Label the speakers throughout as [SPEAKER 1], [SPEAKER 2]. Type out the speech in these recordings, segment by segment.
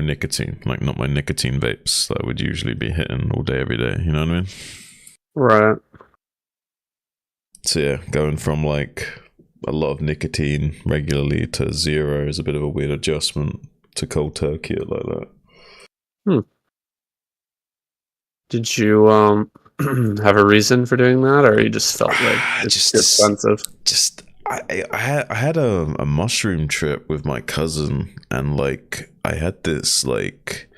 [SPEAKER 1] nicotine, like not my nicotine vapes that I would usually be hitting all day, every day. You know what I mean?
[SPEAKER 2] Right.
[SPEAKER 1] So yeah, going from like a lot of nicotine regularly to zero is a bit of a weird adjustment to cold turkey like that.
[SPEAKER 2] Did you have a reason for doing that, or you just felt like it's expensive?
[SPEAKER 1] I had a mushroom trip with my cousin, and like I had this like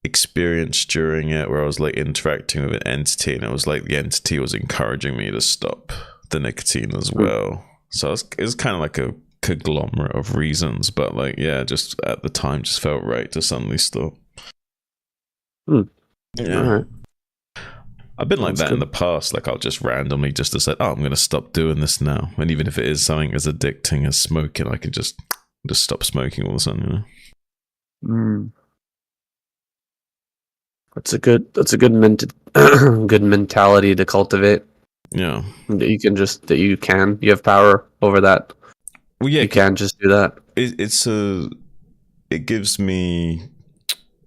[SPEAKER 1] experience during it where I was like interacting with an entity, and it was like the entity was encouraging me to stop the nicotine as well. So it was kind of like a conglomerate of reasons, but like yeah, just at the time just felt right to suddenly stop. Yeah.
[SPEAKER 2] All right.
[SPEAKER 1] I've been like that in the past. Like I'll just randomly just decide, oh, I'm going to stop doing this now. And even if it is something as addicting as smoking, I can just stop smoking all of a sudden, you know?
[SPEAKER 2] That's a good good mentality to cultivate.
[SPEAKER 1] Yeah.
[SPEAKER 2] That you have power over that.
[SPEAKER 1] Well, yeah,
[SPEAKER 2] you can just do that.
[SPEAKER 1] It gives me,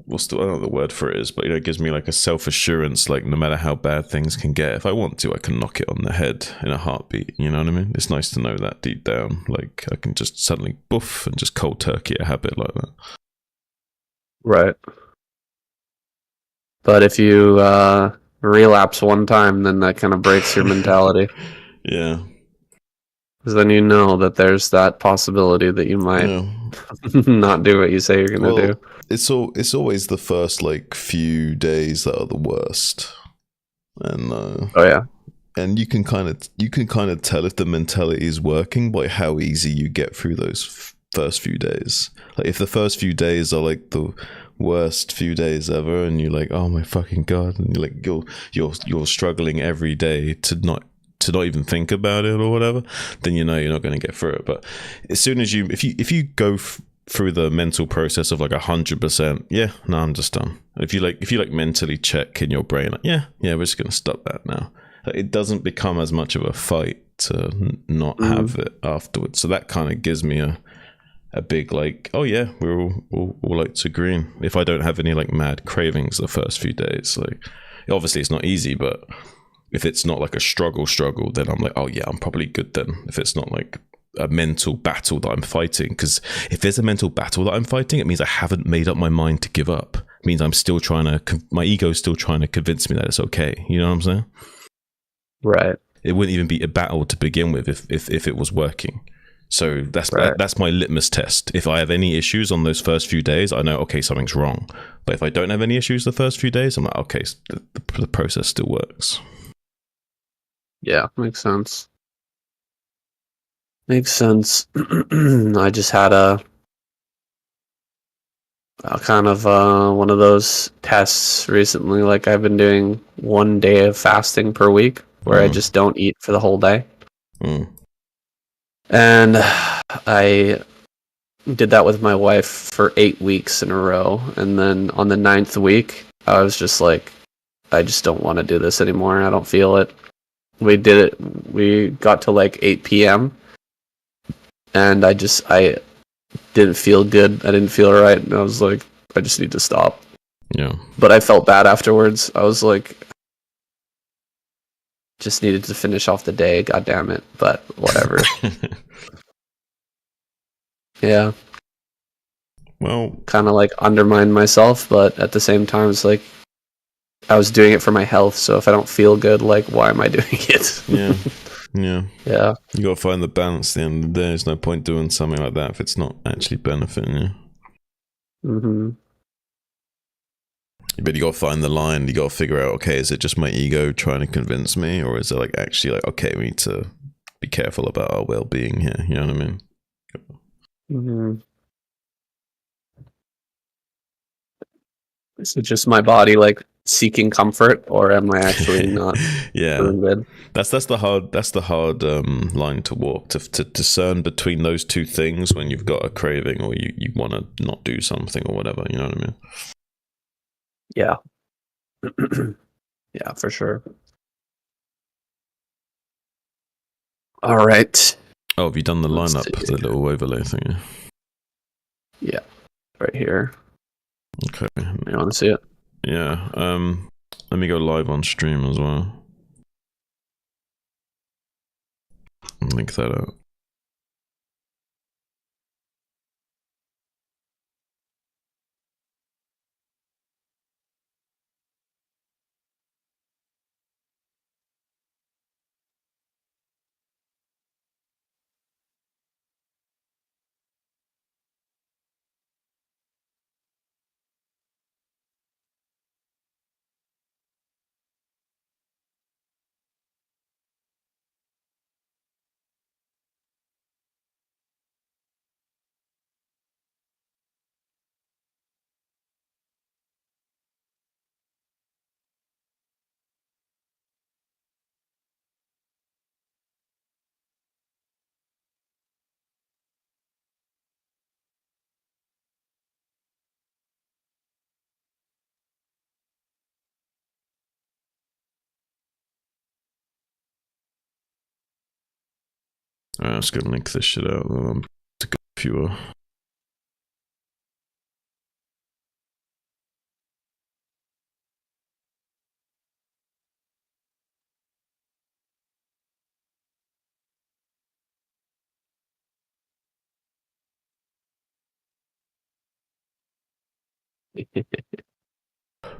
[SPEAKER 1] I don't know what the word for it is, but it gives me like a self-assurance, like no matter how bad things can get, if I want to, I can knock it on the head in a heartbeat. You know what I mean? It's nice to know that deep down, like I can just suddenly boof and just cold turkey a habit like that.
[SPEAKER 2] Right. But if you relapse one time, then that kind of breaks your mentality.
[SPEAKER 1] Yeah.
[SPEAKER 2] Because then you know that there's that possibility that you might not do what you say you're going to do.
[SPEAKER 1] It's always the first like few days that are the worst, and and you can kind of tell if the mentality is working by how easy you get through those first few days. Like if the first few days are like the worst few days ever, and you're like, oh my fucking god, and you're like you're struggling every day to not even think about it or whatever, then you know you're not going to get through it. But as soon as if you go through the mental process of like 100%, yeah, no, I'm just done. If you mentally check in your brain, like, yeah, we're just going to stop that now. Like, it doesn't become as much of a fight to not have it afterwards. So that kind of gives me a big like, oh yeah, we're all like to green. If I don't have any like mad cravings the first few days, like obviously it's not easy, but if it's not like a struggle, then I'm like, oh yeah, I'm probably good then. If it's not like a mental battle that I'm fighting, because if there's a mental battle that I'm fighting, it means I haven't made up my mind to give up. It means I'm still my ego's still trying to convince me that it's okay. You know what I'm saying?
[SPEAKER 2] Right.
[SPEAKER 1] It wouldn't even be a battle to begin with if it was working. So that's my litmus test. If I have any issues on those first few days, I know, okay, something's wrong. But if I don't have any issues the first few days, I'm like, okay, the process still works.
[SPEAKER 2] Yeah, makes sense. I just had a kind of one of those tests recently. Like I've been doing 1 day of fasting per week where I just don't eat for the whole day. And I did that with my wife for 8 weeks in a row. And then on the 9th week, I was just like, I just don't want to do this anymore. I don't feel it. We did it. We got to like 8 p.m. and I didn't feel good. I didn't feel right. And I was like, I just need to stop.
[SPEAKER 1] Yeah.
[SPEAKER 2] But I felt bad afterwards. I was like, just needed to finish off the day. God damn it. But whatever. Yeah.
[SPEAKER 1] Well,
[SPEAKER 2] kind of like undermined myself, but at the same time, it's like I was doing it for my health. So if I don't feel good, like, why am I doing it?
[SPEAKER 1] Yeah.
[SPEAKER 2] Yeah.
[SPEAKER 1] You got to find the balance at the end of the day. There's no point doing something like that if it's not actually benefiting you. But you got to find the line. You got to figure out, okay, is it just my ego trying to convince me, or is it like actually like, okay, we need to be careful about our well-being here? You know what I mean?
[SPEAKER 2] Is it just my body like seeking comfort, or am I actually not doing good?
[SPEAKER 1] That's the hard line to walk, to discern between those two things when you've got a craving or you want to not do something or whatever. You know what I mean?
[SPEAKER 2] Yeah. Yeah, for sure. All right.
[SPEAKER 1] Oh, have you done the lineup, the little overlay thing?
[SPEAKER 2] Yeah, right here.
[SPEAKER 1] Okay.
[SPEAKER 2] You want to see it?
[SPEAKER 1] Yeah. Let me go live on stream as well. Link that out. Alright, let's go link this shit out. To go fewer.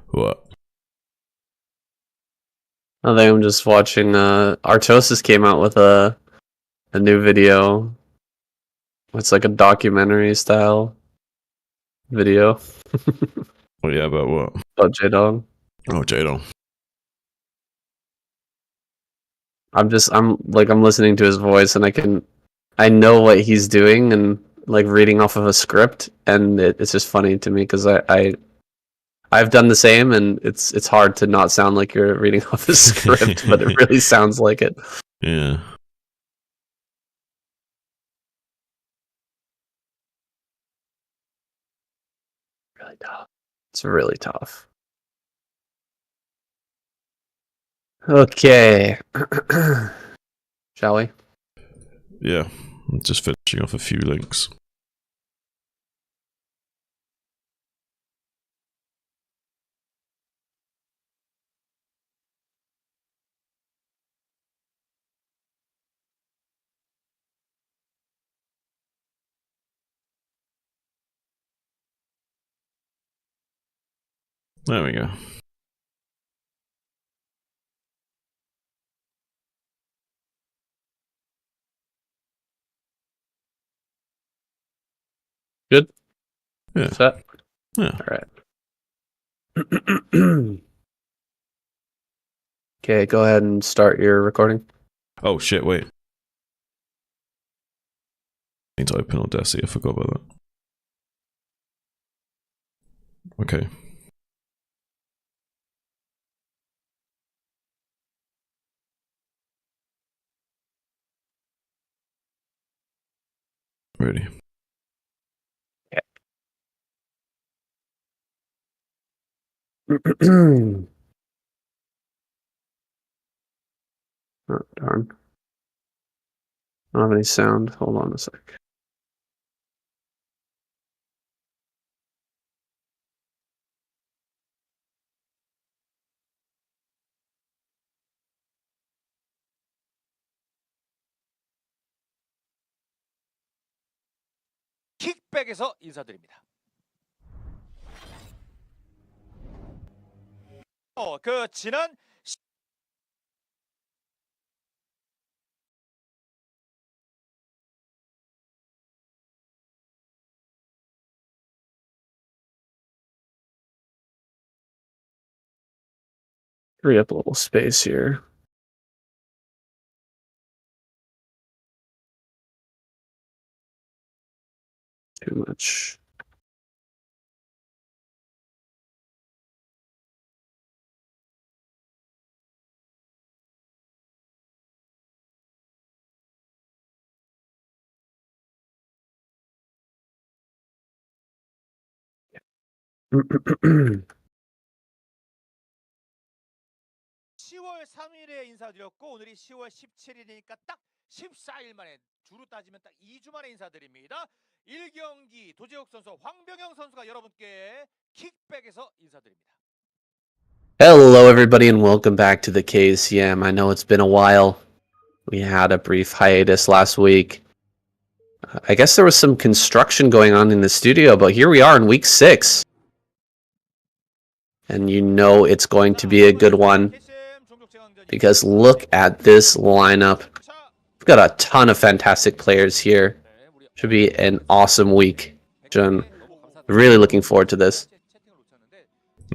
[SPEAKER 1] What?
[SPEAKER 2] I think I'm just watching. Artosis came out with a new video. It's like a documentary style video.
[SPEAKER 1] Oh yeah, about what?
[SPEAKER 2] About J-Dog.
[SPEAKER 1] Oh, J-Dog.
[SPEAKER 2] I'm listening to his voice and I know what he's doing and like reading off of a script, and it's just funny to me because I've done the same, and it's hard to not sound like you're reading off a script, but it really sounds like it.
[SPEAKER 1] Yeah.
[SPEAKER 2] Really tough. It's really tough. Okay. Shall we?
[SPEAKER 1] Yeah. I'm just finishing off a few links. There we go.
[SPEAKER 2] Good?
[SPEAKER 1] Yeah.
[SPEAKER 2] Set?
[SPEAKER 1] Yeah.
[SPEAKER 2] All right. Okay, go ahead and start your recording.
[SPEAKER 1] Oh shit, wait. I need to open Audacity, I forgot about that. Okay. Ready.
[SPEAKER 2] Oh, darn. I don't have any sound. Hold on a sec.
[SPEAKER 3] 킥백에서 인사드립니다. 그 지난
[SPEAKER 2] Free up a little space here. Too much.
[SPEAKER 3] (10월 3일에) 인사드렸고 오늘이 (10월 17일이니까) 딱 14일 만에 주로 따지면 딱 2주 만에 인사드립니다. 1경기 도재욱 선수, 황병영 선수가 여러분께 킥백에서 인사드립니다.
[SPEAKER 2] Hello, everybody, and welcome back to the KCM. I know it's been a while. We had a brief hiatus last week. I guess there was some construction going on in the studio, but here we are in week 6. And you know it's going to be a good one, because look at this lineup. We've got a ton of fantastic players here. Should be an awesome week. I'm really looking forward to this.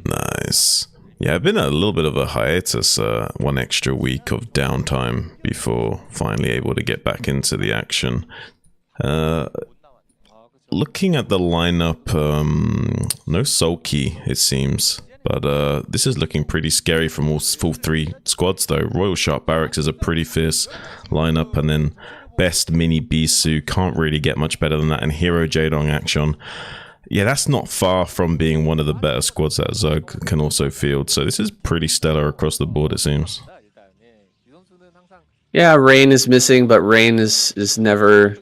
[SPEAKER 1] Nice. Yeah, I've been a little bit of a hiatus, one extra week of downtime before finally able to get back into the action. Looking at the lineup, no Sulky, it seems. But this is looking pretty scary from all full 3 squads, though. Royal Shark Barracks is a pretty fierce lineup, and then Best Mini Bisu can't really get much better than that, and Hero Jaedong Action. Yeah, that's not far from being one of the better squads that Zug can also field. So this is pretty stellar across the board, it seems.
[SPEAKER 2] Yeah, Rain is missing, but Rain is never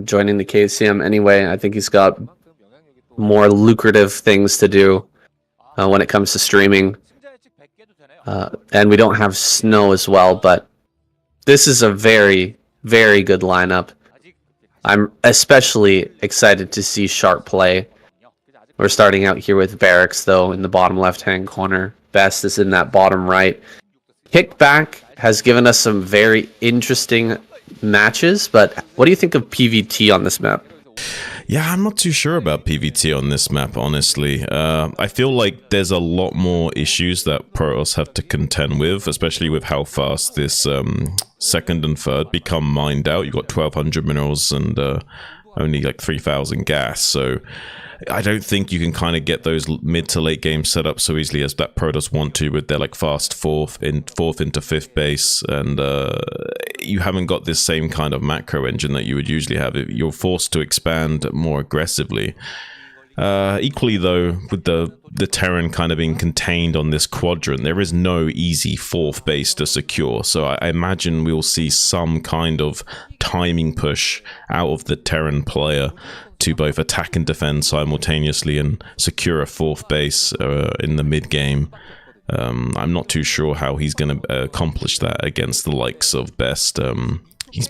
[SPEAKER 2] joining the KCM anyway. I think he's got more lucrative things to do when it comes to streaming. And we don't have Snow as well, but this is a very, very good lineup. I'm especially excited to see Sharp play. We're starting out here with Barracks, though, in the bottom left-hand corner. Best is in that bottom right. Kickback has given us some very interesting matches, but what do you think of PvT on this map?
[SPEAKER 1] Yeah, I'm not too sure about PvT on this map, honestly. I feel like there's a lot more issues that Protoss have to contend with, especially with how fast this second and third become mined out. You've got 1,200 minerals and only like 3,000 gas, so I don't think you can kind of get those mid to late games set up so easily as that Protoss want to with their like fast fourth into 5th base, and you haven't got this same kind of macro engine that you would usually have. You're forced to expand more aggressively. Equally though, with the Terran kind of being contained on this quadrant, there is no easy 4th base to secure, so I imagine we'll see some kind of timing push out of the Terran player to both attack and defend simultaneously and secure a 4th base in the mid game. I'm not too sure how he's going to accomplish that against the likes of Best.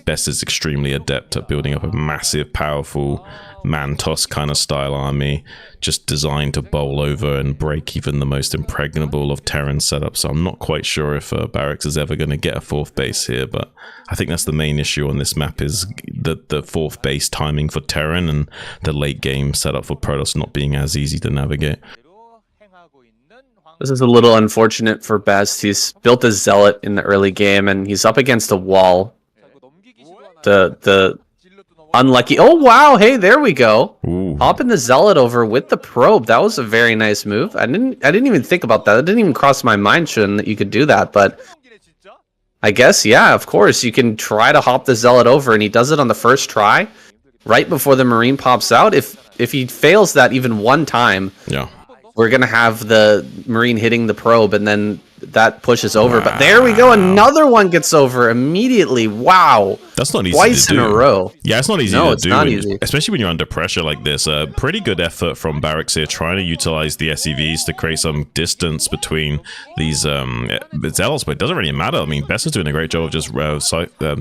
[SPEAKER 1] Best is extremely adept at building up a massive, powerful man-toss kind of style army, just designed to bowl over and break even the most impregnable of Terran setups. So I'm not quite sure if Barracks is ever going to get a 4th base here, but I think that's the main issue on this map, is the 4th base timing for Terran and the late game setup for Protoss not being as easy to navigate.
[SPEAKER 2] This is a little unfortunate for Best. He's built a Zealot in the early game, and he's up against a wall. The unlucky... Oh, wow! Hey, there we go!
[SPEAKER 1] Ooh.
[SPEAKER 2] Hopping the Zealot over with the probe. That was a very nice move. I didn't even think about that. It didn't even cross my mind, Shun, that you could do that, but... I guess, yeah, of course. You can try to hop the Zealot over, and he does it on the first try, right before the Marine pops out. If he fails that even one time...
[SPEAKER 1] Yeah.
[SPEAKER 2] We're going to have the Marine hitting the probe, and then that pushes over. Wow. But there we go. Another one gets over immediately. Wow.
[SPEAKER 1] That's not easy
[SPEAKER 2] Twice
[SPEAKER 1] to do.
[SPEAKER 2] in a row.
[SPEAKER 1] Yeah, it's not easy
[SPEAKER 2] to do.
[SPEAKER 1] No,
[SPEAKER 2] it's not easy.
[SPEAKER 1] Especially when you're under pressure like this. Pretty good effort from Barracks here, trying to utilize the SEVs to create some distance between these Zealots, but it doesn't really matter. I mean, Best is doing a great job of just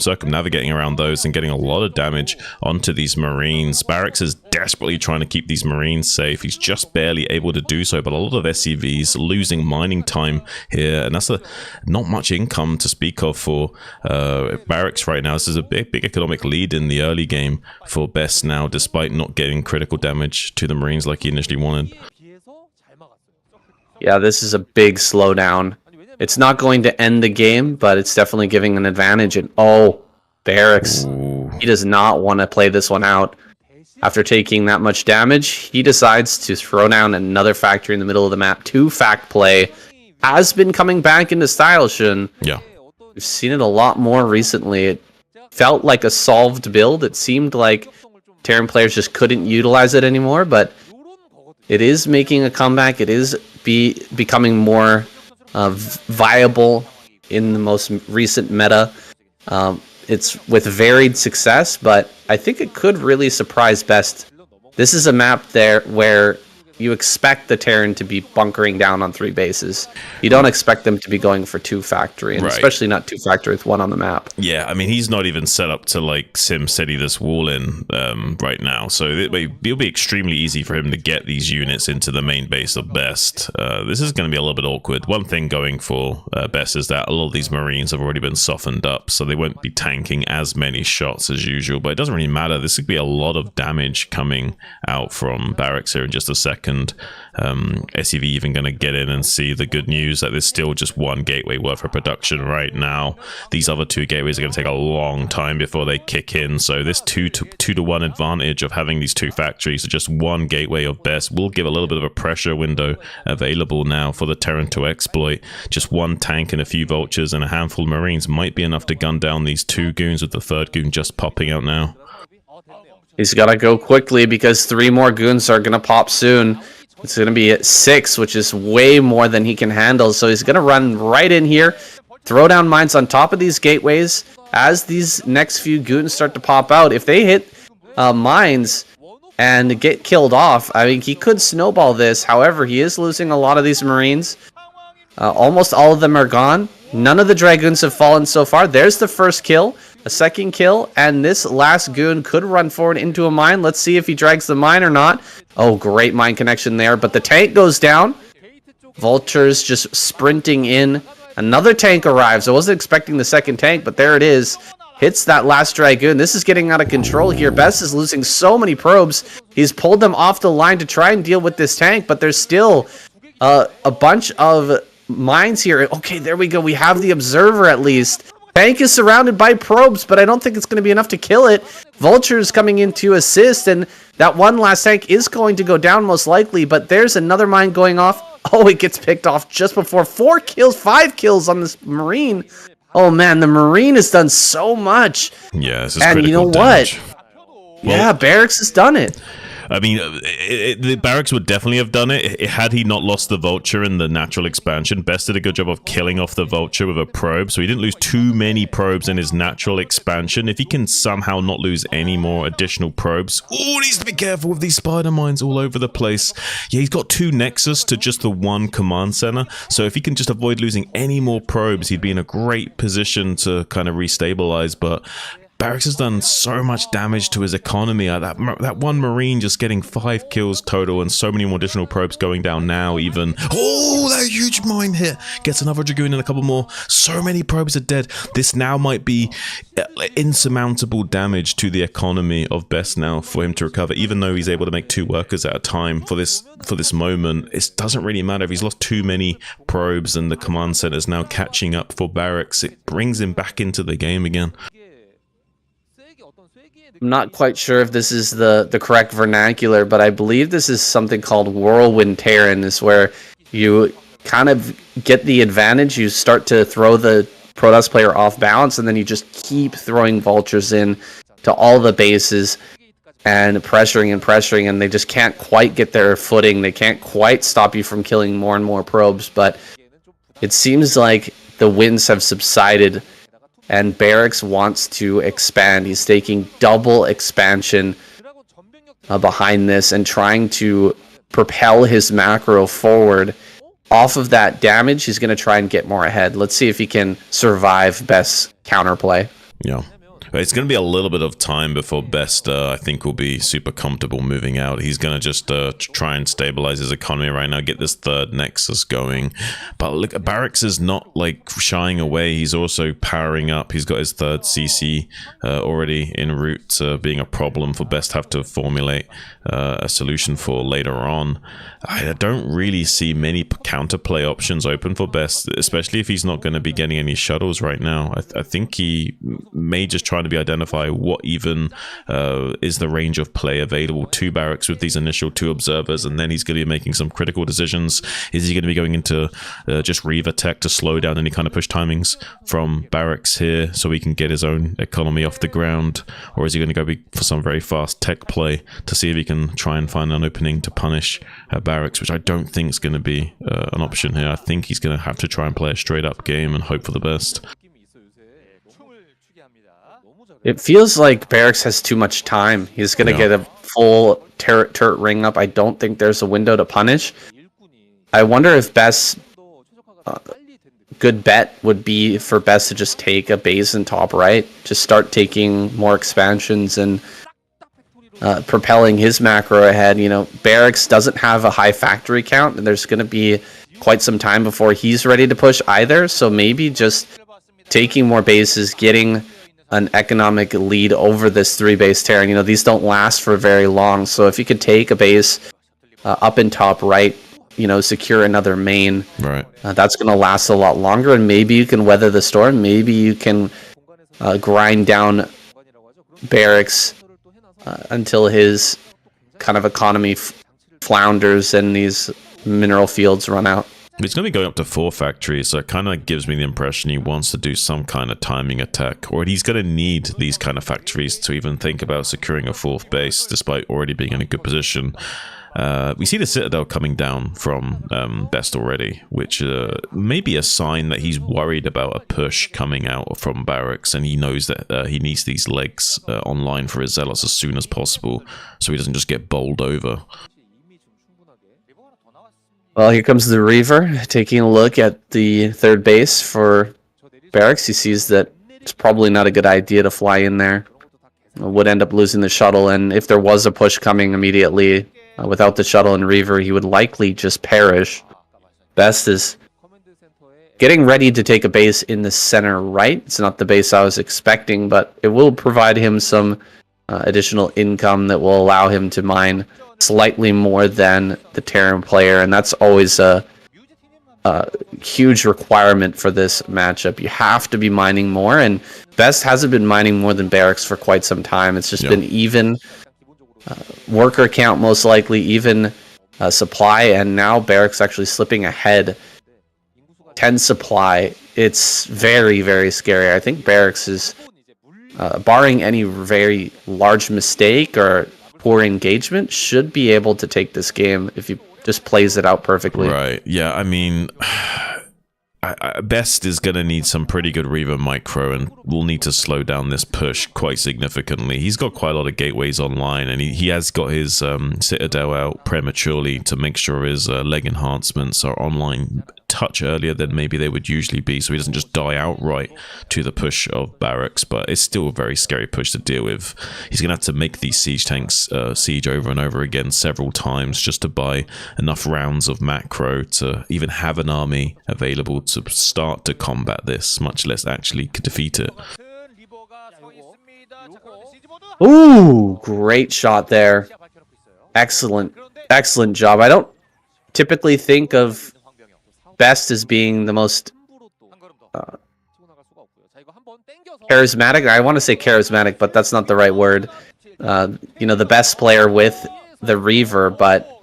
[SPEAKER 1] circumnavigating around those and getting a lot of damage onto these Marines. Barracks is desperately trying to keep these Marines safe. He's just barely able to do so, but a lot of SEVs losing mining time here, and that's not much income to speak of for Barracks right now. This is a big economic lead in the early game for Best now, despite not getting critical damage to the Marines like he initially wanted.
[SPEAKER 2] Yeah, this is a big slowdown. It's not going to end the game, but it's definitely giving an advantage. And oh, Barracks, he does not want to play this one out. After taking that much damage, he decides to throw down another factory in the middle of the map. 2-fact play has been coming back into style, Shun.
[SPEAKER 1] Yeah.
[SPEAKER 2] We've seen it a lot more recently. It felt like a solved build. It seemed like Terran players just couldn't utilize it anymore, but it is making a comeback. It is becoming more viable in the most recent meta. it's with varied success, but I think it could really surprise Best. This is a map there where you expect the Terran to be bunkering down on 3 bases. You don't expect them to be going for 2 factory, and especially not 2 factory with 1 on the map.
[SPEAKER 1] Yeah, I mean, he's not even set up to like sim city this wall in right now, so it'll be extremely easy for him to get these units into the main base of Best. This is going to be a little bit awkward. One thing going for Best is that a lot of these Marines have already been softened up, so they won't be tanking as many shots as usual, but it doesn't really matter. This could be a lot of damage coming out from Barracks here in just a second. SEV even going to get in and see the good news that there's still just 1 gateway worth of production right now. These other 2 gateways are going to take a long time before they kick in, so this 2 to 1 advantage of having these 2 factories to just 1 gateway of Best will give a little bit of a pressure window available now for the Terran to exploit. Just 1 tank and a few vultures and a handful of Marines might be enough to gun down these 2 goons, with the 3rd goon just popping out now.
[SPEAKER 2] He's got to go quickly because 3 more goons are going to pop soon. It's going to be at 6, which is way more than he can handle. So he's going to run right in here, throw down mines on top of these gateways. As these next few goons start to pop out, if they hit mines and get killed off, I mean, he could snowball this. However, he is losing a lot of these Marines. Almost all of them are gone. None of the Dragoons have fallen so far. There's the first kill. A second kill, and this last goon could run forward into a mine. Let's see if he drags the mine or not. Oh, great mine connection there, but the tank goes down. Vultures just sprinting in. Another tank arrives. I wasn't expecting the second tank, but there it is. Hits that last Dragoon. This is getting out of control here. Best is losing so many probes. He's pulled them off the line to try and deal with this tank, but there's still a bunch of mines here. Okay, there we go. We have the observer at least. Tank is surrounded by probes, but I don't think it's going to be enough to kill it. Vulture's coming in to assist, and that one last tank is going to go down most likely, but there's another mine going off. Oh, it gets picked off just before 5 kills on this Marine. Oh man, the Marine has done so much.
[SPEAKER 1] Yeah, this is
[SPEAKER 2] and you know
[SPEAKER 1] damage.
[SPEAKER 2] What? Yeah, Barracks has done it.
[SPEAKER 1] I mean, the Barracks would definitely have done it had he not lost the Vulture in the natural expansion. Best did a good job of killing off the Vulture with a probe, so he didn't lose too many probes in his natural expansion. If he can somehow not lose any more additional probes... Oh, needs to be careful with these spider mines all over the place. Yeah, he's got 2 Nexus to just the 1 command center, so if he can just avoid losing any more probes, he'd be in a great position to kind of restabilize, but... Barracks has done so much damage to his economy. That one Marine just getting 5 kills total and so many more additional probes going down now even. Oh, that huge mine hit. Gets another Dragoon and a couple more. So many probes are dead. This now might be insurmountable damage to the economy of Best now for him to recover, even though he's able to make 2 workers at a time for this moment. It doesn't really matter if he's lost too many probes and the command center is now catching up for Barracks. It brings him back into the game again.
[SPEAKER 2] I'm not quite sure if this is the correct vernacular, but I believe this is something called Whirlwind Terran, is where you kind of get the advantage. You start to throw the Protoss player off balance, and then you just keep throwing Vultures in to all the bases and pressuring, and they just can't quite get their footing. They can't quite stop you from killing more and more probes, but it seems like the winds have subsided and Barracks wants to expand. He's taking double expansion behind this and trying to propel his macro forward. Off of that damage, he's going to try and get more ahead. Let's see if he can survive Best's counterplay.
[SPEAKER 1] Yeah. It's going to be a little bit of time before Best, I think, will be super comfortable moving out. He's going to just try and stabilize his economy right now, get this 3rd Nexus going. But look, Barracks is not, like, shying away. He's also powering up. He's got his 3rd CC already en route to being a problem for Best to have to formulate a solution for later on. I don't really see many counterplay options open for Best, especially if he's not going to be getting any shuttles right now. I think he may just try to be identify what even is the range of play available to Barracks with these initial 2 observers, and then he's going to be making some critical decisions. Is he going to be going into just Reaver tech to slow down any kind of push timings from Barracks here so he can get his own economy off the ground, or is he going to go for some very fast tech play to see if he can try and find an opening to punish Barracks, which I don't think is going to be an option here. I think he's going to have to try and play a straight up game and hope for the best.
[SPEAKER 2] It feels like Barracks has too much time. He's going to get a full turret ring up. I don't think there's a window to punish. I wonder if Best... good bet would be for Best to just take a base in top right. Just start taking more expansions and propelling his macro ahead. You know, Barracks doesn't have a high factory count, and there's going to be quite some time before he's ready to push either. So maybe just taking more bases, getting an economic lead over this 3-base Terran. You know, these don't last for very long. So if you could take a base up in top right, you know, secure another main,
[SPEAKER 1] right?
[SPEAKER 2] That's going to last a lot longer, and maybe you can weather the storm. Maybe you can grind down Barracks until his kind of economy flounders and these mineral fields run out.
[SPEAKER 1] It's going to be going up to 4 factories, so it kind of gives me the impression he wants to do some kind of timing attack, or he's going to need these kind of factories to even think about securing a 4th base, despite already being in a good position. We see the Citadel coming down from Best already, which may be a sign that he's worried about a push coming out from Barracks, and he knows that he needs these legs online for his Zealots as soon as possible, so he doesn't just get bowled over.
[SPEAKER 2] Well, here comes the Reaver, taking a look at the 3rd base for Barracks. He sees that it's probably not a good idea to fly in there. Would end up losing the shuttle, and if there was a push coming immediately without the shuttle and Reaver, he would likely just perish. Best is getting ready to take a base in the center right. It's not the base I was expecting, but it will provide him some additional income that will allow him to mine slightly more than the Terran player, and that's always a huge requirement for this matchup. You have to be mining more, and Best hasn't been mining more than Barracks for quite some time. It's just been even worker count, most likely, even supply, and now Barracks actually slipping ahead 10 supply. It's very, very scary. I think Barracks is, barring any very large mistake or poor engagement, should be able to take this game if he just plays it out perfectly.
[SPEAKER 1] Right. Yeah, I mean, Best is going to need some pretty good Reaver micro, and will need to slow down this push quite significantly. He's got quite a lot of gateways online, and he has got his Citadel out prematurely to make sure his leg enhancements are online touch earlier than maybe they would usually be, so he doesn't just die outright to the push of Barracks. But it's still a very scary push to deal with. He's going to have to make these siege tanks siege over and over again several times just to buy enough rounds of macro to even have an army available to start to combat this, much less actually defeat it.
[SPEAKER 2] Ooh, great shot there. Excellent job. I don't typically think of Best as being the most charismatic. I want to say charismatic, but that's not the right word. You know, the best player with the Reaver, but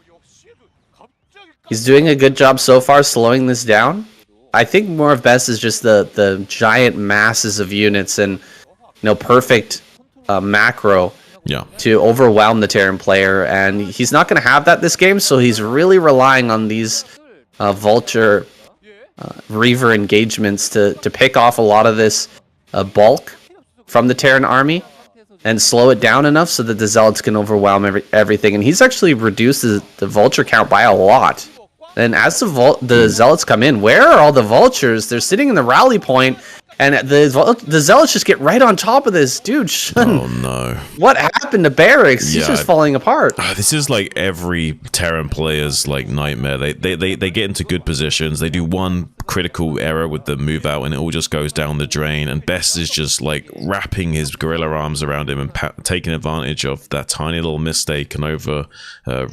[SPEAKER 2] he's doing a good job so far slowing this down. I think more of Best is just the giant masses of units and, you know, perfect macro to overwhelm the Terran player, and he's not going to have that this game, so he's really relying on these Vulture Reaver engagements to pick off a lot of this bulk from the Terran army and slow it down enough so that the Zealots can overwhelm everything. And he's actually reduced the Vulture count by a lot. And as the Zealots come in, where are all the Vultures? They're sitting in the rally point, and the Zealots just get right on top of this. Dude,
[SPEAKER 1] oh no.
[SPEAKER 2] What happened to Barracks? He's just falling apart.
[SPEAKER 1] This is like every Terran player's like nightmare. They get into good positions. They do one critical error with the move out, and it all just goes down the drain. And Best is just like wrapping his guerrilla arms around him and taking advantage of that tiny little mistake and over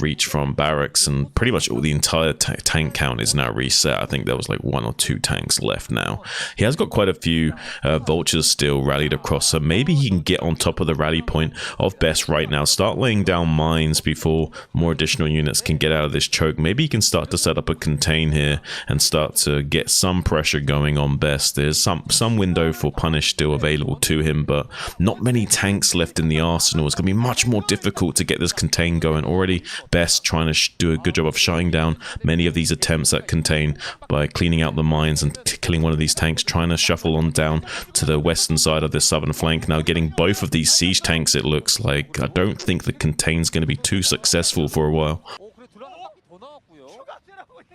[SPEAKER 1] reach from Barracks. And pretty much all the entire tank count is now reset. I think there was like 1 or 2 tanks left now. He has got quite a few Vultures still rallied across, so maybe he can get on top of the rally point of Best right now, start laying down mines before more additional units can get out of this choke. Maybe he can start to set up a contain here and start to get get some pressure going on Best. There's some window for punish still available to him, but not many tanks left in the arsenal. It's going to be much more difficult to get this contain going. Already Best trying to do a good job of shutting down many of these attempts at contain by cleaning out the mines and killing one of these tanks, trying to shuffle on down to the western side of the southern flank. Now getting both of these siege tanks, it looks like. I don't think the contain's going to be too successful for a while.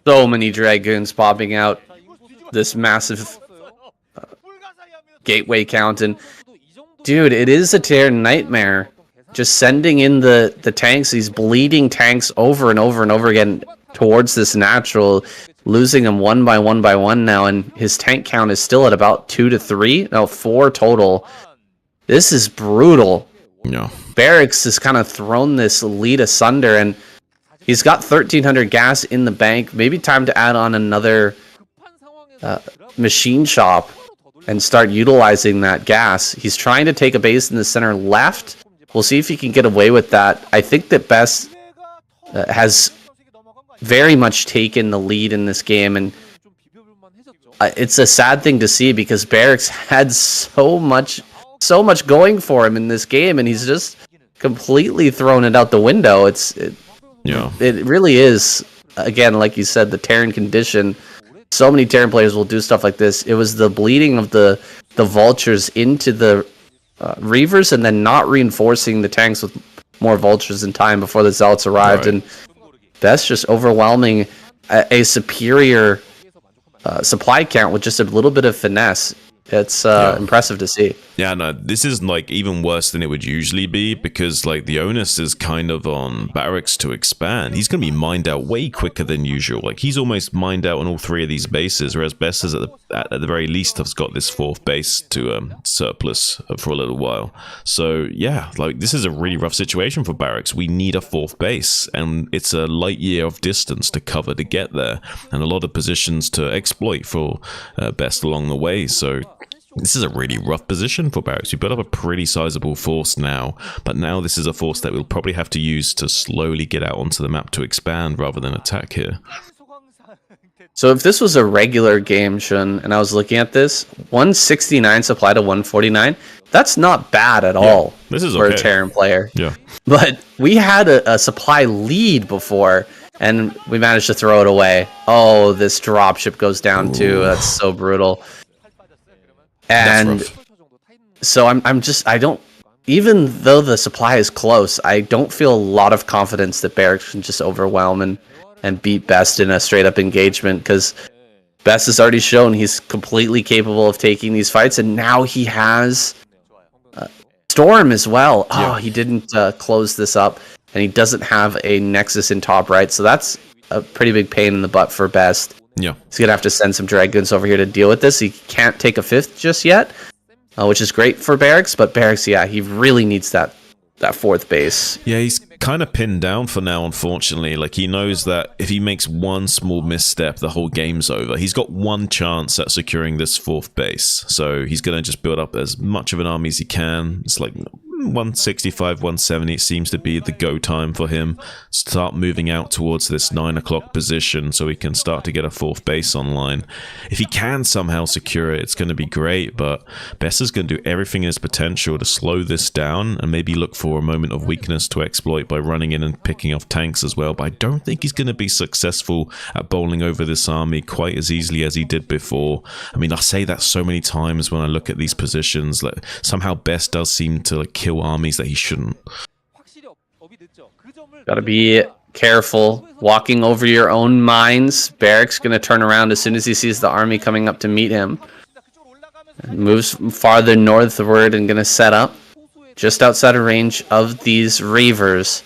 [SPEAKER 2] So many Dragoons popping out. This massive gateway count. And dude, it is a Terran nightmare. Just sending in the tanks, these bleeding tanks over and over and over again towards this natural, losing them one by one now. And his tank count is still at about 2 to 3. No, 4 total. This is brutal.
[SPEAKER 1] No.
[SPEAKER 2] Barracks has kind of thrown this lead asunder, and he's got 1,300 gas in the bank. Maybe time to add on another machine shop and start utilizing that gas. He's trying to take a base in the center left. We'll see if he can get away with that. I think that Best has very much taken the lead in this game, and it's a sad thing to see because Barracks had so much going for him in this game, and he's just completely thrown it out the window. It really is, again, like you said, the Terran condition. So many Terran players will do stuff like this. It was the bleeding of the vultures into the Reavers, and then not reinforcing the tanks with more vultures in time before the Zealots arrived. Right. And that's just overwhelming a superior supply count with just a little bit of finesse. It's impressive to see.
[SPEAKER 1] Yeah, no, this is like even worse than it would usually be because like the onus is kind of on Barracks to expand. He's going to be mined out way quicker than usual. Like he's almost mined out on all 3 of these bases, whereas Best is at the very least has got this 4th base to surplus for a little while. So yeah, like this is a really rough situation for Barracks. We need a 4th base, and it's a light year of distance to cover to get there, and a lot of positions to exploit for Best along the way. So this is a really rough position for Barracks. We built up a pretty sizable force now, but now this is a force that we'll probably have to use to slowly get out onto the map to expand rather than attack here.
[SPEAKER 2] So if this was a regular game, Shun, and I was looking at this, 169 supply to 149, that's not bad at all.
[SPEAKER 1] This is
[SPEAKER 2] for
[SPEAKER 1] okay.
[SPEAKER 2] A Terran player.
[SPEAKER 1] Yeah.
[SPEAKER 2] But we had a supply lead before, and we managed to throw it away. Oh, this dropship goes down too. That's so brutal. And so I don't, even though the supply is close, I don't feel a lot of confidence that Barracks can just overwhelm and beat Best in a straight up engagement, because Best has already shown he's completely capable of taking these fights, and now he has Storm as well. Oh, he didn't close this up, and he doesn't have a Nexus in top right, so that's a pretty big pain in the butt for Best.
[SPEAKER 1] Yeah,
[SPEAKER 2] he's gonna have to send some Dragoons over here to deal with this. He can't take a 5th just yet, which is great for Barracks. But Barracks, yeah, he really needs that 4th base.
[SPEAKER 1] Yeah, he's kind of pinned down for now, unfortunately. Like he knows that if he makes one small misstep, the whole game's over. He's got one chance at securing this 4th base, so he's gonna just build up as much of an army as he can. It's like 165, 170 seems to be the go time for him. Start moving out towards this 9 o'clock position so he can start to get a 4th base online. If he can somehow secure it, it's going to be great, but Best is going to do everything in his potential to slow this down and maybe look for a moment of weakness to exploit by running in and picking off tanks as well. But I don't think he's going to be successful at bowling over this army quite as easily as he did before. I mean, I say that so many times when I look at these positions. Like somehow Best does seem to like kill armies that he shouldn't.
[SPEAKER 2] Gotta be careful walking over your own mines. Barracks gonna turn around as soon as he sees the army coming up to meet him. Moves farther northward and gonna set up just outside of range of these Reavers.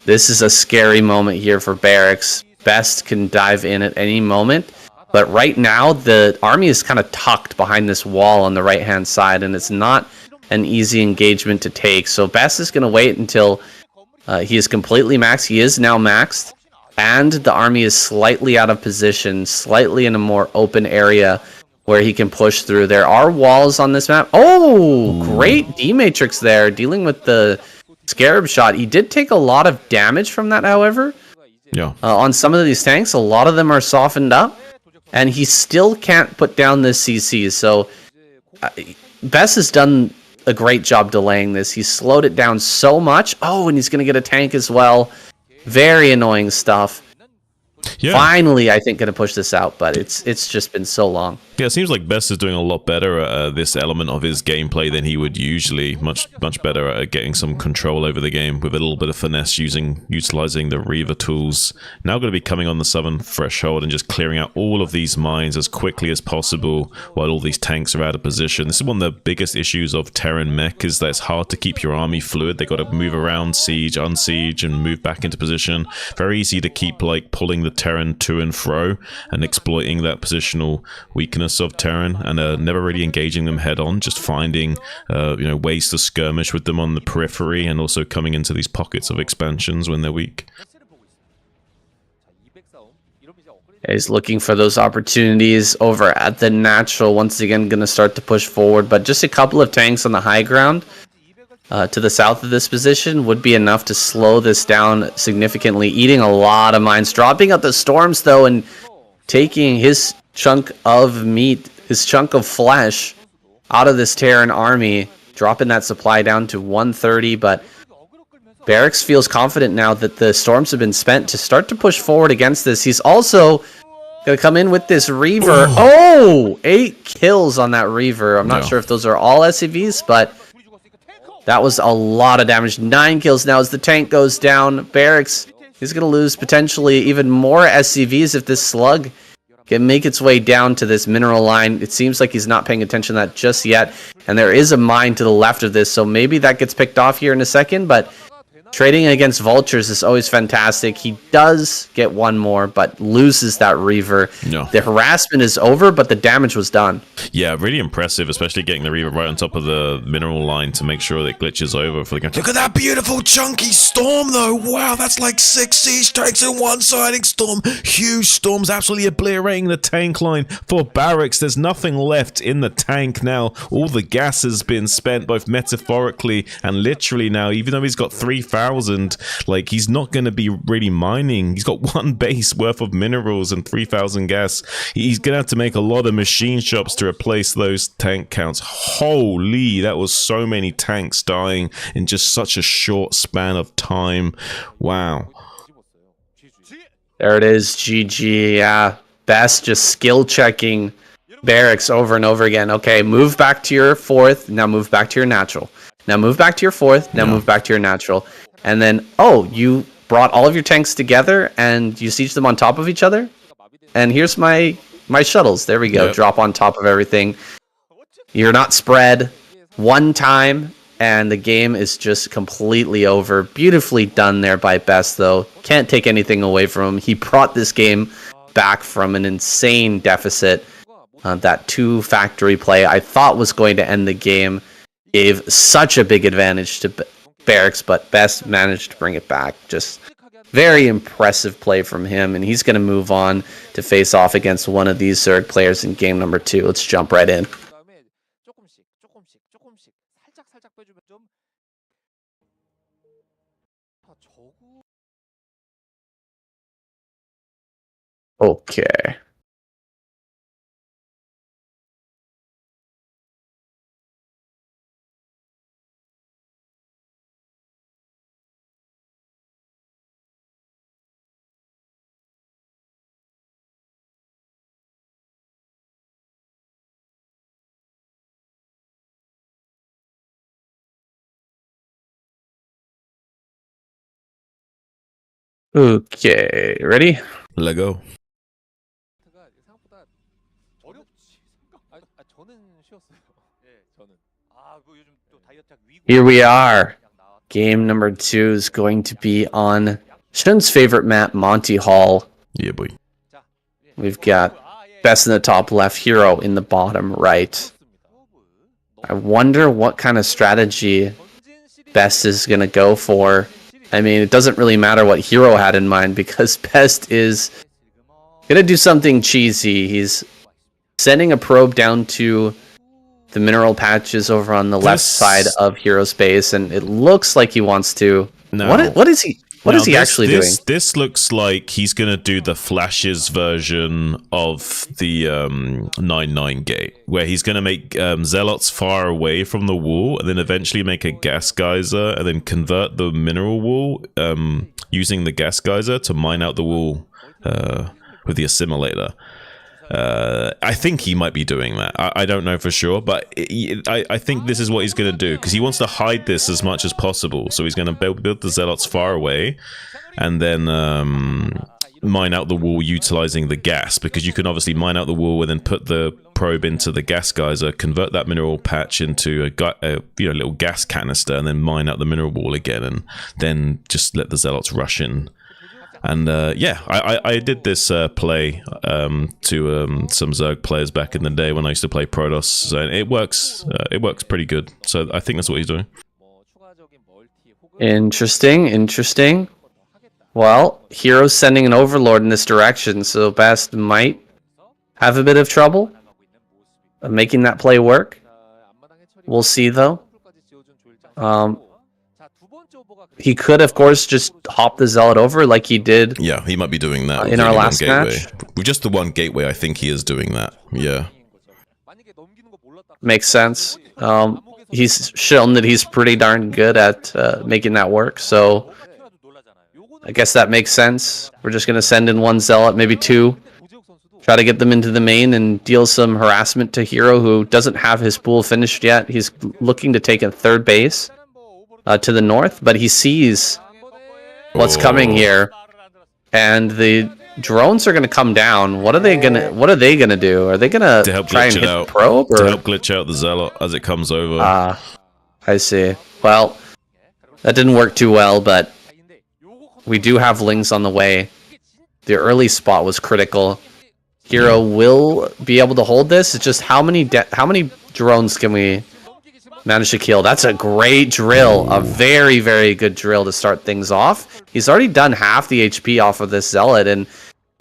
[SPEAKER 2] This is a scary moment here for Barracks. Best can dive in at any moment, but right now the army is kind of tucked behind this wall on the right hand side, and it's not an easy engagement to take. So Best is going to wait until he is completely maxed. He is now maxed, and the army is slightly out of position, slightly in a more open area where he can push through. There are walls on this map. Oh, great D-Matrix there, dealing with the Scarab shot. He did take a lot of damage from that, however.
[SPEAKER 1] Yeah.
[SPEAKER 2] On some of these tanks, a lot of them are softened up. and he still can't put down this CC. So Best has done a great job delaying this. He's slowed it down so much. Oh, and he's going to get a tank as well. Very annoying stuff. Yeah. Finally, I think, going to push this out, but it's just been so long.
[SPEAKER 4] Yeah, it seems like Best is doing a lot better at this element of his gameplay than he would usually. Much better at getting some control over the game with a little bit of finesse, utilizing the Reaver tools. Now going to be coming on the southern threshold and just clearing out all of these mines as quickly as possible while all these tanks are out of position. This is one of the biggest issues of Terran mech, is that it's hard to keep your army fluid. They got to move around, siege, unsiege, and move back into position. Very easy to keep like pulling the Terran to and fro and exploiting that positional weakness of Terran, and never really engaging them head on, just finding ways to skirmish with them on the periphery and also coming into these pockets of expansions when they're weak.
[SPEAKER 2] He's looking for those opportunities over at the natural. Once again, going to start to push forward, but just a couple of tanks on the high ground to the south of this position would be enough to slow this down significantly, eating a lot of mines, dropping out the storms though, and taking his chunk of meat, his chunk of flesh out of this Terran army, dropping that supply down to 130, but Barracks feels confident now that the storms have been spent to start to push forward against this. He's also going to come in with this Reaver. Oh, 8 kills on that Reaver. I'm not sure if those are all SCVs, but that was a lot of damage. 9 kills now as the tank goes down. Barracks is going to lose potentially even more SCVs if this slug can make its way down to this mineral line. It seems like he's not paying attention to that just yet, and there is a mine to the left of this, so maybe that gets picked off here in a second, but trading against vultures is always fantastic. He does get one more, but loses that Reaver. No. The harassment is over, but the damage was done.
[SPEAKER 4] Yeah, really impressive, especially getting the Reaver right on top of the mineral line to make sure that it glitches over for the game. Look at that beautiful chunky storm, though. Wow, that's like 6 siege tanks in one siding storm. Huge storms, absolutely obliterating the tank line for Barracks. There's nothing left in the tank now. All the gas has been spent, both metaphorically and literally now, even though he's got 3,000. Like, he's not going to be really mining. He's got 1 base worth of minerals and 3,000 gas. He's going to have to make a lot of machine shops to replace those tank counts. Holy, that was so many tanks dying in just such a short span of time. Wow.
[SPEAKER 2] There it is, GG. Yeah, Best just skill checking Barracks over and over again. Okay, move back to your 4th. Now move back to your natural. Now move back to your 4th. Now move back to your natural. And then, oh, you brought all of your tanks together and you siege them on top of each other? And here's my shuttles. There we go. Yep. Drop on top of everything. You're not spread one time, and the game is just completely over. Beautifully done there by Best, though. Can't take anything away from him. He brought this game back from an insane deficit. That 2 factory play I thought was going to end the game gave such a big advantage to Barracks, but Best managed to bring it back. Just very impressive play from him, and he's going to move on to face off against one of these Zerg players in game number 2. Let's jump right in. Okay. Okay, ready?
[SPEAKER 4] Let go.
[SPEAKER 2] Here we are. Game number 2 is going to be on Shun's favorite map, Monty Hall.
[SPEAKER 4] Yeah, boy.
[SPEAKER 2] We've got Best in the top left, Hero in the bottom right. I wonder what kind of strategy Best is going to go for. I mean, it doesn't really matter what Hero had in mind, because Best is going to do something cheesy. He's sending a probe down to the mineral patches over on the left side of Hero's base, and it looks like he wants to...
[SPEAKER 4] No.
[SPEAKER 2] What is he... What is he actually doing?
[SPEAKER 4] This looks like he's going to do the Flashes version of the 9-9 gate, where he's going to make Zealots far away from the wall, and then eventually make a gas geyser, and then convert the mineral wall using the gas geyser to mine out the wall with the assimilator. I think he might be doing that. I don't know for sure, but I think this is what he's going to do, because he wants to hide this as much as possible. So he's going to build the Zealots far away, and then mine out the wall utilizing the gas, because you can obviously mine out the wall and then put the probe into the gas geyser, convert that mineral patch into a little gas canister, and then mine out the mineral wall again, and then just let the Zealots rush in. And I did this play to some Zerg players back in the day when I used to play Protoss, and it works pretty good. So I think that's what he's doing.
[SPEAKER 2] Interesting. Well, Hero's sending an Overlord in this direction, so Best might have a bit of trouble making that play work. We'll see, though. He could, of course, just hop the Zealot over like he did.
[SPEAKER 4] Yeah, he might be doing that
[SPEAKER 2] in our last match.
[SPEAKER 4] With just the one gateway, I think he is doing that. Yeah.
[SPEAKER 2] Makes sense. He's shown that he's pretty darn good at making that work, so I guess that makes sense. We're just going to send in one Zealot, maybe two. Try to get them into the main and deal some harassment to Hero, who doesn't have his pool finished yet. He's looking to take a third base to the north, but he sees what's coming here, and the drones are going to come down. What are they going to do? Are they going to try and hit the probe, or
[SPEAKER 4] to help glitch out the Zealot as it comes over?
[SPEAKER 2] I see. Well, that didn't work too well, but we do have Lings on the way. The early spot was critical. Hero will be able to hold this. It's just how many drones can we manage to kill? That's a great drill. A very, very good drill to start things off. He's already done half the HP off of this Zealot, and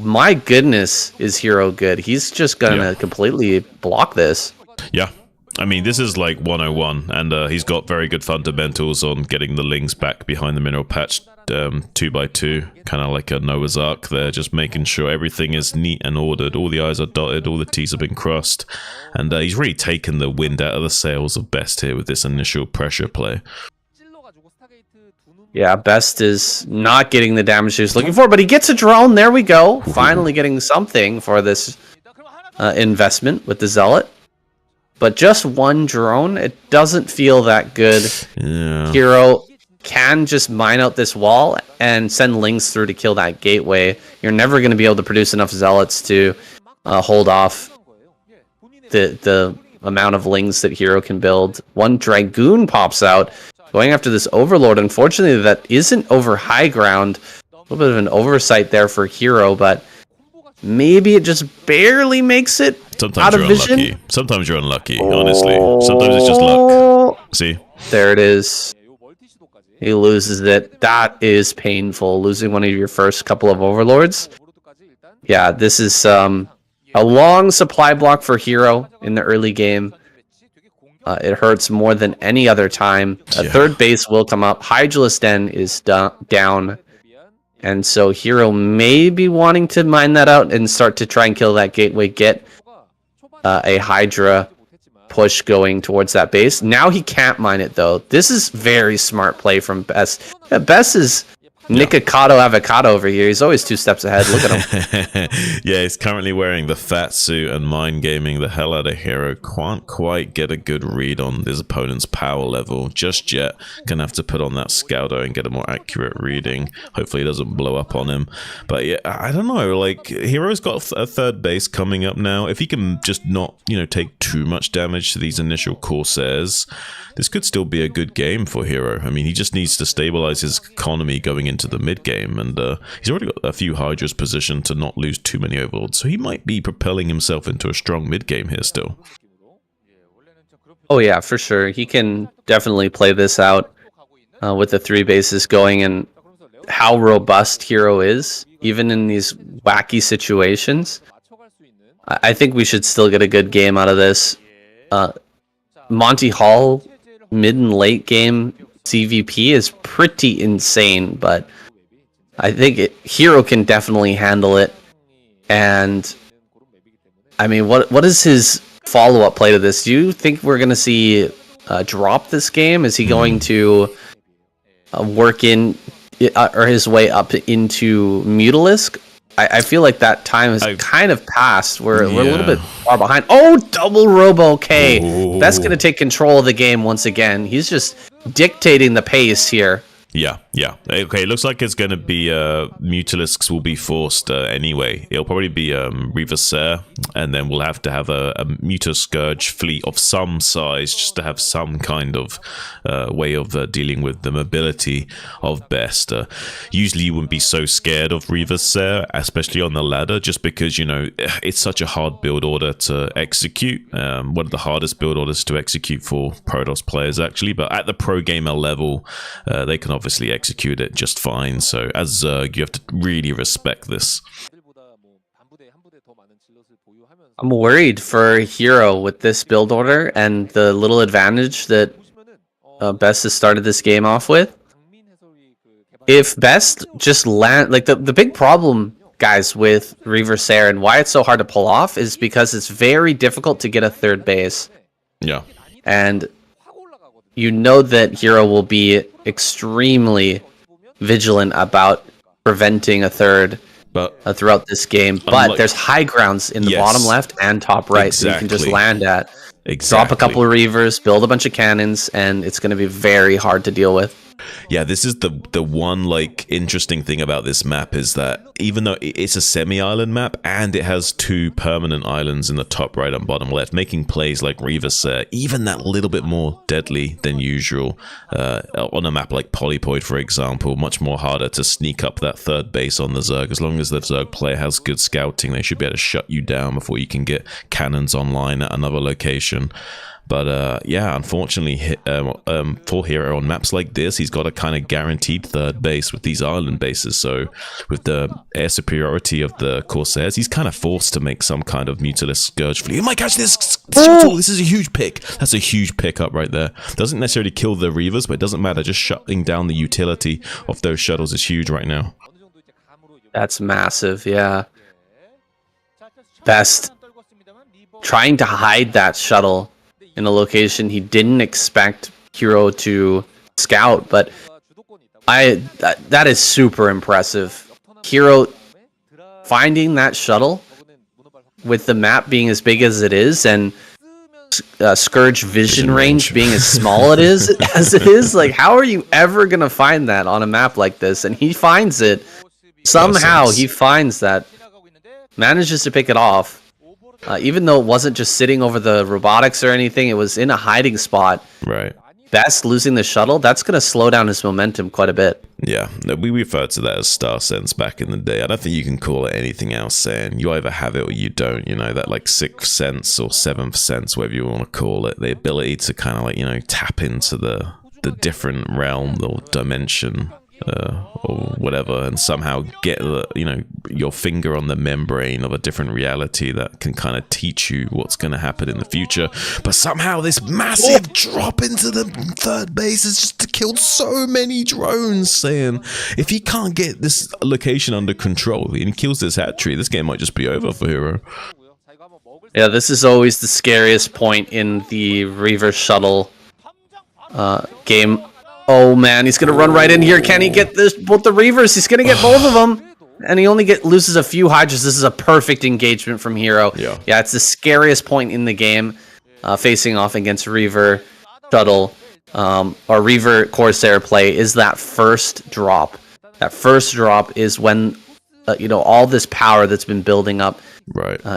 [SPEAKER 2] my goodness, is Hero good. He's just going to completely block this.
[SPEAKER 4] Yeah. I mean, this is like 101, and he's got very good fundamentals on getting the Lings back behind the mineral patch 2x2, kind of like a Noah's Ark there, just making sure everything is neat and ordered. All the I's are dotted, all the T's have been crossed, and he's really taken the wind out of the sails of Best here with this initial pressure play.
[SPEAKER 2] Yeah, Best is not getting the damage he was looking for, but he gets a drone. There we go. Finally getting something for this investment with the Zealot. But just one drone, it doesn't feel that good.
[SPEAKER 4] Yeah.
[SPEAKER 2] Hero can just mine out this wall and send Lings through to kill that gateway. You're never going to be able to produce enough Zealots to hold off the amount of Lings that Hero can build. One Dragoon pops out, going after this Overlord. Unfortunately, that isn't over high ground. A little bit of an oversight there for Hero, but maybe it just barely makes it out of vision.
[SPEAKER 4] Unlucky. Sometimes you're unlucky, honestly. Sometimes it's just luck. See?
[SPEAKER 2] There it is. He loses it. That is painful, losing one of your first couple of Overlords. Yeah, this is a long supply block for Hero in the early game. It hurts more than any other time. A third base will come up. Hydralisk Den is down. And so Hero may be wanting to mine that out and start to try and kill that gateway, get a Hydra push going towards that base. Now he can't mine it, though. This is very smart play from Best. Yeah, Best is Nikocado Avocado over here. He's always 2 steps ahead. Look at him.
[SPEAKER 4] Yeah, he's currently wearing the fat suit and mind gaming the hell out of Hero. Can't quite get a good read on his opponent's power level just yet. Gonna have to put on that Scouter and get a more accurate reading. Hopefully it doesn't blow up on him. But yeah, I don't know. Like, Hero's got a third base coming up now. If he can just not, take too much damage to these initial Corsairs, this could still be a good game for Hero. I mean, he just needs to stabilize his economy going into the mid game, and he's already got a few Hydras positioned to not lose too many Overlords, so he might be propelling himself into a strong mid game here still.
[SPEAKER 2] Oh yeah, for sure. He can definitely play this out with the 3 bases going, and how robust Hero is, even in these wacky situations. I think we should still get a good game out of this. Monty Hall mid and late game CVP is pretty insane, but I think Hero can definitely handle it. And I mean, what is his follow-up play to this? Do you think we're going to see drop this game? Is he going to work in or his way up into Mutalisk? I feel like that time has kind of passed. We're a little bit far behind. Oh, double Robo K. That's going to take control of the game once again. He's just dictating the pace here.
[SPEAKER 4] Yeah. Okay, it looks like it's going to be Mutalisks will be forced anyway. It'll probably be Reaver Serre, and then we'll have to have a Mutascourge fleet of some size just to have some kind of way of dealing with the mobility of Best. Usually you wouldn't be so scared of Reaver Serre, especially on the ladder, just because, you know, it's such a hard build order to execute. One of the hardest build orders to execute for Protoss players, actually. But at the pro gamer level, they can obviously execute it just fine. So as Zerg, you have to really respect this.
[SPEAKER 2] I'm worried for Hero with this build order and the little advantage that Best has started this game off with. If Best just land, like the big problem, guys, with Reaver Serre and why it's so hard to pull off is because it's very difficult to get a third base.
[SPEAKER 4] Yeah.
[SPEAKER 2] And you know that Hero will be extremely vigilant about preventing a third throughout this game. But there's high grounds in the bottom left and top right that you can just land at. Drop a couple of Reavers, build a bunch of cannons, and it's going to be very hard to deal with.
[SPEAKER 4] Yeah, this is the one like interesting thing about this map is that even though it's a semi-island map and it has 2 permanent islands in the top right and bottom left, making plays like Reaver Serre even that little bit more deadly than usual. On a map like Polypoid, for example, much more harder to sneak up that third base on the Zerg. As long as the Zerg player has good scouting, they should be able to shut you down before you can get cannons online at another location. But yeah, unfortunately, for Hero on maps like this, he's got a kind of guaranteed third base with these island bases. So with the air superiority of the Corsairs, he's kind of forced to make some kind of Mutalisk Scourge fleet. Oh my gosh, this is a huge pick. That's a huge pickup right there. Doesn't necessarily kill the Reavers, but it doesn't matter. Just shutting down the utility of those shuttles is huge right now.
[SPEAKER 2] That's massive, yeah. Best trying to hide that shuttle in a location he didn't expect Hero to scout, but that is super impressive. Hero finding that shuttle with the map being as big as it is and Scourge vision range being as small as it is, like how are you ever gonna find that on a map like this? And he finds it somehow. He finds that, manages to pick it off. Even though it wasn't just sitting over the robotics or anything, it was in a hiding spot.
[SPEAKER 4] Right.
[SPEAKER 2] Best losing the shuttle, that's going to slow down his momentum quite a bit.
[SPEAKER 4] Yeah, we referred to that as Star Sense back in the day. I don't think you can call it anything else, saying you either have it or you don't, you know, that like 6th sense or 7th sense, whatever you want to call it, the ability to kind of like, you know, tap into the different realm or dimension. Or whatever, and somehow get your finger on the membrane of a different reality that can kind of teach you what's going to happen in the future. But somehow this massive drop into the third base is just killed so many drones, saying if he can't get this location under control and he kills this hatchery, this game might just be over for Hero.
[SPEAKER 2] Yeah, this is always the scariest point in the Reaver Shuttle game. Oh man, he's gonna run right in here. Can he get both the Reavers? He's gonna get both of them, and he only loses a few Hydras. This is a perfect engagement from Hero. Yeah, it's the scariest point in the game, facing off against Reaver Shuttle or Reaver Corsair play is that first drop. That first drop is when all this power that's been building up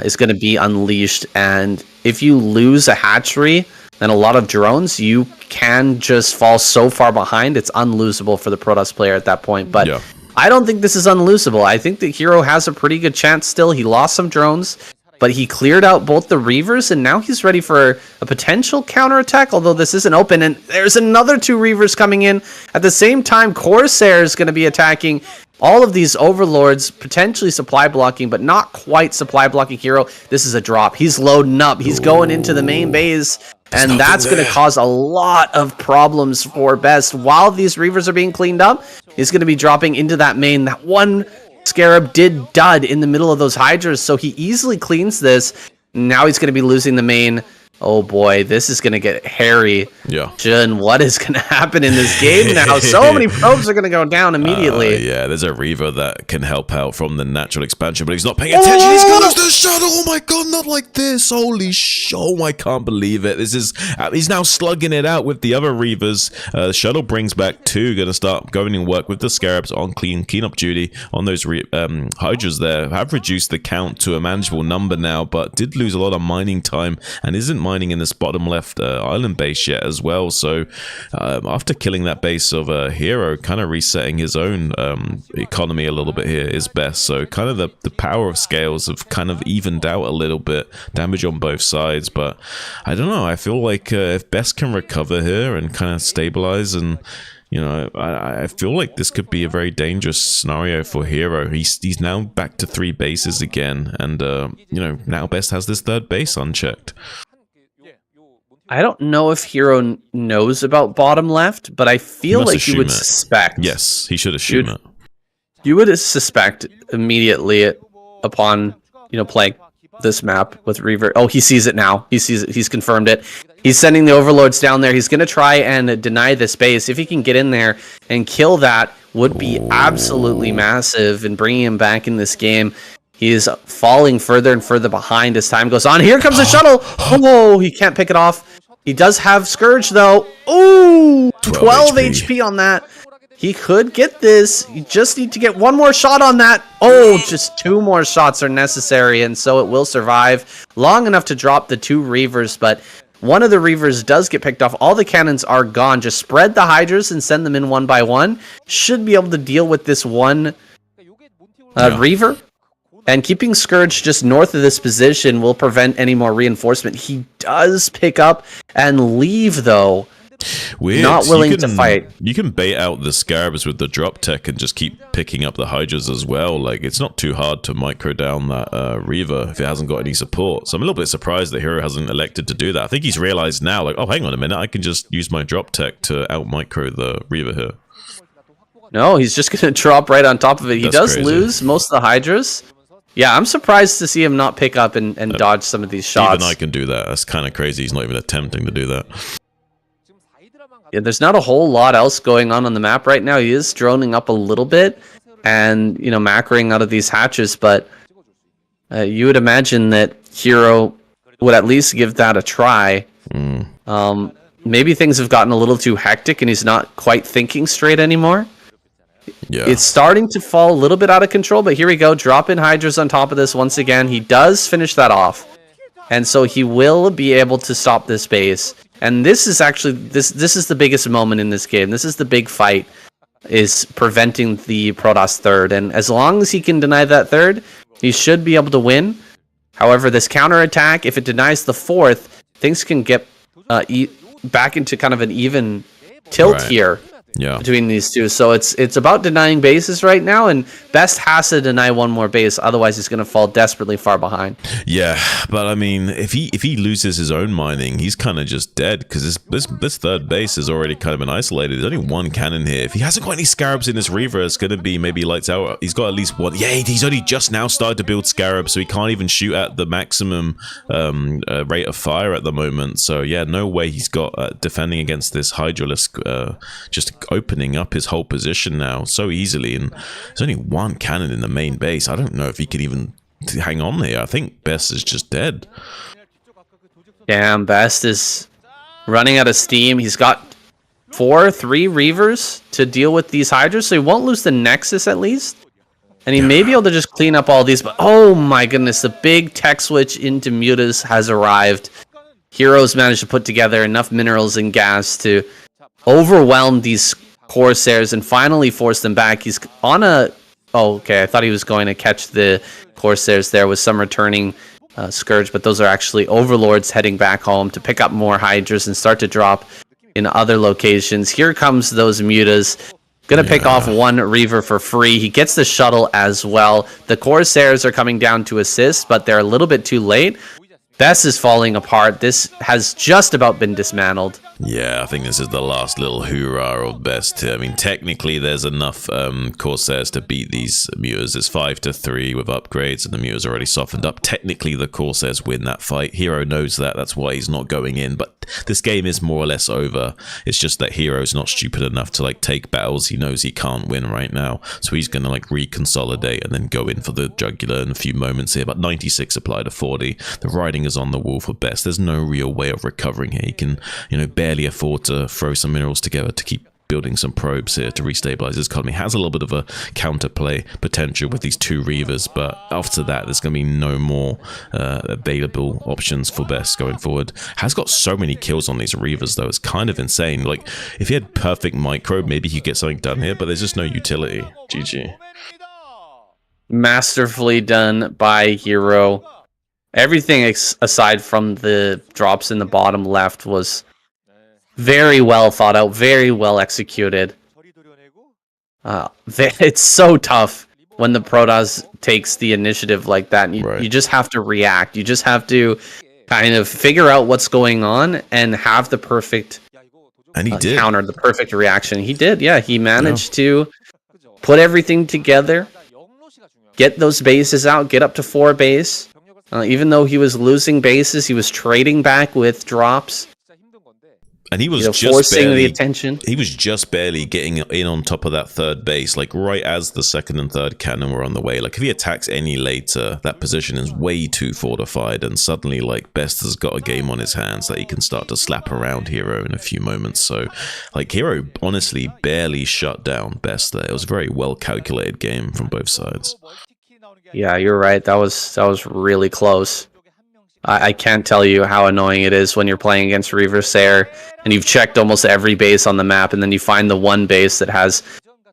[SPEAKER 2] is going to be unleashed, and if you lose a hatchery and a lot of drones, you can just fall so far behind. It's unlosable for the Protoss player at that point. But I don't think this is unlosable. I think the Hero has a pretty good chance still. He lost some drones, but he cleared out both the Reavers, and now he's ready for a potential counterattack, although this isn't open. And there's another 2 Reavers coming in. At the same time, Corsair is going to be attacking all of these Overlords, potentially supply blocking, but not quite supply blocking Hero. This is a drop. He's loading up. He's going into the main base. And that's going to cause a lot of problems for Best. While these Reavers are being cleaned up, is going to be dropping into that main. That one Scarab did dud in the middle of those Hydras, so he easily cleans this. Now he's going to be losing the main. Oh boy, this is going to get hairy.
[SPEAKER 4] Yeah.
[SPEAKER 2] Jun, what is going to happen in this game now? So many probes are going to go down immediately.
[SPEAKER 4] Yeah, there's a Reaver that can help out from the natural expansion, but he's not paying attention. He's going to the shuttle. Oh my god, not like this. Holy oh, I can't believe it. This is he's now slugging it out with the other Reavers. The shuttle brings back 2. Going to start going and work with the Scarabs on cleanup duty on those Hydras there. Have reduced the count to a manageable number now, but did lose a lot of mining time and isn't mining in this bottom left island base yet as well. So after killing that base of a Hero, kind of resetting his own economy a little bit here is best. So kind of the power of scales have kind of evened out a little bit, damage on both sides. But I don't know, I feel like if Best can recover here and kind of stabilize, and you know, I feel like this could be a very dangerous scenario for Hero. He's now back to 3 bases again, and you know, now Best has this 3rd base unchecked.
[SPEAKER 2] I don't know if Hero knows about bottom left, but I feel like he would suspect.
[SPEAKER 4] Yes, he should assume it.
[SPEAKER 2] You would suspect immediately upon, you know, playing this map with Reaver. Oh, he sees it now. He sees it. He's confirmed it. He's sending the Overlords down there. He's going to try and deny the space. If he can get in there and kill that, would be absolutely massive in bringing him back in this game. He is falling further and further behind as time goes on. Here comes the shuttle. Oh, he can't pick it off. He does have Scourge, though. Ooh, 12 HP on that. He could get this. You just need to get one more shot on that. Oh, just 2 more shots are necessary, and so it will survive long enough to drop the 2 Reavers, but one of the Reavers does get picked off. All the cannons are gone. Just spread the Hydras and send them in one by one. Should be able to deal with this one Reaver. And keeping Scourge just north of this position will prevent any more reinforcement. He does pick up and leave, though.
[SPEAKER 4] Weird.
[SPEAKER 2] Not willing to fight.
[SPEAKER 4] You can bait out the Scarabs with the drop tech and just keep picking up the Hydras as well. Like, it's not too hard to micro down that Reaver if it hasn't got any support. So I'm a little bit surprised that Hero hasn't elected to do that. I think he's realized now, like, oh, hang on a minute, I can just use my drop tech to out micro the Reaver here.
[SPEAKER 2] No, he's just going to drop right on top of it. He does lose most of the Hydras. Yeah, I'm surprised to see him not pick up and dodge some of these shots.
[SPEAKER 4] Even I can do that. That's kind of crazy. He's not even attempting to do that.
[SPEAKER 2] Yeah, there's not a whole lot else going on the map right now. He is droning up a little bit and, you know, macroing out of these hatches, but you would imagine that Hero would at least give that a try. Maybe things have gotten a little too hectic and he's not quite thinking straight anymore.
[SPEAKER 4] Yeah.
[SPEAKER 2] It's starting to fall a little bit out of control, but here we go. Dropping Hydras on top of this once again. He does finish that off. And so he will be able to stop this base. And this is actually, this is the biggest moment in this game. This is the big fight, is preventing the Protoss 3rd. And as long as he can deny that 3rd, he should be able to win. However, this counterattack, if it denies the 4th, things can get back into kind of an even tilt here.
[SPEAKER 4] Yeah.
[SPEAKER 2] Between these two. So it's about denying bases right now, and Best has to deny one more base, otherwise he's going to fall desperately far behind.
[SPEAKER 4] Yeah, but I mean, if he loses his own mining, he's kind of just dead, because this 3rd base is already kind of been isolated. There's only 1 cannon here. If he hasn't got any Scarabs in this Reaver, it's going to be maybe lights out. He's got at least 1. Yeah, he's only just now started to build Scarabs, so he can't even shoot at the maximum rate of fire at the moment. So yeah, no way he's got defending against this Hydralisk just opening up his whole position now so easily, and there's only 1 cannon in the main base. I don't know if he can even hang on here. I think Best is just dead.
[SPEAKER 2] Damn, Best is running out of steam. He's got 3 Reavers to deal with these Hydras, so he won't lose the Nexus at least. And he may be able to just clean up all these, but oh my goodness, the big tech switch into Mutas has arrived. Heroes managed to put together enough minerals and gas to overwhelm these Corsairs and finally force them back. He's on a... Oh, okay, I thought he was going to catch the Corsairs there with some returning Scourge, but those are actually Overlords heading back home to pick up more Hydras and start to drop in other locations. Here comes those Mutas. Gonna pick off 1 Reaver for free. He gets the shuttle as well. The Corsairs are coming down to assist, but they're a little bit too late. Best is falling apart. This has just about been dismantled.
[SPEAKER 4] Yeah, I think this is the last little hoorah of Best. I mean, technically, there's enough Corsairs to beat these Mutas. It's 5-3 with upgrades, and the Muta's already softened up. Technically, the Corsairs win that fight. Hero knows that. That's why he's not going in. But this game is more or less over. It's just that Hero's not stupid enough to like take battles he knows he can't win right now. So he's going to like reconsolidate and then go in for the jugular in a few moments here. But 96 applied to 40. The writing is on the wall for Best. There's no real way of recovering here. He can, you know, barely afford to throw some minerals together to keep building some probes here to restabilize his economy. Has a little bit of a counterplay potential with these 2 Reavers, but after that there's going to be no more available options for Best going forward. Has got so many kills on these Reavers though, it's kind of insane. Like, if he had perfect micro, maybe he'd get something done here, but there's just no utility. GG.
[SPEAKER 2] Masterfully done by Hero. Everything aside from the drops in the bottom left was very well thought out, very well executed. It's so tough when the Protoss takes the initiative like that. And you just have to react. You just have to kind of figure out what's going on and have the perfect counter, the perfect reaction. He did, yeah. He managed to put everything together, get those bases out, get up to 4 base. Even though he was losing bases, he was trading back with drops.
[SPEAKER 4] And he was just
[SPEAKER 2] forcing
[SPEAKER 4] barely,
[SPEAKER 2] the attention.
[SPEAKER 4] He was just barely getting in on top of that 3rd base, like right as the 2nd and 3rd cannon were on the way. Like, if he attacks any later, that position is way too fortified, and suddenly, like, Best has got a game on his hands that he can start to slap around Hero in a few moments. So, like, Hero honestly barely shut down Best there. It was a very well calculated game from both sides.
[SPEAKER 2] Yeah, you're right. That was really close. I can't tell you how annoying it is when you're playing against Reavers there, and you've checked almost every base on the map, and then you find the one base that has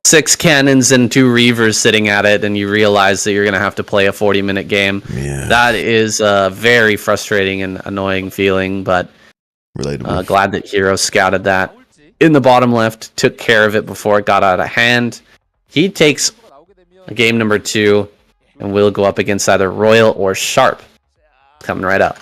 [SPEAKER 2] 6 cannons and 2 Reavers sitting at it, and you realize that you're going to have to play a 40-minute game.
[SPEAKER 4] Yeah.
[SPEAKER 2] That is a very frustrating and annoying feeling, but glad that Hero scouted that in the bottom left, took care of it before it got out of hand. He takes game number 2, and will go up against either Royal or Sharp. Coming right up.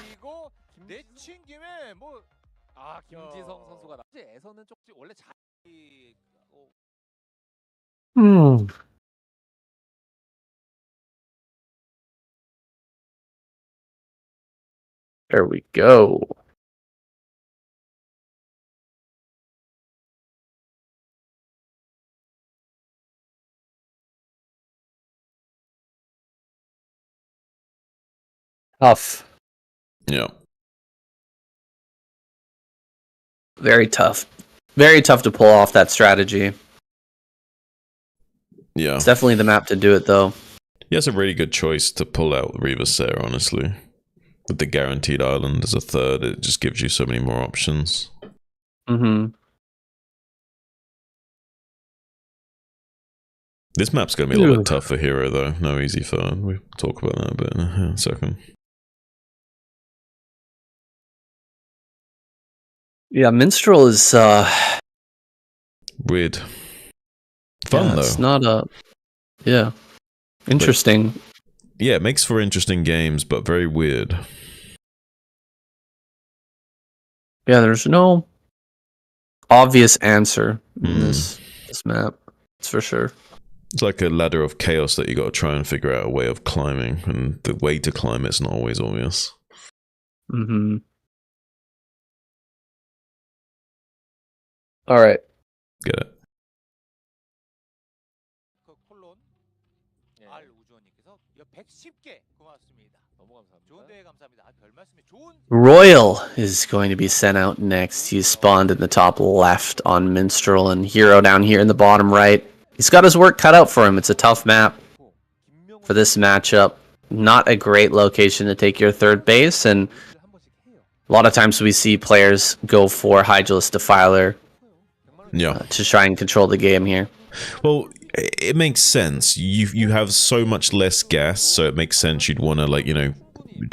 [SPEAKER 2] There we go. Tough.
[SPEAKER 4] Yeah.
[SPEAKER 2] Very tough. Very tough to pull off that strategy.
[SPEAKER 4] Yeah.
[SPEAKER 2] It's definitely the map to do it, though.
[SPEAKER 4] Yeah, it's a really good choice to pull out Reaver Sarah, honestly. With the guaranteed island as a 3rd, it just gives you so many more options.
[SPEAKER 2] Mm-hmm.
[SPEAKER 4] This map's going to be a little bit tough for Hero, though. No easy third. We'll talk about that a bit in a second.
[SPEAKER 2] Yeah, Minstrel is
[SPEAKER 4] weird. Fun, though.
[SPEAKER 2] It's not a... Yeah. Interesting.
[SPEAKER 4] But, yeah, it makes for interesting games, but very weird.
[SPEAKER 2] Yeah, there's no obvious answer in this map. That's for sure.
[SPEAKER 4] It's like a ladder of chaos that you got to try and figure out a way of climbing, and the way to climb it's not always obvious.
[SPEAKER 2] Mm-hmm. All right.
[SPEAKER 4] Get it.
[SPEAKER 2] Royal is going to be sent out next. He's spawned in the top left on Minstrel, and Hero down here in the bottom right. He's got his work cut out for him. It's a tough map for this matchup. Not a great location to take your 3rd base, and a lot of times we see players go for Hydralis Defiler to try and control the game here.
[SPEAKER 4] Well, it makes sense. You have so much less gas, so it makes sense you'd want to, like, you know,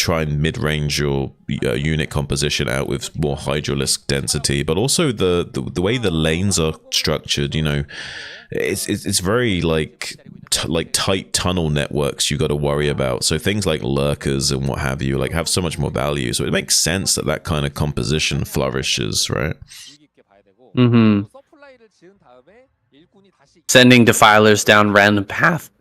[SPEAKER 4] try and mid-range your unit composition out with more hydralisk density, but also the way the lanes are structured, you know, it's very like tight tunnel networks you got to worry about. So things like lurkers and what have you, like, have so much more value. So it makes sense that kind of composition flourishes, right?
[SPEAKER 2] Sending defilers down random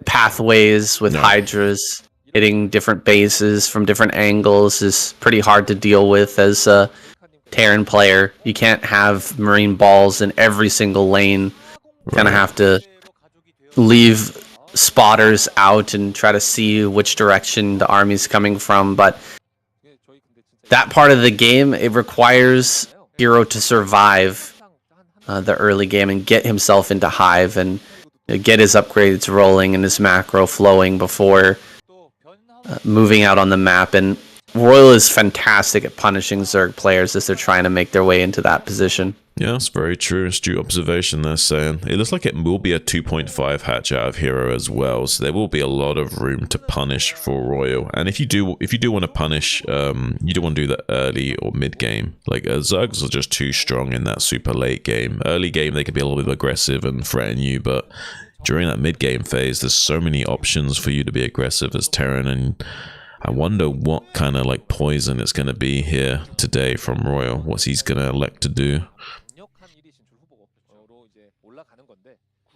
[SPEAKER 2] pathways with hydras, hitting different bases from different angles is pretty hard to deal with as a Terran player. You can't have marine balls in every single lane. You kind of have to leave spotters out and try to see which direction the army's coming from. But that part of the game, it requires Hero to survive the early game and get himself into Hive and get his upgrades rolling and his macro flowing before moving out on the map. And Royal is fantastic at punishing Zerg players as they're trying to make their way into that position.
[SPEAKER 4] Yeah, that's very true. Astute observation there, saying. It looks like it will be a 2.5 hatch out of Hero as well, so there will be a lot of room to punish for Royal. And if you do want to punish, you don't want to do that early or mid game. Like Zergs are just too strong in that super late game. Early game they can be a little bit aggressive and threaten you, but during that mid game phase, there's so many options for you to be aggressive as Terran. And I wonder what kind of like poison it's going to be here today from Royal. What's he's going to elect to do?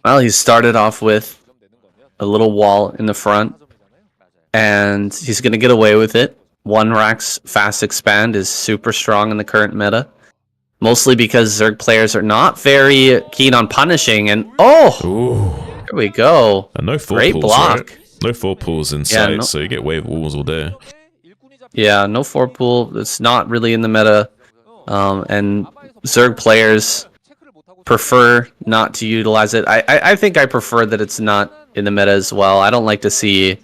[SPEAKER 2] Well, he started off with a little wall in the front, and he's going to get away with it. One Rax fast expand is super strong in the current meta, mostly because Zerg players are not very keen on punishing. And there we go.
[SPEAKER 4] And no full
[SPEAKER 2] great
[SPEAKER 4] pulls,
[SPEAKER 2] block.
[SPEAKER 4] Right? No 4-pools in sight, so you get wave walls all day.
[SPEAKER 2] Yeah, no 4-pool. It's not really in the meta, and Zerg players prefer not to utilize it. I think I prefer that it's not in the meta as well. I don't like to see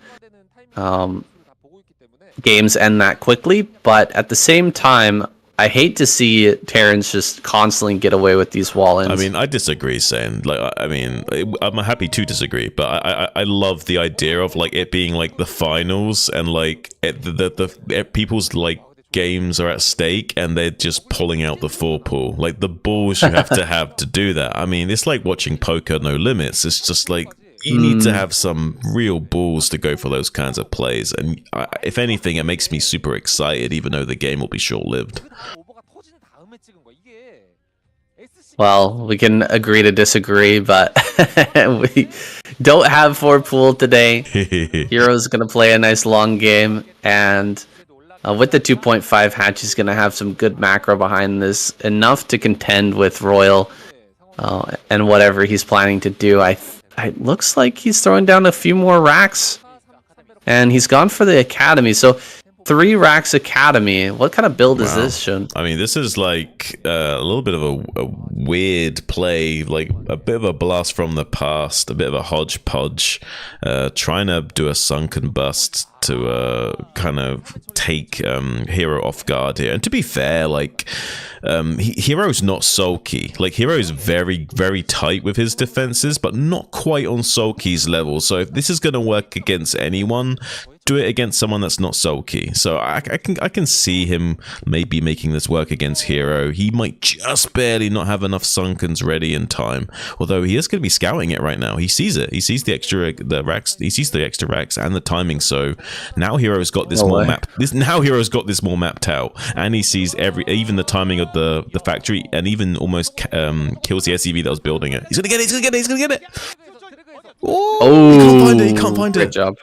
[SPEAKER 2] games end that quickly, but at the same time, I hate to see Terrans just constantly get away with these wall-ins.
[SPEAKER 4] I mean, I disagree, saying like, I mean, I'm happy to disagree, but I love the idea of like it being like the finals and like people's like games are at stake and they're just pulling out the 4-pool. Like the balls you have to do that. I mean, it's like watching poker no limits. It's just like you need to have some real balls to go for those kinds of plays. And if anything, it makes me super excited, even though the game will be short-lived.
[SPEAKER 2] Well, we can agree to disagree, but we don't have 4-pool today. Hero's going to play a nice long game, and with the 2.5 hatch, he's going to have some good macro behind this, enough to contend with Royal and whatever he's planning to do. It looks like he's throwing down a few more racks, and he's gone for the Academy. So 3 racks Academy. What kind of build is this, Shun?
[SPEAKER 4] I mean, this is like a little bit of a weird play, like a bit of a blast from the past, a bit of a hodgepodge, trying to do a sunken bust to kind of take Hero off guard here. And to be fair, like Hero's not sulky. Like Hero's very, very tight with his defenses, but not quite on sulky's level. So if this is going to work against anyone, do it against someone that's not sulky. So I can see him maybe making this work against Hero. He might just barely not have enough sunkens ready in time. Although he is going to be scouting it right now. He sees it. He sees the racks. He sees the extra racks and the timing. So now Hero's got this more mapped. Now Hero's got this more mapped out, and he sees even the timing of the factory, and even almost kills the SCV that was building it. He's gonna get it. He's gonna get it. He's gonna get it. Oh, he can't find it. He can't find it.
[SPEAKER 2] Good job.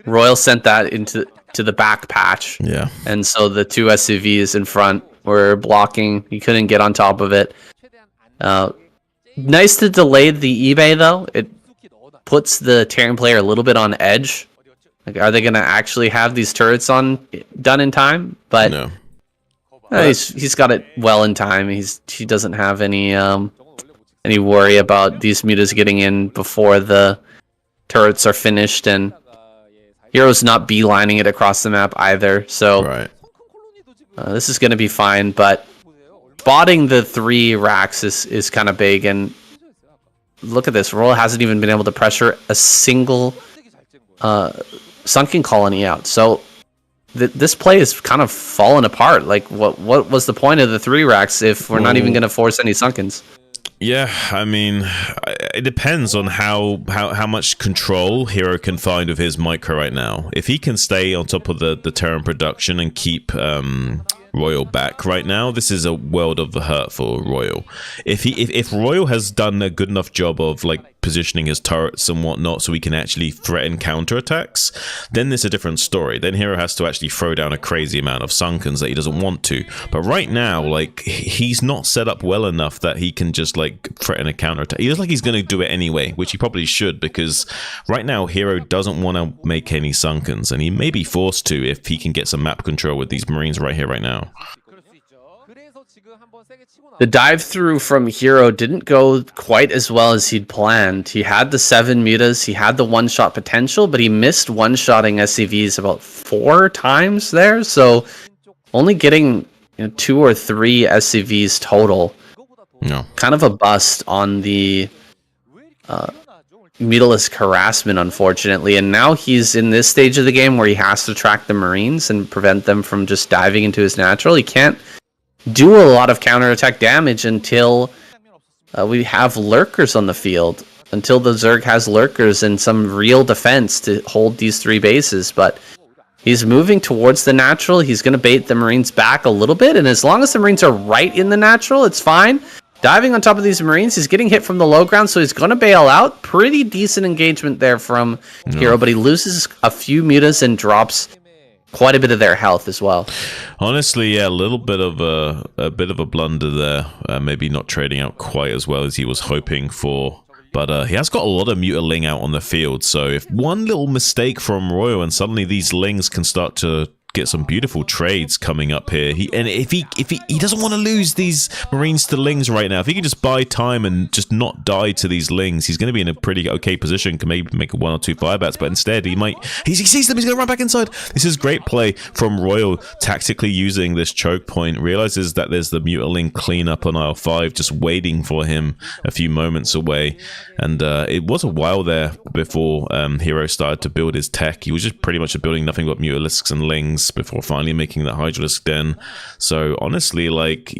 [SPEAKER 2] Royal sent that into the back patch.
[SPEAKER 4] Yeah.
[SPEAKER 2] And so the 2 SCVs in front were blocking. He couldn't get on top of it. Nice to delay the eBay, though. It puts the Terran player a little bit on edge. Like, are they going to actually have these turrets done in time? But
[SPEAKER 4] no.
[SPEAKER 2] He's got it well in time. He doesn't have any worry about these mutas getting in before the turrets are finished, and Hero's not beelining it across the map either, so
[SPEAKER 4] right.
[SPEAKER 2] This is going to be fine, but spotting the 3 racks is kind of big, and look at this. Royal hasn't even been able to pressure a single sunken colony out, so this play is kind of fallen apart. Like, what was the point of the 3 racks if we're not even going to force any sunkens?
[SPEAKER 4] Yeah, I mean, it depends on how much control Hero can find of his micro right now. If he can stay on top of the Terran production and keep Royal back right now, this is a world of hurt for Royal. If Royal has done a good enough job of like positioning his turrets and whatnot so he can actually threaten counterattacks, then it's a different story. Then Hero has to actually throw down a crazy amount of sunkens that he doesn't want to. But right now, like, he's not set up well enough that he can just like threaten a counterattack. He looks like he's going to do it anyway, which he probably should, because right now Hero doesn't want to make any sunkens, and he may be forced to if he can get some map control with these Marines right here, right now.
[SPEAKER 2] The dive through from Hero didn't go quite as well as he'd planned. He had the 7 mutas, he had the one-shot potential, but he missed one-shotting SCVs about 4 times there, so only getting 2 or 3 SCVs total.
[SPEAKER 4] No.
[SPEAKER 2] Kind of a bust on the mutalisk harassment, unfortunately, and now he's in this stage of the game where he has to track the Marines and prevent them from just diving into his natural. He can't do a lot of counterattack damage until we have lurkers on the field, until the Zerg has lurkers and some real defense to hold these 3 bases. But he's moving towards the natural. He's going to bait the Marines back a little bit, and as long as the Marines are right in the natural, it's fine. Diving on top of these Marines, he's getting hit from the low ground, so he's going to bail out. Pretty decent engagement there from Hero, but he loses a few mutas and drops quite a bit of their health as well.
[SPEAKER 4] Honestly, yeah, a little bit of a blunder there. Maybe not trading out quite as well as he was hoping for. But he has got a lot of Mutaling out on the field, so if one little mistake from Royal and suddenly these Lings can start to get some beautiful trades coming up here. If he doesn't want to lose these Marines to Lings right now, if he can just buy time and just not die to these Lings, he's going to be in a pretty okay position, can maybe make 1 or 2 fire bats, but instead he sees them, he's going to run back inside. This is great play from Royal, tactically using this choke point, realizes that there's the Mutaling cleanup on aisle 5 just waiting for him a few moments away, and it was a while there before Hero started to build his tech. He was just pretty much building nothing but Mutalisks and Lings before finally making that Hydralisk den. So honestly, like,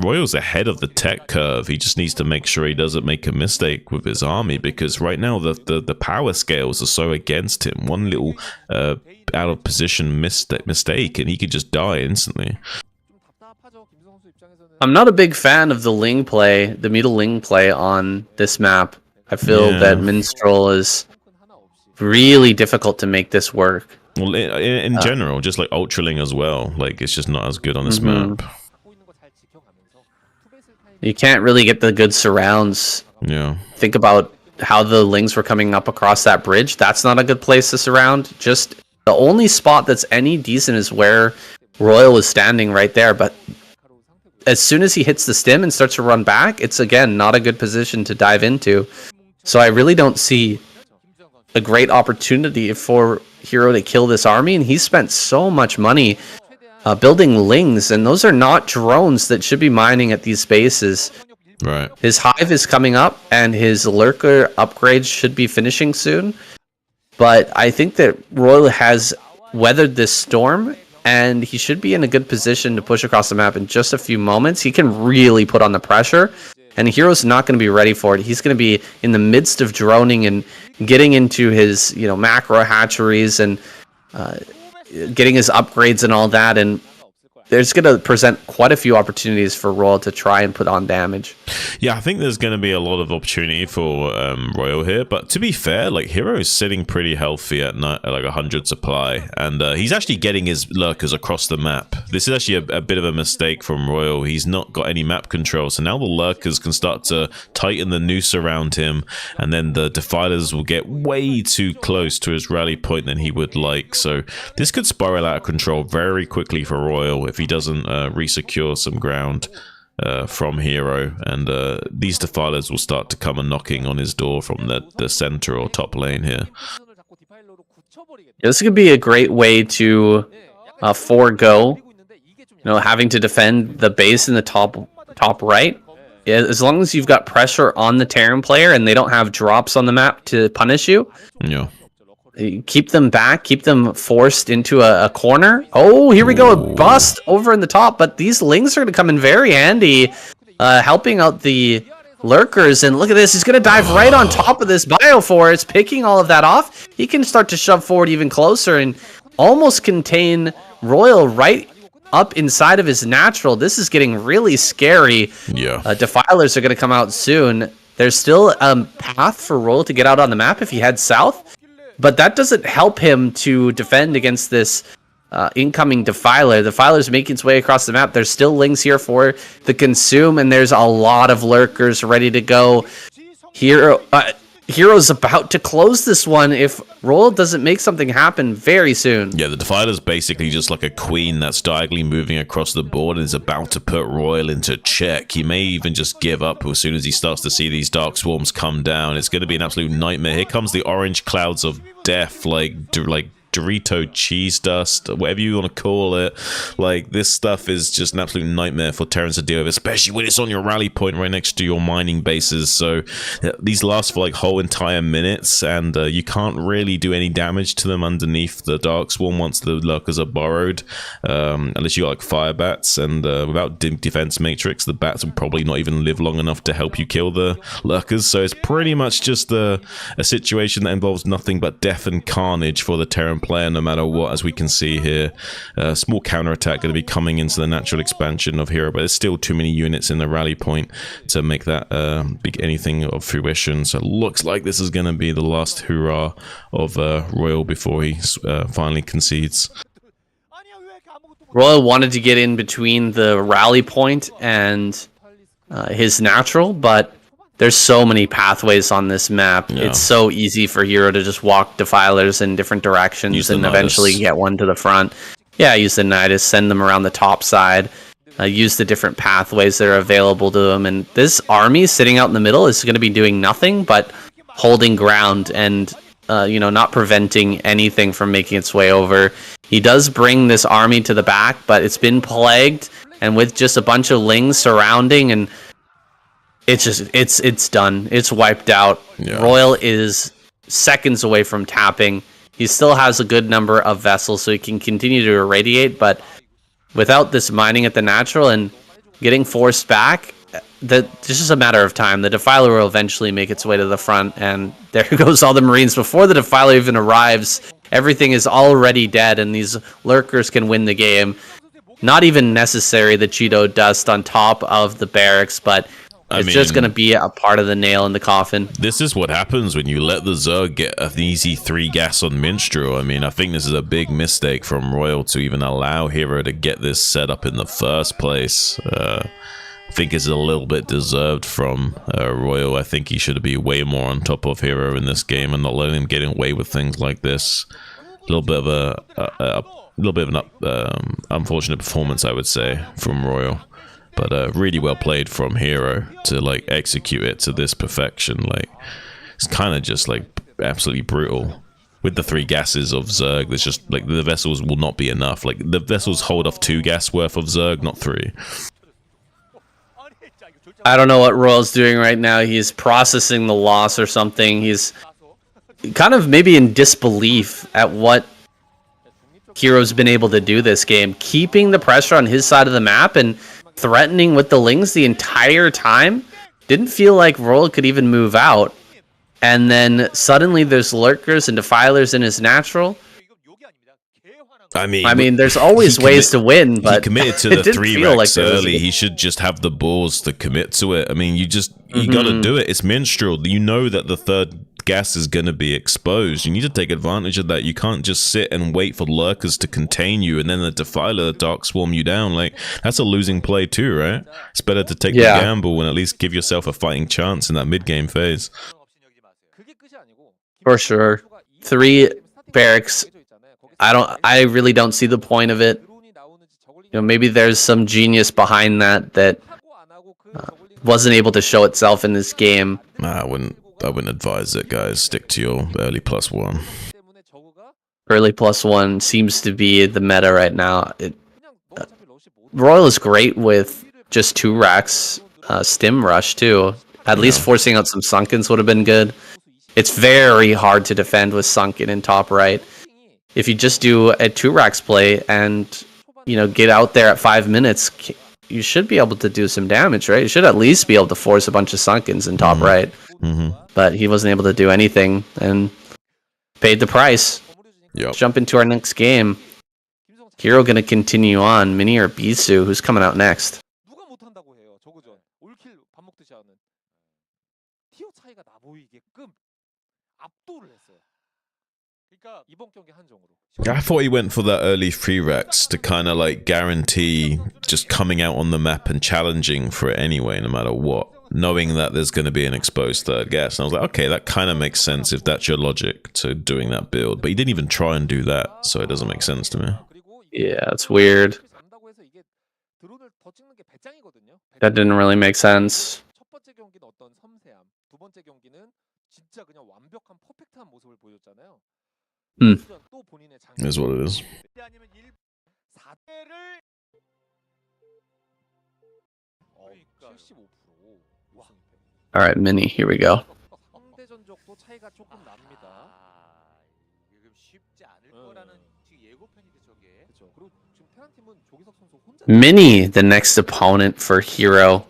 [SPEAKER 4] Royal's ahead of the tech curve. He just needs to make sure he doesn't make a mistake with his army, because right now the power scales are so against him. One little out of position mistake and he could just die instantly.
[SPEAKER 2] I'm not a big fan of the Ling play, the Mutal Ling play on this map. I feel that Minstrel is really difficult to make this work.
[SPEAKER 4] Well, in general, just like Ultraling as well, like, it's just not as good on this map.
[SPEAKER 2] You can't really get the good surrounds.
[SPEAKER 4] Yeah.
[SPEAKER 2] Think about how the Lings were coming up across that bridge. That's not a good place to surround. Just the only spot that's any decent is where Royal is standing right there, but as soon as he hits the stim and starts to run back, it's again not a good position to dive into. So I really don't see a great opportunity for Hero to kill this army, and he spent so much money building Lings, and those are not drones that should be mining at these bases.
[SPEAKER 4] Right.
[SPEAKER 2] His hive is coming up, and his lurker upgrades should be finishing soon. But I think that Royal has weathered this storm, and he should be in a good position to push across the map in just a few moments. He can really put on the pressure, and Hero's not going to be ready for it. He's going to be in the midst of droning and getting into his, macro hatcheries and getting his upgrades and all that, and there's going to present quite a few opportunities for Royal to try and put on damage.
[SPEAKER 4] Yeah, I think there's going to be a lot of opportunity for Royal here, but to be fair, like, Hero is sitting pretty healthy at like 100 supply, and he's actually getting his lurkers across the map. This is actually a bit of a mistake from Royal. He's not got any map control, so now the lurkers can start to tighten the noose around him, and then the defilers will get way too close to his rally point than he would like. So this could spiral out of control very quickly for Royal if he doesn't resecure some ground from Hero, and these defilers will start to come and knocking on his door from the center or top lane here.
[SPEAKER 2] This could be a great way to forego, having to defend the base in the top right. As long as you've got pressure on the Terran player and they don't have drops on the map to punish you, keep them back, keep them forced into a corner. Oh, here we go, a bust over in the top, but these lings are going to come in very handy, helping out the lurkers. And look at this, he's going to dive right on top of this bioforest, picking all of that off. He can start to shove forward even closer and almost contain Royal right up inside of his natural. This is getting really scary.
[SPEAKER 4] Yeah.
[SPEAKER 2] Defilers are going to come out soon. There's still a path for Royal to get out on the map if he heads south, but that doesn't help him to defend against this incoming Defiler. Defiler's making its way across the map. There's still lings here for the consume, and there's a lot of lurkers ready to go. Hero's about to close this one if Royal doesn't make something happen very soon.
[SPEAKER 4] Yeah, the Defiler's basically just like a queen that's diagonally moving across the board and is about to put Royal into check. He may even just give up as soon as he starts to see these Dark Swarms come down. It's going to be an absolute nightmare. Here comes the orange clouds of death, like Dorito cheese dust, whatever you want to call it. Like, this stuff is just an absolute nightmare for Terrans to deal with, especially when it's on your rally point right next to your mining bases. So these last for like whole entire minutes, and you can't really do any damage to them underneath the Dark Swarm once the lurkers are borrowed, unless you got like fire bats, and without defense matrix, the bats will probably not even live long enough to help you kill the lurkers. So it's pretty much just a situation that involves nothing but death and carnage for the Terran player, no matter what. As we can see here, small counterattack going to be coming into the natural expansion of Hero, but there's still too many units in the rally point to make that big anything of fruition. So it looks like this is going to be the last hurrah of Royal before he finally concedes.
[SPEAKER 2] Royal wanted to get in between the rally point and his natural, but there's so many pathways on this map. Yeah. It's so easy for Hero to just walk Defilers in different directions and eventually get one to the front. Yeah, use the Nidus, send them around the top side, use the different pathways that are available to them. And this army sitting out in the middle is going to be doing nothing but holding ground and not preventing anything from making its way over. He does bring this army to the back, but it's been plagued, and with just a bunch of lings surrounding, and it's done. It's wiped out. Yeah. Royal is seconds away from tapping. He still has a good number of vessels, so he can continue to irradiate, but without this mining at the natural and getting forced back, it's just a matter of time. The Defiler will eventually make its way to the front, and there goes all the Marines. Before the Defiler even arrives, everything is already dead, and these lurkers can win the game. Not even necessary the Cheeto dust on top of the barracks, but it's just going to be a part of the nail in the coffin.
[SPEAKER 4] This is what happens when you let the Zerg get an easy 3 gas on Minstrel. I mean, I think this is a big mistake from Royal to even allow Hero to get this set up in the first place. I think it's a little bit deserved from Royal. I think he should be way more on top of Hero in this game and not letting him get away with things like this. A little bit of an unfortunate performance, I would say, from Royal. But really well played from Hero to like execute it to this perfection. Like, it's kind of just like absolutely brutal. With the 3 gases of Zerg, there's just like the vessels will not be enough. Like, the vessels hold off 2 gas worth of Zerg, not 3.
[SPEAKER 2] I don't know what Royal's doing right now. He's processing the loss or something. He's kind of maybe in disbelief at what Hero's been able to do this game, keeping the pressure on his side of the map and threatening with the lings the entire time. Didn't feel like Royal could even move out, and then suddenly there's lurkers and defilers in his natural. I mean, there's always ways to win, but
[SPEAKER 4] he committed to the 3 Rex early. He should just have the balls to commit to it. I mean, you got to do it. It's Minstrel. You know that the 3rd gas is going to be exposed. You need to take advantage of that. You can't just sit and wait for lurkers to contain you and then the Defiler Dark Swarm you down. Like, that's a losing play too, right? It's better to take the gamble and at least give yourself a fighting chance in that mid-game phase.
[SPEAKER 2] For sure. 3 barracks. I really don't see the point of it. Maybe there's some genius behind that wasn't able to show itself in this game.
[SPEAKER 4] I wouldn't advise it, guys. Stick to your early +1.
[SPEAKER 2] Early +1 seems to be the meta right now. Royal is great with just 2 racks. Stim Rush too. At least forcing out some Sunkens would have been good. it's very hard to defend with Sunken in top right. If you just do a 2-racks play and, get out there at 5 minutes, you should be able to do some damage, right? You should at least be able to force a bunch of Sunkens in top right. But he wasn't able to do anything and paid the price.
[SPEAKER 4] Yep.
[SPEAKER 2] Jump into our next game. Hero gonna continue on. Mini or Bisu? Who's coming out next?
[SPEAKER 4] I thought he went for that early 3-racks to kind of like guarantee just coming out on the map and challenging for it anyway, no matter what, knowing that there's going to be an exposed third gas. And I was like, okay, that kind of makes sense if that's your logic to doing that build. But he didn't even try and do that, so it doesn't make sense to me.
[SPEAKER 2] Yeah, it's weird. That didn't really make sense.
[SPEAKER 4] Is what it is.
[SPEAKER 2] All right, Mini, here we go. Mini, the next opponent for Hero.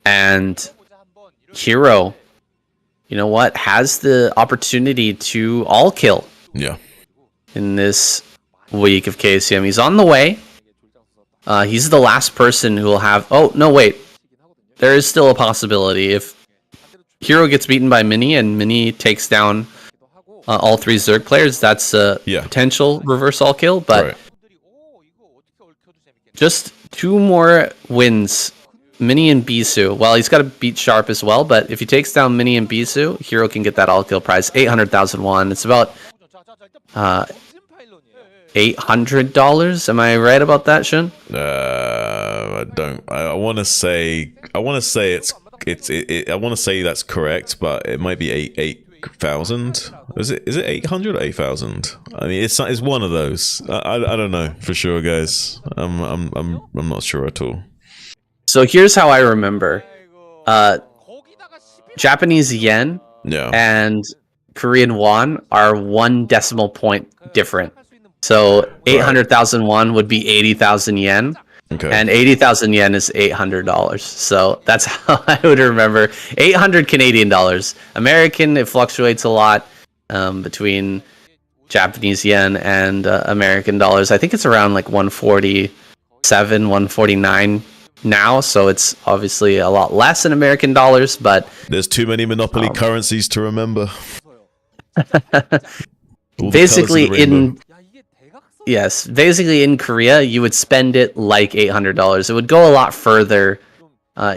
[SPEAKER 2] And Hero, you know what, has the opportunity to all kill.
[SPEAKER 4] Yeah.
[SPEAKER 2] In this week of KCM. He's on the way. He's the last person who will have... Oh, no, wait. There is still a possibility. If Hero gets beaten by Mini and Mini takes down all 3 Zerg players, that's a potential reverse all kill. But just 2 more wins. Mini and Bisu. Well, he's got to beat Sharp as well, but if he takes down Mini and Bisu, Hero can get that all kill prize. 800,000 won. It's about $800. Am I right about that, Shun?
[SPEAKER 4] I don't. I want to say that's correct, but it might be 8,000. Is it 800 or 8,000? I mean, it's one of those. I don't know for sure, guys. I'm not sure at all.
[SPEAKER 2] So here's how I remember. Japanese yen and Korean won are 1 decimal point different. So 800,000 won would be 80,000 yen.
[SPEAKER 4] Okay.
[SPEAKER 2] And 80,000 yen is $800. So that's how I would remember. 800 Canadian dollars. American, it fluctuates a lot between Japanese yen and American dollars. I think it's around like 147, 149 now. So it's obviously a lot less in American dollars, but
[SPEAKER 4] there's too many monopoly currencies to remember.
[SPEAKER 2] Basically in Korea, you would spend it like $800. It would go a lot further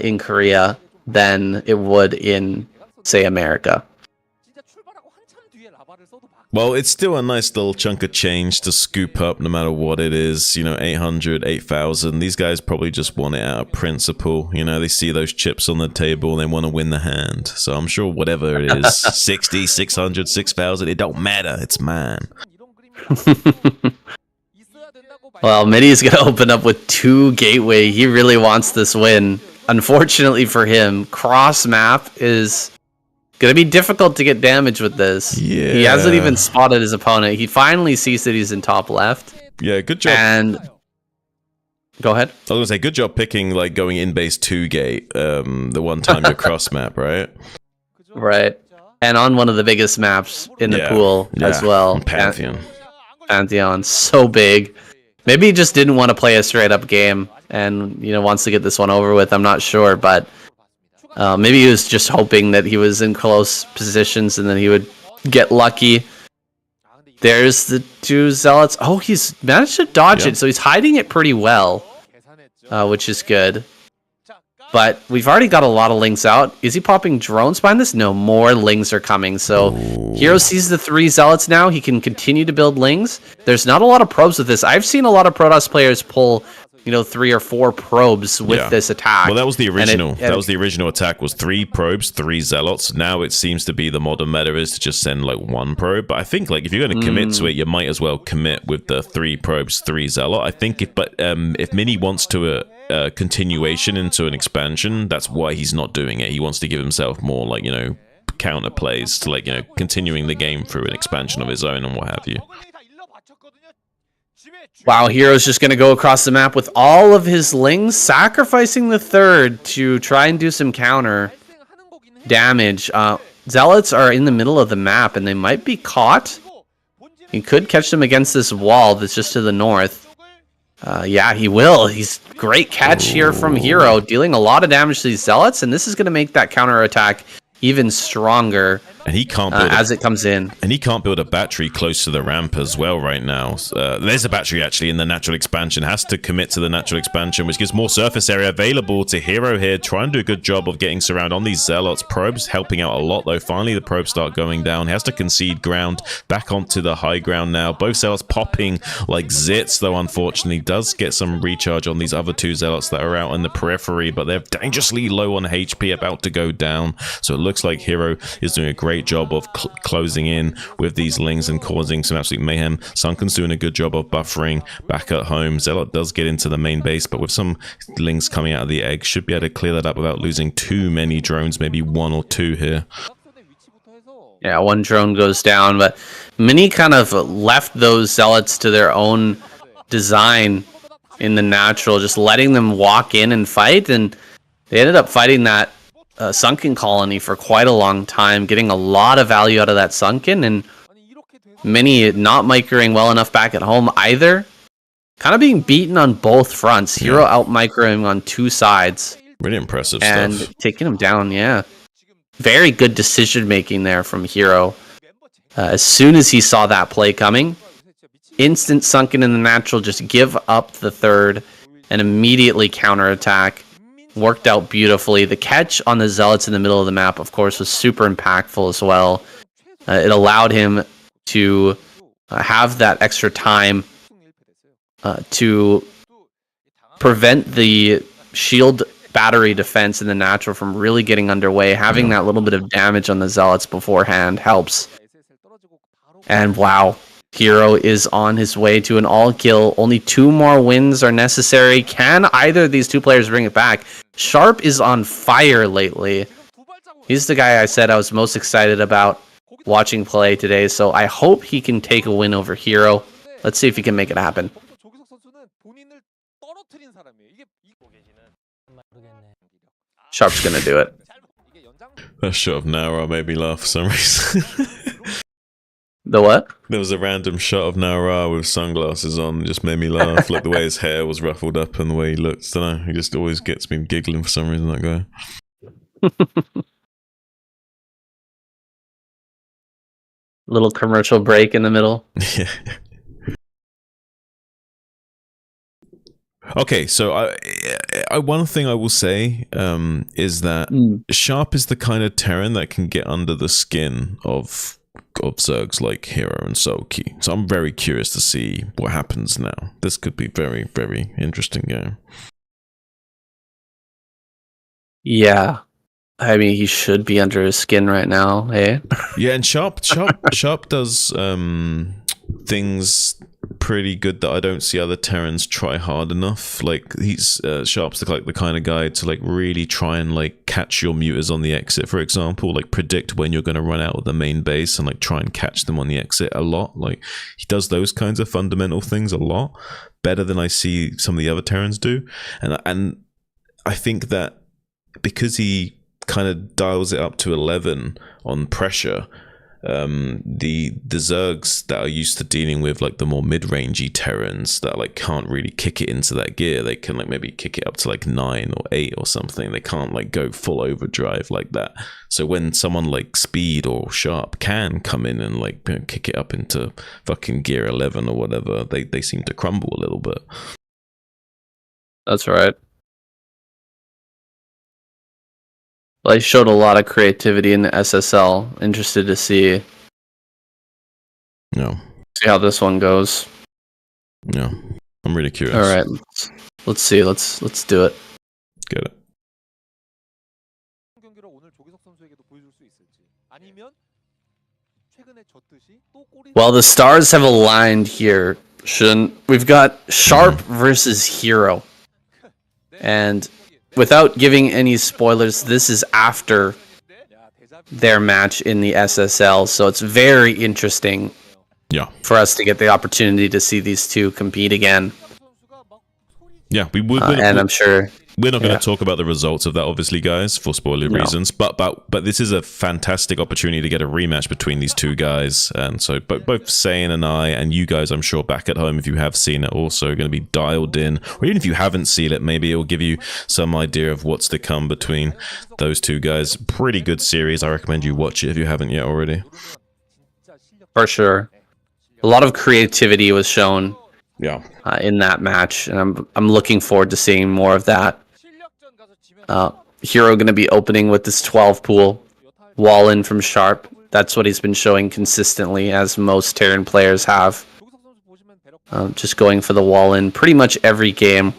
[SPEAKER 2] in Korea than it would in, say, America.
[SPEAKER 4] Well, it's still a nice little chunk of change to scoop up no matter what it is. 800, 8,000. These guys probably just want it out of principle. They see those chips on the table and they want to win the hand. So I'm sure whatever it is, 60, 600, 6,000, it don't matter. It's mine.
[SPEAKER 2] Well, Mini's going to open up with 2 gateway. He really wants this win. Unfortunately for him, cross map is going to be difficult to get damage with this.
[SPEAKER 4] Yeah.
[SPEAKER 2] He hasn't even spotted his opponent. He finally sees that he's in top left.
[SPEAKER 4] Yeah, good job.
[SPEAKER 2] And go ahead.
[SPEAKER 4] I was going to say, good job picking like going in base 2 gate the one time you cross map, right?
[SPEAKER 2] Right. And on one of the biggest maps in the pool as well. Pantheon, so big. Maybe he just didn't want to play a straight up game and wants to get this one over with. I'm not sure, but maybe he was just hoping that he was in close positions and then he would get lucky. There's the 2 zealots. Oh, he's managed to dodge it, so he's hiding it pretty well, which is good. But we've already got a lot of lings out. Is he popping drones behind this? No, more lings are coming. So Hero sees the 3 zealots now. He can continue to build lings. There's not a lot of probes with this. I've seen a lot of Protoss players pull 3 or 4 probes with this attack.
[SPEAKER 4] Well, that was the original. That was the original attack. Was 3 probes, 3 zealots. Now it seems to be the modern meta is to just send like 1 probe. But I think like if you're going to commit to it, you might as well commit with the 3 probes, 3 zealot. I think if Mini wants to continuation into an expansion, that's why he's not doing it. He wants to give himself more like counter plays to like, you know, continuing the game through an expansion of his own and what have you.
[SPEAKER 2] Wow, Hero's just going to go across the map with all of his lings, sacrificing the third to try and do some counter damage. Zealots are in the middle of the map, and they might be caught. He could catch them against this wall that's just to the north. Yeah, he will. He's great catch here from Hero, dealing a lot of damage to these Zealots, and this is going to make that counter attack even stronger.
[SPEAKER 4] And he can't build
[SPEAKER 2] as it comes in.
[SPEAKER 4] And he can't build a battery close to the ramp as well right now. There's a battery actually in the natural expansion. Has to commit to the natural expansion, which gives more surface area available to Hero here. Trying to do a good job of getting surround on these Zealots. Probes helping out a lot though. Finally the probes start going down. He has to concede ground. Back onto the high ground now. Both Zealots popping like zits though, unfortunately. Does get some recharge on these other two Zealots that are out in the periphery, but they're dangerously low on HP, about to go down. So it looks like Hero is doing a great job of closing in with these lings and causing some absolute mayhem. Sunken's doing a good job of buffering back at home. Zealot does get into the main base, but with some lings coming out of the egg, should be able to clear that up without losing too many drones, maybe one or two here.
[SPEAKER 2] Yeah, one drone goes down, but Mini kind of left those Zealots to their own design in the natural, just letting them walk in and fight, and they ended up fighting that Sunken colony for quite a long time, getting a lot of value out of that Sunken, and Mini not microing well enough back at home either. Kind of being beaten on both fronts. Hero out microing on two sides.
[SPEAKER 4] Really impressive
[SPEAKER 2] and
[SPEAKER 4] stuff.
[SPEAKER 2] Taking him down, yeah. Very good decision making there from Hero. As soon as he saw that play coming, instant Sunken in the natural, just give up the third and immediately counterattack. Worked out beautifully. The catch on the Zealots in the middle of the map, of course, was super impactful as well. It allowed him to have that extra time to prevent the shield battery defense in the natural from really getting underway. Having that little bit of damage on the Zealots beforehand helps. And wow, Hero is on his way to an all-kill. Only 2 more wins are necessary. Can either of these two players bring it back? Sharp is on fire lately. He's the guy I said I was most excited about watching play today, so I hope he can take a win over Hero. Let's see if he can make it happen. Sharp's gonna do it.
[SPEAKER 4] That shot of Naura made me laugh for some reason.
[SPEAKER 2] The what?
[SPEAKER 4] There was a random shot of Naura with sunglasses on. It just made me laugh. Like the way his hair was ruffled up and the way he looked. I don't know. He just always gets me giggling for some reason, that guy.
[SPEAKER 2] Little commercial break in the middle.
[SPEAKER 4] Yeah. Okay, so I one thing I will say is that Sharp is the kind of Terran that can get under the skin of Zergs like Hero and Soulkey. So I'm very curious to see what happens now. This could be very, very interesting game.
[SPEAKER 2] Yeah. I mean, he should be under his skin right now, eh?
[SPEAKER 4] Yeah, and Sharp does things pretty good that I don't see other Terrans try hard enough. Like he's Sharp's the kind of guy to like really try and like catch your muters on the exit, for example, like predict when you're going to run out of the main base and like try and catch them on the exit a lot. Like he does those kinds of fundamental things a lot better than I see some of the other Terrans do, and I think that because he kind of dials it up to 11 on pressure, the Zergs that are used to dealing with like the more mid-rangey Terrans that like can't really kick it into that gear, they can like maybe kick it up to like 9 or 8 or something. They can't like go full overdrive like that. So when someone like Speed or Sharp can come in and like kick it up into fucking gear 11 or whatever, they seem to crumble a little bit.
[SPEAKER 2] That's right. Well, he showed a lot of creativity in the SSL. Interested to see how this one goes.
[SPEAKER 4] Yeah, I'm really curious.
[SPEAKER 2] All right, let's see. Let's do it.
[SPEAKER 4] Get it.
[SPEAKER 2] Well, the stars have aligned here. We've got Sharp versus Hero, and without giving any spoilers, this is after their match in the SSL, so it's very interesting.
[SPEAKER 4] Yeah,
[SPEAKER 2] for us to get the opportunity to see these two compete again.
[SPEAKER 4] Yeah, we would,
[SPEAKER 2] and I'm sure
[SPEAKER 4] we're not going to talk about the results of that, obviously, guys, for spoiler reasons. But this is a fantastic opportunity to get a rematch between these two guys, and so both Sane and I, and you guys, I'm sure back at home, if you have seen it, also going to be dialed in, or even if you haven't seen it, maybe it'll give you some idea of what's to come between those two guys. Pretty good series. I recommend you watch it if you haven't yet already.
[SPEAKER 2] For sure, a lot of creativity was shown.
[SPEAKER 4] Yeah,
[SPEAKER 2] in that match, and I'm looking forward to seeing more of that. Hero going to be opening with this 12 pool, wall in from Sharp. That's what he's been showing consistently, as most Terran players have. Just going for the wall in pretty much every game.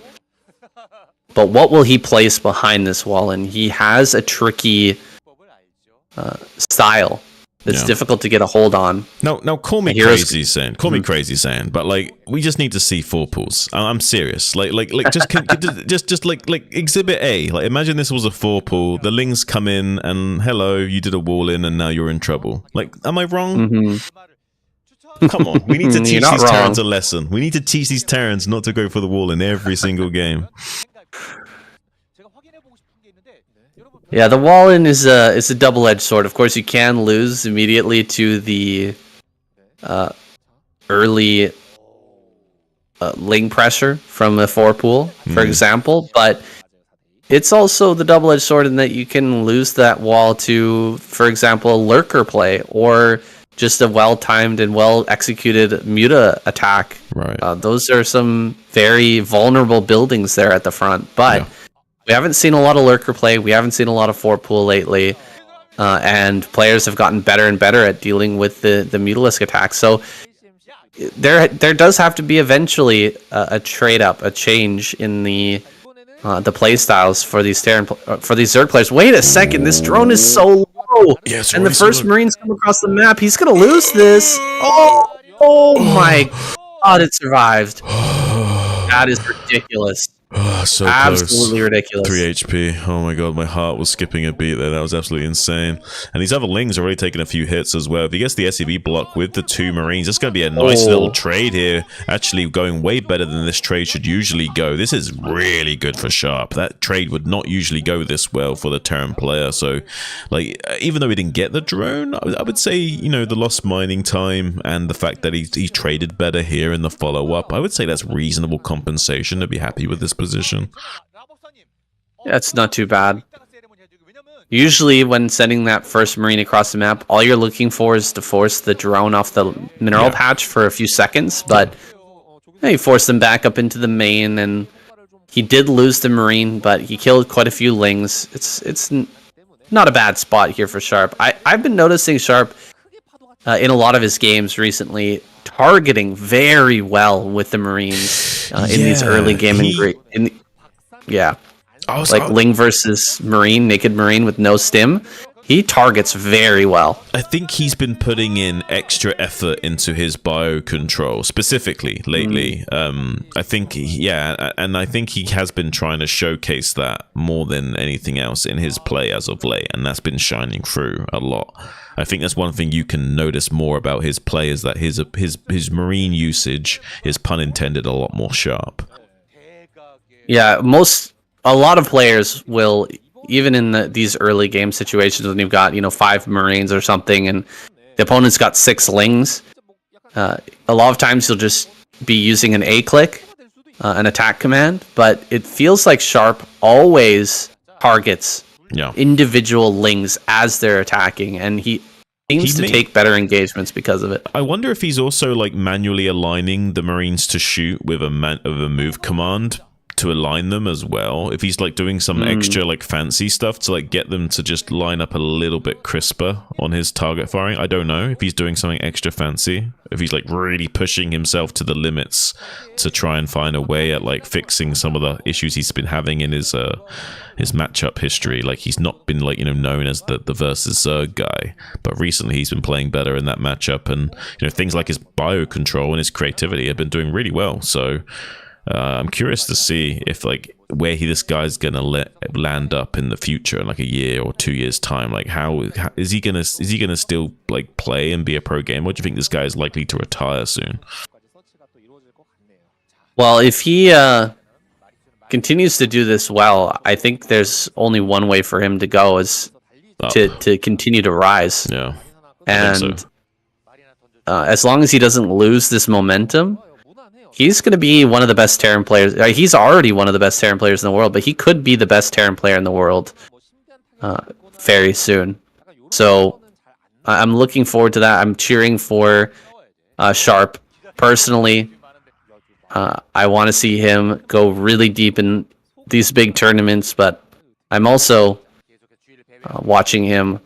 [SPEAKER 2] But what will he place behind this wall in? He has a tricky style. It's difficult to get a hold on.
[SPEAKER 4] Now call me crazy, saying. Call me crazy, saying. But like, we just need to see 4 pools. I'm serious. Like, just like Exhibit A. Like, imagine this was a 4 pool. The Lings come in, and hello, you did a wall in, and now you're in trouble. Like, am I wrong?
[SPEAKER 2] Mm-hmm.
[SPEAKER 4] Come on, we need to teach these Terrans a lesson. We need to teach these Terrans not to go for the wall in every single game.
[SPEAKER 2] Yeah, the wall-in is a double-edged sword. Of course, you can lose immediately to the early Ling pressure from the 4 pool, for example, but it's also the double-edged sword in that you can lose that wall to, for example, a lurker play, or just a well-timed and well-executed Muta attack.
[SPEAKER 4] Right.
[SPEAKER 2] Those are some very vulnerable buildings there at the front, but... We haven't seen a lot of lurker play. We haven't seen a lot of 4 pool lately, and players have gotten better and better at dealing with the Mutalisk attack. So there does have to be eventually a trade up, a change in the play styles for these Zerg players. Wait a second, this drone is so low, and the first Marines come across the map. He's gonna lose this. Oh my God! It survived. That is ridiculous.
[SPEAKER 4] So
[SPEAKER 2] absolutely
[SPEAKER 4] close.
[SPEAKER 2] Ridiculous.
[SPEAKER 4] 3 HP. Oh my god, my heart was skipping a beat there. That was absolutely insane. And these other Lings are already taking a few hits as well. If he gets the SCV block with the 2 Marines, it's going to be a nice little trade here. Actually going way better than this trade should usually go. This is really good for Sharp. That trade would not usually go this well for the Terran player. So, like, even though he didn't get the drone, I would say, you know, the lost mining time and the fact that he traded better here in the follow-up, I would say that's reasonable compensation to be happy with this position.
[SPEAKER 2] Yeah, it's not too bad. Usually when sending that first Marine across the map, all you're looking for is to force the drone off the mineral patch for a few seconds, but he forced them back up into the main, and he did lose the Marine, but he killed quite a few Lings. It's not a bad spot here for Sharp. I've been noticing Sharp in a lot of his games recently targeting very well with the Marines in these early game like Ling versus Marine, Naked Marine with no stim. He targets very well.
[SPEAKER 4] I think he's been putting in extra effort into his bio control, specifically lately. I think, and I think he has been trying to showcase that more than anything else in his play as of late, and that's been shining through a lot. I think that's one thing you can notice more about his play, is that his Marine usage is, pun intended, a lot more sharp.
[SPEAKER 2] Yeah, a lot of players will, even in these early game situations when you've got, 5 Marines or something and the opponent's got 6 Lings, a lot of times you'll just be using an A-click, an attack command, but it feels like Sharp always targets individual Lings as they're attacking, and he seems to take better engagements because of it.
[SPEAKER 4] I wonder if he's also like manually aligning the Marines to shoot with a move command to align them as well. If he's like doing some extra like fancy stuff to like get them to just line up a little bit crisper on his target firing. I don't know if he's doing something extra fancy, if he's like really pushing himself to the limits to try and find a way at like fixing some of the issues he's been having in his matchup history. Like, he's not been like, known as the versus Zerg guy, but recently he's been playing better in that matchup, and things like his bio control and his creativity have been doing really well. So I'm curious to see if like where this guy's gonna land up in the future in like a year or 2 years time. Like how is he gonna still like play and be a pro gamer? Or do you think this guy is likely to retire soon?
[SPEAKER 2] Well, if he continues to do this well, I think there's only one way for him to go is to continue to rise.
[SPEAKER 4] Yeah,
[SPEAKER 2] and as long as he doesn't lose this momentum, he's going to be one of the best Terran players. He's already one of the best Terran players in the world, but he could be the best Terran player in the world very soon. So I'm looking forward to that. I'm cheering for Sharp. Personally, I want to see him go really deep in these big tournaments, but I'm also watching him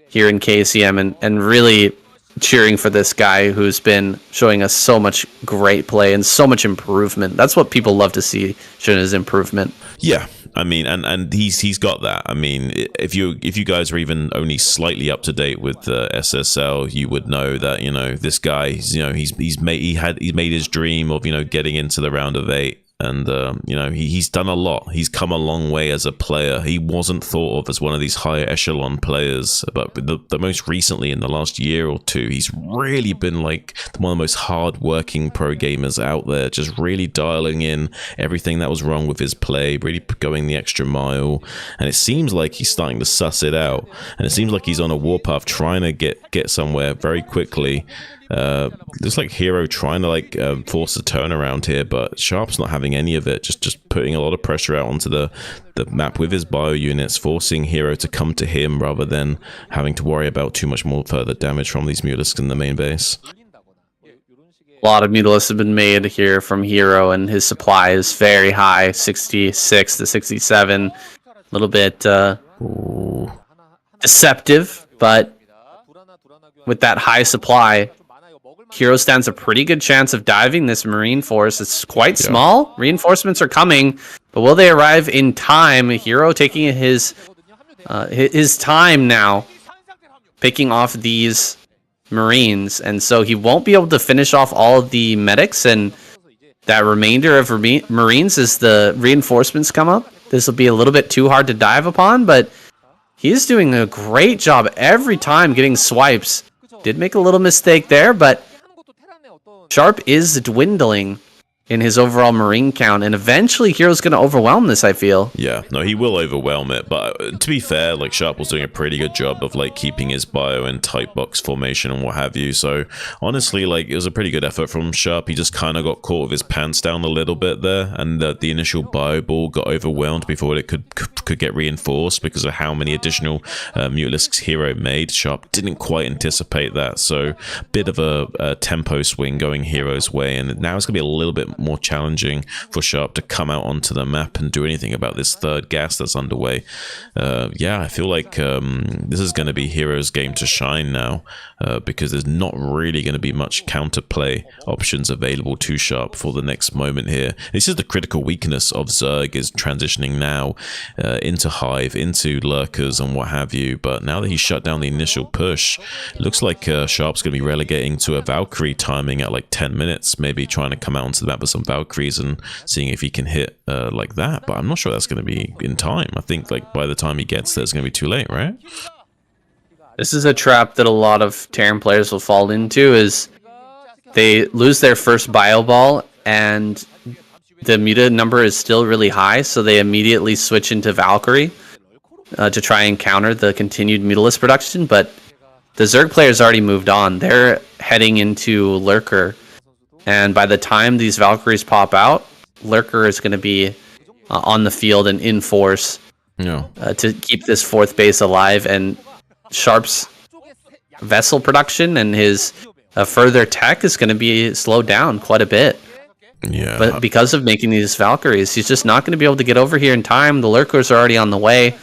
[SPEAKER 2] here in KCM and really cheering for this guy who's been showing us so much great play and so much improvement. That's what people love to see, showing his improvement.
[SPEAKER 4] Yeah, I mean, and he's got that. I mean, if you guys are even only slightly up to date with SSL, you would know that this guy, he's made his dream of getting into the round of 8. And, he's done a lot. He's come a long way as a player. He wasn't thought of as one of these higher echelon players. But the most recently, in the last year or two, he's really been like one of the most hard-working pro gamers out there, just really dialing in everything that was wrong with his play, really going the extra mile. And it seems like he's starting to suss it out. And it seems like he's on a warpath trying to get somewhere very quickly. Looks like Hero trying to force a turnaround here, but Sharp's not having any of it. Just putting a lot of pressure out onto the map with his bio units, forcing Hero to come to him rather than having to worry about too much more further damage from these Mutalisks in the main base.
[SPEAKER 2] A lot of Mutalisks have been made here from Hero, and his supply is very high, 66 to 67. A little bit deceptive, but with that high supply, Hero stands a pretty good chance of diving this Marine force. It's quite small. Reinforcements are coming, but will they arrive in time? Hero taking his time now, picking off these Marines, and so he won't be able to finish off all of the medics, and that remainder of Marines as the reinforcements come up. This will be a little bit too hard to dive upon, but he's doing a great job every time getting swipes. Did make a little mistake there, but Sharp is dwindling in his overall Marine count, and eventually Hero's going to overwhelm this, I feel.
[SPEAKER 4] Yeah, no, he will overwhelm it, but to be fair, Sharp was doing a pretty good job of keeping his bio in tight box formation and what have you, so honestly, it was a pretty good effort from Sharp. He just kind of got caught with his pants down a little bit there, and the initial bio ball got overwhelmed before it could get reinforced because of how many additional Mutalisks Hero made. Sharp didn't quite anticipate that, so bit of a tempo swing going Hero's way, and now it's going to be a little bit more challenging for Sharp to come out onto the map and do anything about this third gas that's underway. Yeah, I feel like this is going to be Hero's game to shine now, because there's not really going to be much counterplay options available to Sharp for the next moment here. This is the critical weakness of Zerg, is transitioning now into Hive, into Lurkers and what have you, but now that he's shut down the initial push, looks like Sharp's going to be relegating to a Valkyrie timing at 10 minutes, maybe trying to come out onto the map with some Valkyries and seeing if he can hit like that, but I'm not sure that's going to be in time. I think by the time he gets there, it's going to be too late, right?
[SPEAKER 2] This is a trap that a lot of Terran players will fall into, is they lose their first bio ball and the muta number is still really high, so they immediately switch into Valkyrie to try and counter the continued Mutalisk production, but the Zerg players already moved on. They're heading into Lurker, and by the time these Valkyries pop out, Lurker is going to be on the field and in force to keep this fourth base alive, and Sharp's vessel production and his further tech is going to be slowed down quite a bit.
[SPEAKER 4] Yeah.
[SPEAKER 2] But because of making these Valkyries, he's just not going to be able to get over here in time. The Lurkers are already on the way.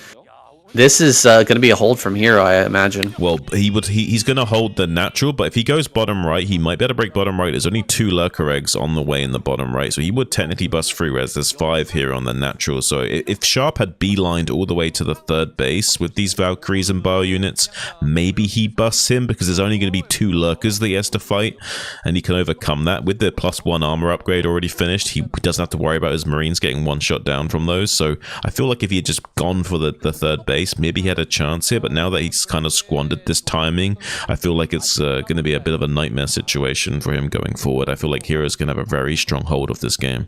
[SPEAKER 2] This is going to be a hold from Hero, I imagine.
[SPEAKER 4] Well, he's going to hold the natural, but if he goes bottom right, he might be able to break bottom right. There's only 2 lurker eggs on the way in the bottom right, so he would technically bust through, whereas there's 5 here on the natural. So if Sharp had beelined all the way to the 3rd base with these Valkyries and bio units, maybe he busts him, because there's only going to be 2 lurkers that he has to fight, and he can overcome that. With the +1 armor upgrade already finished, he doesn't have to worry about his Marines getting one shot down from those. So I feel like if he had just gone for the 3rd base, maybe he had a chance here, but now that he's kind of squandered this timing, I feel like it's going to be a bit of a nightmare situation for him going forward. I feel like Hero's going to have a very strong hold of this game.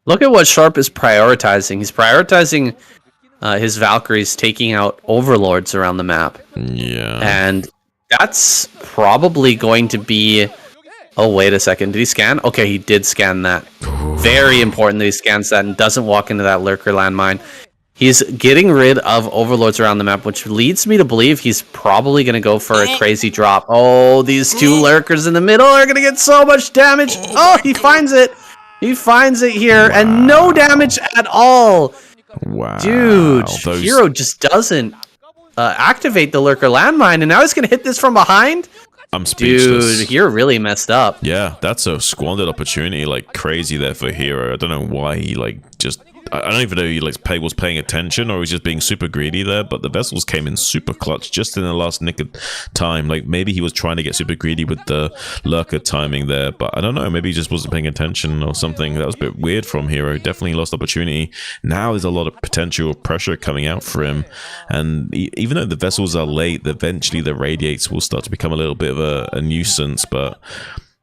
[SPEAKER 2] Look at what Sharp is prioritizing. He's prioritizing his Valkyries taking out overlords around the map.
[SPEAKER 4] Yeah.
[SPEAKER 2] And that's probably going to be... Oh, wait a second. Did he scan? Okay, he did scan that. Very important that he scans that and doesn't walk into that lurker landmine. He's getting rid of overlords around the map, which leads me to believe he's probably going to go for a crazy drop. Oh, these 2 lurkers in the middle are going to get so much damage. Oh, he finds it. He finds it here, and no damage at all.
[SPEAKER 4] Wow.
[SPEAKER 2] Dude, Hero just doesn't activate the lurker landmine, and now he's going to hit this from behind?
[SPEAKER 4] I'm speechless.
[SPEAKER 2] Dude, Hero really messed up.
[SPEAKER 4] Yeah, that's a squandered opportunity, like crazy there for Hero. I don't know why he just... I don't even know if he was paying attention or he's just being super greedy there, but the vessels came in super clutch just in the last nick of time. Like, maybe he was trying to get super greedy with the lurker timing there, but I don't know, maybe he just wasn't paying attention or something. That was a bit weird from Hero. Definitely lost opportunity. Now there's a lot of potential pressure coming out for him, and even though the vessels are late, eventually the radiates will start to become a little bit of a nuisance, but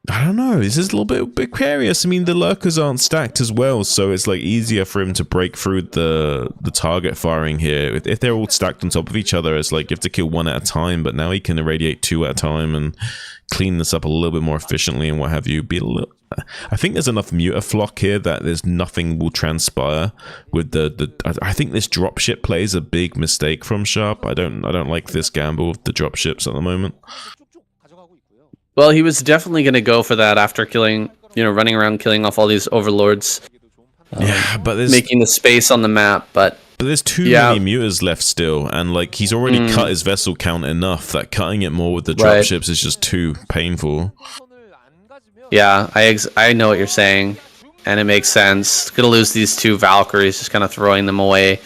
[SPEAKER 4] I don't know, this is a little bit precarious. I mean, the lurkers aren't stacked as well, so it's like easier for him to break through the target firing here. If they're all stacked on top of each other, it's like you have to kill 1 at a time, but now he can irradiate 2 at a time and clean this up a little bit more efficiently and what have you. I think there's enough mutaflock here that there's nothing will transpire with I think this dropship play is a big mistake from Sharp. I don't like this gamble with the dropships at the moment.
[SPEAKER 2] Well, he was definitely going to go for that after killing, running around killing off all these overlords.
[SPEAKER 4] Yeah, but there's
[SPEAKER 2] making the space on the map, but
[SPEAKER 4] there's too many mutas left still, and like he's already cut his vessel count enough that cutting it more with the dropships is just too painful.
[SPEAKER 2] Yeah, I know what you're saying, and it makes sense. Gonna lose these 2 Valkyries, just kind of throwing them away.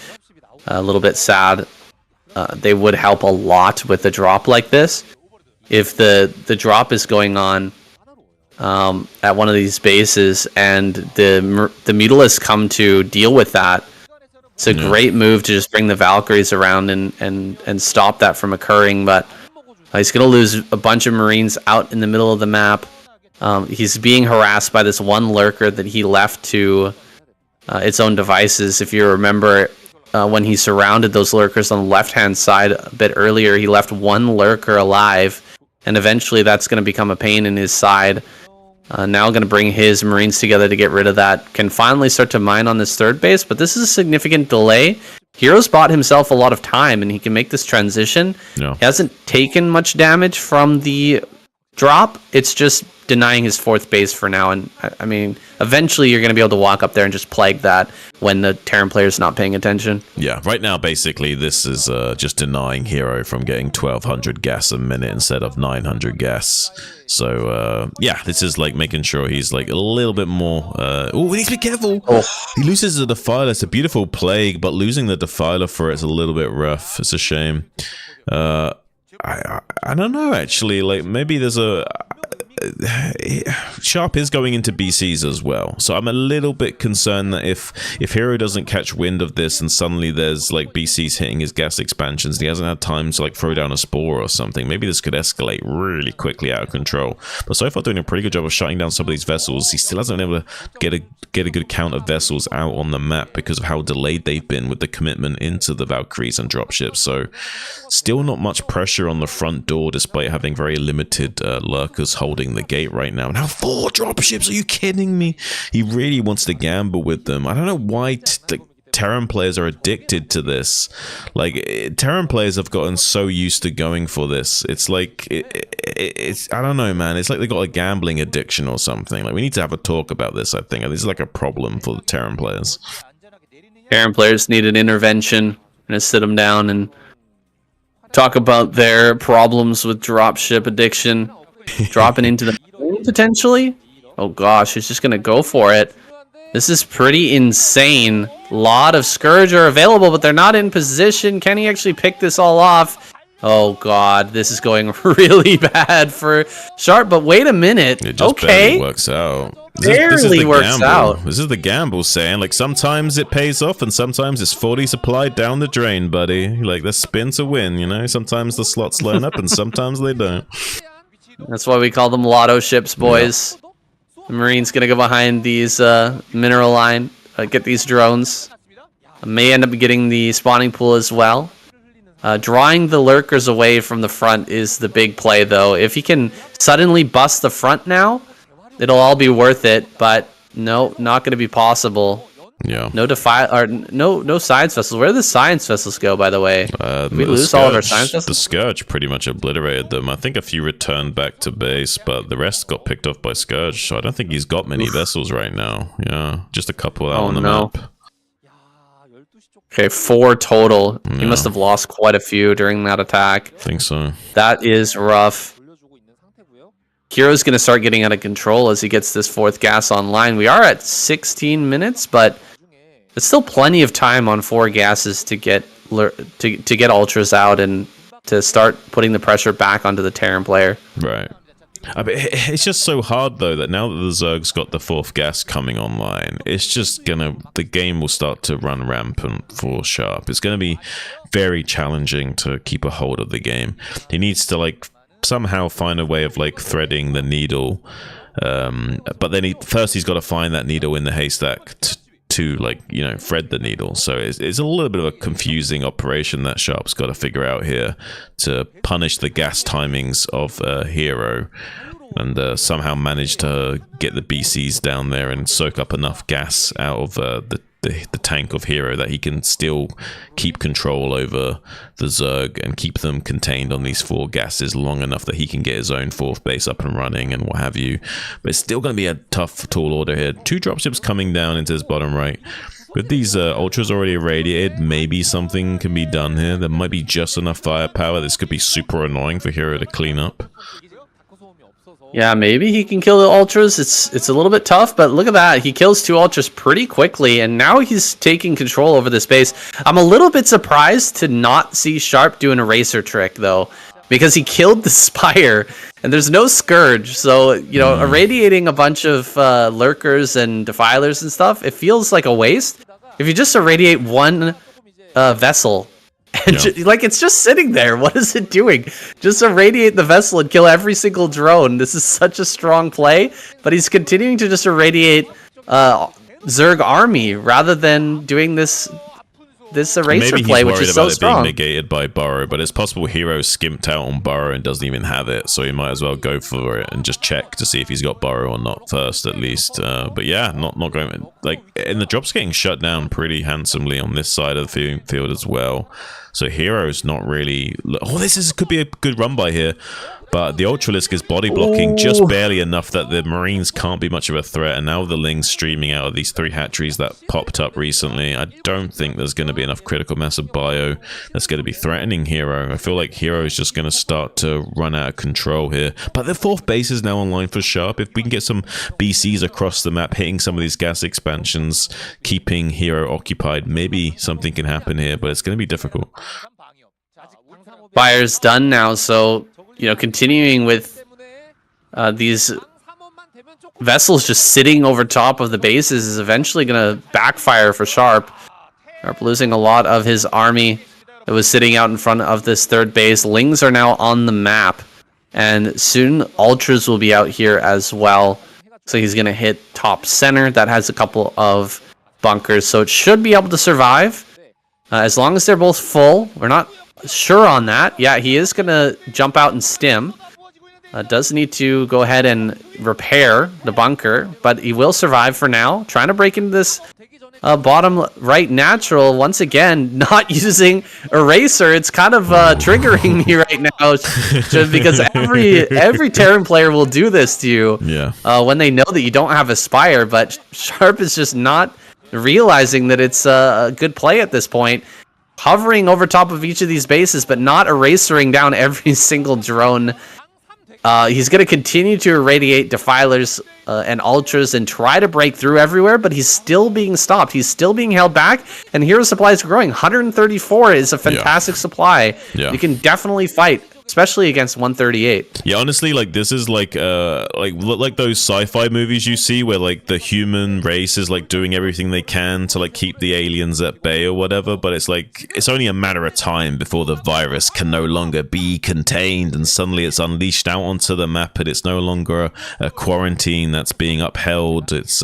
[SPEAKER 2] A little bit sad. They would help a lot with a drop like this. If the drop is going on at one of these bases and the Mutalisks come to deal with that, it's a great move to just bring the Valkyries around and stop that from occurring. But he's going to lose a bunch of Marines out in the middle of the map. He's being harassed by this 1 lurker that he left to its own devices. If you remember, when he surrounded those lurkers on the left-hand side a bit earlier, he left 1 lurker alive. And eventually that's going to become a pain in his side. Now going to bring his Marines together to get rid of that. Can finally start to mine on this 3rd base, but this is a significant delay. Hero's bought himself a lot of time, and he can make this transition.
[SPEAKER 4] Yeah.
[SPEAKER 2] He hasn't taken much damage from the drop. It's just denying his 4th base for now. And I mean, eventually you're going to be able to walk up there and just plague that when the Terran player's not paying attention.
[SPEAKER 4] Yeah, right now, basically, this is just denying Hero from getting 1,200 gas a minute instead of 900 gas. So, yeah, this is like making sure he's like a little bit more... oh, he needs to be careful! Oh. He loses the Defiler. It's a beautiful plague, but losing the Defiler for it's a little bit rough. It's a shame. I don't know, actually. Like, maybe there's a... Sharp is going into BCs as well, so I'm a little bit concerned that if Hero doesn't catch wind of this and suddenly there's like BCs hitting his gas expansions, he hasn't had time to like throw down a spore or something, maybe this could escalate really quickly out of control. But so far doing a pretty good job of shutting down some of these vessels. He still hasn't been able to get a good count of vessels out on the map because of how delayed they've been with the commitment into the Valkyries and dropships. So still not much pressure on the front door despite having very limited lurkers holding the gate right now. Now 4 dropships, are you kidding me? He really wants to gamble with them. I don't know why Terran players are addicted to this. Like, Terran players have gotten so used to going for this. It's like, it's I don't know, man. It's like they got a gambling addiction or something. Like, we need to have a talk about this, I think. This is like a problem for the Terran players.
[SPEAKER 2] Terran players need an intervention. Gonna sit them down and talk about their problems with dropship addiction. Dropping into the moon, potentially? Oh gosh, he's just gonna go for it. This is pretty insane. A lot of Scourge are available, but they're not in position. Can he actually pick this all off? Oh god, this is going really bad for Sharp, but wait a minute.
[SPEAKER 4] It just barely works out.
[SPEAKER 2] Barely works out.
[SPEAKER 4] This is the gamble saying, like, sometimes it pays off and sometimes it's 40 supply down the drain, buddy. Like, the spin to win, you know? Sometimes the slots line up and sometimes they don't.
[SPEAKER 2] That's why we call them lotto ships, boys. Yeah. The Marine's gonna go behind these mineral line, get these drones. May end up getting the spawning pool as well. Drawing the lurkers away from the front is the big play, though. If he can suddenly bust the front now, it'll all be worth it. But no, not going to be possible.
[SPEAKER 4] Yeah.
[SPEAKER 2] No no science vessels. Where do the science vessels go, by the way? Did we lose all of our science vessels?
[SPEAKER 4] The Scourge pretty much obliterated them. I think a few returned back to base, but the rest got picked off by Scourge. So I don't think he's got many vessels right now. Yeah, just a couple out on the map.
[SPEAKER 2] Okay, 4 total. Yeah. He must have lost quite a few during that attack.
[SPEAKER 4] I think so.
[SPEAKER 2] That is rough. Hero's going to start getting out of control as he gets this 4th gas online. We are at 16 minutes, but it's still plenty of time on 4 gases to get ultras out and to start putting the pressure back onto the Terran player.
[SPEAKER 4] Right. I mean, it's just so hard, though, that now that the Zerg's got the 4th gas coming online, it's just the game will start to run rampant for Sharp. It's gonna be very challenging to keep a hold of the game. He needs to, like, somehow find a way of, like, threading the needle, but then he's got to find that needle in the haystack to like, you know, thread the needle. So it's a little bit of a confusing operation that Sharp's got to figure out here to punish the gas timings of Hero and somehow manage to get the BCs down there and soak up enough gas out of the tank of Hero that he can still keep control over the Zerg and keep them contained on these 4 gases long enough that he can get his own 4th base up and running and what have you. But it's still going to be a tough tall order here. 2 dropships coming down into his bottom right. With these ultras already irradiated, maybe something can be done here. There might be just enough firepower. This could be super annoying for Hero to clean up.
[SPEAKER 2] Yeah, maybe he can kill the ultras. It's a little bit tough, but look at that. He kills 2 ultras pretty quickly, and now he's taking control over this base. I'm a little bit surprised to not see Sharp do an eraser trick, though, because he killed the Spire, and there's no Scourge. So, you know, irradiating a bunch of lurkers and defilers and stuff, it feels like a waste. If you just irradiate one vessel, and like, it's just sitting there. What is it doing? Just irradiate the vessel and kill every single drone. This is such a strong play, but he's continuing to just irradiate Zerg army rather than doing this eraser play, which is so strong. Maybe he's worried about it being
[SPEAKER 4] negated by Burrow, but it's possible Hero skimped out on Burrow and doesn't even have it, so he might as well go for it and just check to see if he's got Burrow or not first, at least. But yeah, not going, like, and the drop's getting shut down pretty handsomely on this side of the field as well. So Hero's not really... Oh, could be a good run by here. But the Ultralisk is body blocking just barely enough that the Marines can't be much of a threat. And now with the Lings streaming out of these 3 hatcheries that popped up recently, I don't think there's going to be enough critical mass of bio that's going to be threatening Hero. I feel like Hero is just going to start to run out of control here. But the 4th base is now online for Sharp. If we can get some BCs across the map, hitting some of these gas expansions, keeping Hero occupied, maybe something can happen here, but it's going to be difficult.
[SPEAKER 2] Fire's done now, so... You know, continuing with these vessels just sitting over top of the bases is eventually going to backfire for Sharp. Sharp losing a lot of his army that was sitting out in front of this 3rd base. Lings are now on the map, and soon Ultras will be out here as well. So he's going to hit top center. That has a couple of bunkers, so it should be able to survive. As long as they're both full, we're not... sure on that. Yeah, he is going to jump out and stim. Does need to go ahead and repair the bunker, but he will survive for now. Trying to break into this bottom right natural. Once again, not using eraser. It's kind of triggering me right now just because every Terran player will do this to you when they know that you don't have a Spire, but Sharp is just not realizing that it's a good play at this point. hovering over top of each of these bases, but not erasing down every single drone. He's going to continue to irradiate Defilers and Ultras and try to break through everywhere, but he's still being stopped. He's still being held back, and Hero supply is growing. 134 is a fantastic supply. Yeah. You can definitely fight, especially against 138.
[SPEAKER 4] Yeah, honestly, like this is like those sci-fi movies you see where like the human race is like doing everything they can to like keep the aliens at bay or whatever, but it's like it's only a matter of time before the virus can no longer be contained and suddenly it's unleashed out onto the map and it's no longer a quarantine that's being upheld. It's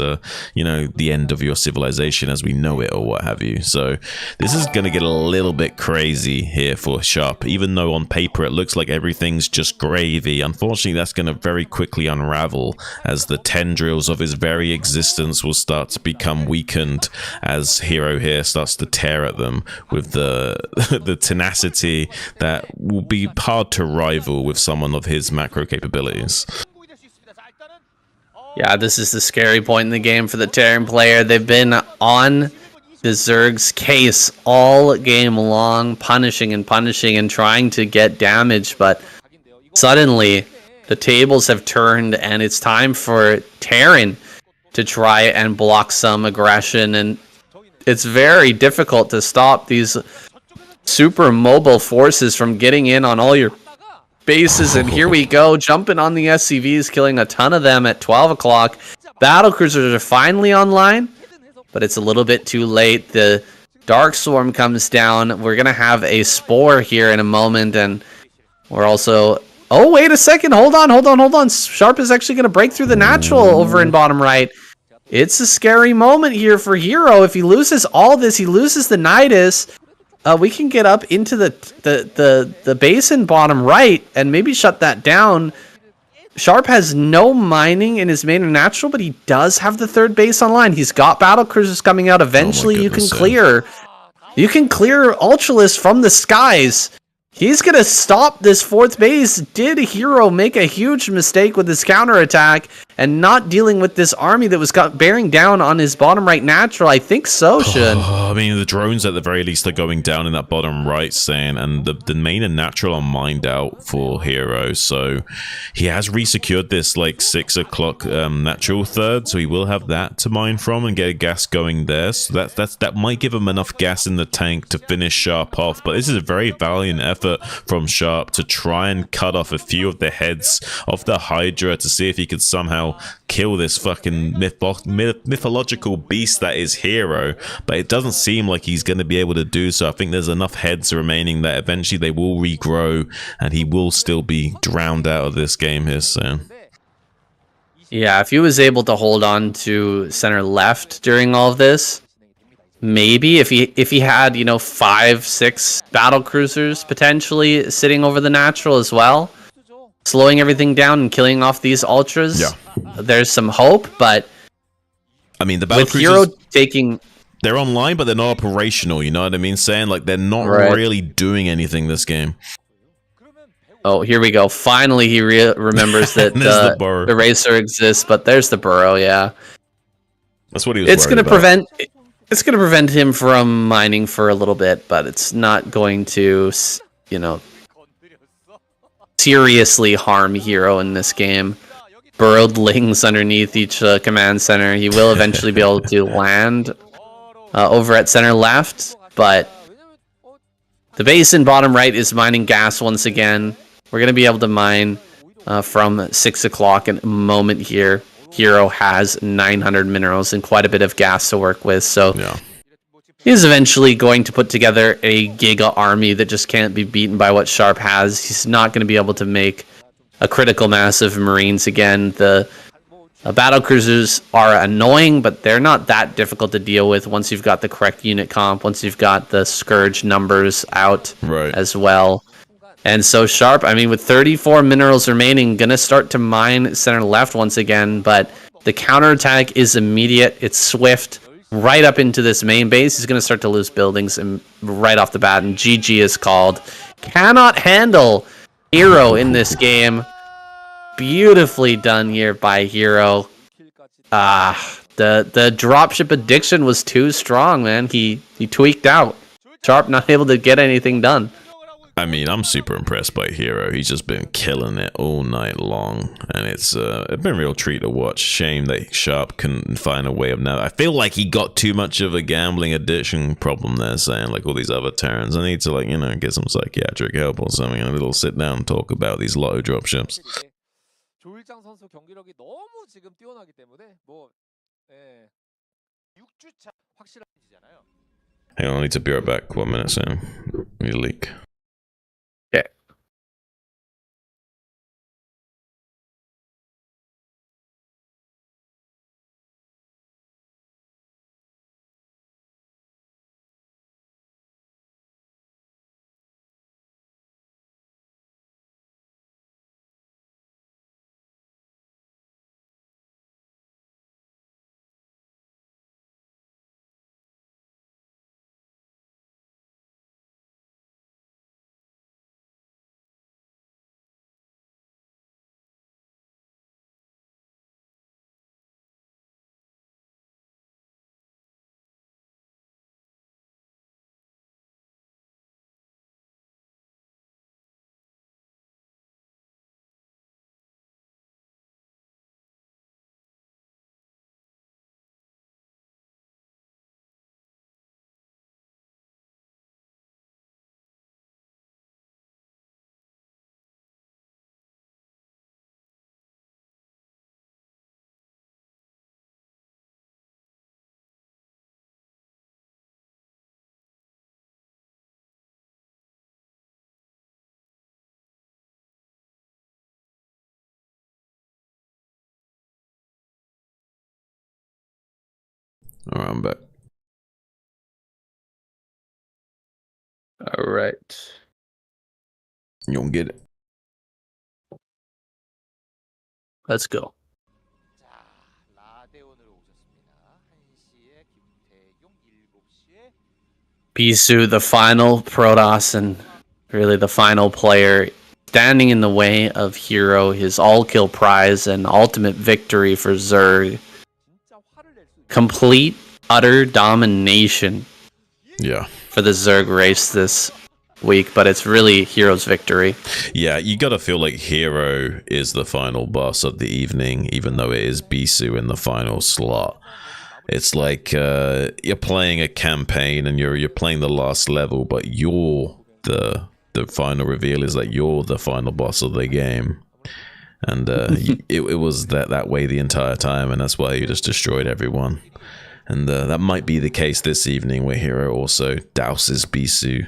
[SPEAKER 4] you know, the end of your civilization as we know it or what have you. So this is gonna get a little bit crazy here for Sharp, even though on paper it looks like everything's just gravy. Unfortunately, that's going to very quickly unravel as the tendrils of his very existence will start to become weakened as Hero here starts to tear at them with the the tenacity that will be hard to rival with someone of his macro capabilities.
[SPEAKER 2] Yeah, this is the scary point in the game for the Terran player. They've been on the Zerg's case all game long, punishing and trying to get damage, but suddenly the tables have turned and it's time for Terran to try and block some aggression, and it's very difficult to stop these super mobile forces from getting in on all your bases. And here we go, jumping on the SCVs, killing a ton of them at 12 o'clock. Battlecruisers are finally online, but it's a little bit too late. The Dark Swarm comes down. We're going to have a Spore here in a moment, and we're also... Oh, wait a second. Hold on. Sharp is actually going to break through the natural over in bottom right. It's a scary moment here for Hero. If he loses all this, he loses the Nidus. We can get up into the base in bottom right and maybe shut that down. Sharp has no mining in his main and natural, but he does have the third base online. He's got battle cruisers coming out. Eventually, you can clear Ultralisk from the skies. He's going to stop this fourth base. Did Hero make a huge mistake with his counterattack and not dealing with this army that was bearing down on his bottom right natural? I think so, Shun.
[SPEAKER 4] I mean, the drones at the very least are going down in that bottom right scene, and the main and natural are mined out for Hero. So he has resecured this like 6 o'clock natural third, so he will have that to mine from and get a gas going there. So that might give him enough gas in the tank to finish Sharp off. But this is a very valiant effort from Sharp to try and cut off a few of the heads of the Hydra to see if he could somehow kill this fucking mythological beast that is Hero, but it doesn't seem like he's going to be able to do so. I think there's enough heads remaining that eventually they will regrow and he will still be drowned out of this game here soon.
[SPEAKER 2] Yeah, if he was able to hold on to center left during all of this, maybe if he had, you know, 5-6 battle cruisers potentially sitting over the natural as well, slowing everything down and killing off these ultras. Yeah, there's some hope, but
[SPEAKER 4] I mean, the battle
[SPEAKER 2] with Hero taking,
[SPEAKER 4] they're online, but they're not operational. You know what I mean? Saying like they're not really doing anything this game.
[SPEAKER 2] Oh, here we go. Finally, he remembers that the Eraser exists, but there's the burrow. Yeah,
[SPEAKER 4] that's what he was.
[SPEAKER 2] It's going to prevent. It's going to prevent him from mining for a little bit, but it's not going to, you know, seriously harm Hero in this game. Burrowed lings underneath each command center. He will eventually be able to land over at center left, but the base in bottom right is mining gas once again. We're going to be able to mine from 6 o'clock in a moment here. Hero has 900 minerals and quite a bit of gas to work with, so he's eventually going to put together a giga army that just can't be beaten by what Sharp has. He's not going to be able to make a critical mass of Marines again. The battle cruisers are annoying, but they're not that difficult to deal with once you've got the correct unit comp, once you've got the Scourge numbers out as well. And so Sharp, I mean, with 34 minerals remaining, gonna start to mine center left once again, but the counterattack is immediate. It's swift, right up into this main base. He's gonna start to lose buildings and right off the bat, and GG is called. Cannot handle Hero in this game. Beautifully done here by Hero. The dropship addiction was too strong, man. He tweaked out. Sharp not able to get anything done.
[SPEAKER 4] I mean, I'm super impressed by Hero. He's just been killing it all night long, and it's been a real treat to watch. Shame that Sharp couldn't find a way of now. I feel like he got too much of a gambling addiction problem there, saying like all these other turns. I need to like, you know, get some psychiatric help or something, and a little sit down and talk about these lotto dropships.
[SPEAKER 3] 조일장 선수 경기력이 너무 지금 뛰어나기 때문에 뭐 6주차 확실한지잖아요.
[SPEAKER 4] Hang on, I need to be right back. 1 minute, Sam. Need a leak.
[SPEAKER 2] Okay.
[SPEAKER 4] Alright, I'm back.
[SPEAKER 2] All right.
[SPEAKER 4] You don't get it.
[SPEAKER 2] Let's go.
[SPEAKER 3] 자, 라데온으로 오셨습니다. 1시에 김태용, 7시에
[SPEAKER 2] Bisu, the final Protoss, and really the final player standing in the way of Hero, his all-kill prize and ultimate victory for Zerg.
[SPEAKER 3] 진짜 화를 낼 수 있는
[SPEAKER 2] Complete, utter domination
[SPEAKER 4] Yeah.
[SPEAKER 2] for the Zerg race this week, but it's really Hero's victory.
[SPEAKER 4] Yeah, you gotta feel like Hero is the final boss of the evening, even though it is Bisu in the final slot. It's like you're playing a campaign and you're playing the last level, but you're the final reveal is that you're the final boss of the game. And it was that way the entire time, and that's why you just destroyed everyone. And that might be the case this evening, where Hero also douses Bisu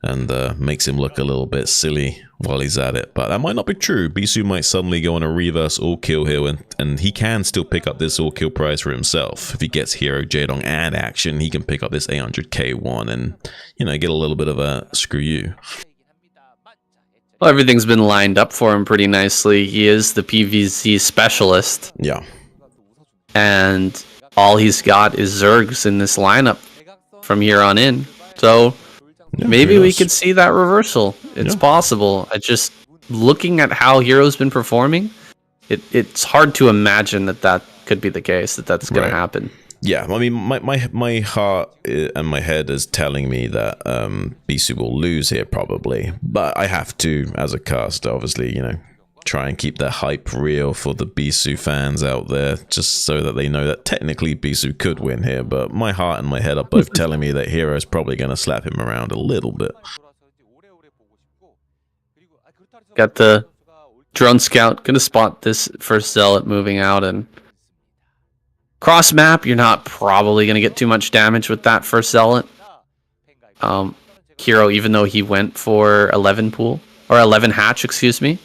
[SPEAKER 4] and makes him look a little bit silly while he's at it. But that might not be true. Bisu might suddenly go on a reverse all-kill here, and he can still pick up this all-kill prize for himself. If he gets Hero, Jaedong, and action, he can pick up this 800k1 and, you know, get a little bit of a screw you.
[SPEAKER 2] Well, everything's been lined up for him pretty nicely. He is the PvZ specialist,
[SPEAKER 4] Yeah.
[SPEAKER 2] and all he's got is Zergs in this lineup from here on in. So
[SPEAKER 4] Yeah,
[SPEAKER 2] maybe
[SPEAKER 4] who
[SPEAKER 2] we
[SPEAKER 4] knows?
[SPEAKER 2] could see that reversal. It's
[SPEAKER 4] Yeah.
[SPEAKER 2] possible. I just looking at how Hero's been performing, it's hard to imagine that could be the case, that's going
[SPEAKER 4] Right.
[SPEAKER 2] to happen.
[SPEAKER 4] Yeah, I mean, my heart and my head is telling me that Bisu will lose here probably, but I have to, as a cast, obviously, you know, try and keep the hype real for the Bisu fans out there, just so that they know that technically Bisu could win here, but my heart and my head are both telling me that Hero's probably going to slap him around a little bit.
[SPEAKER 2] Got the drone scout, going to spot this first zealot moving out, and cross map, you're not probably going to get too much damage with that first zealot. Hero, even though he went for 11 pool, or 11 hatch, excuse me,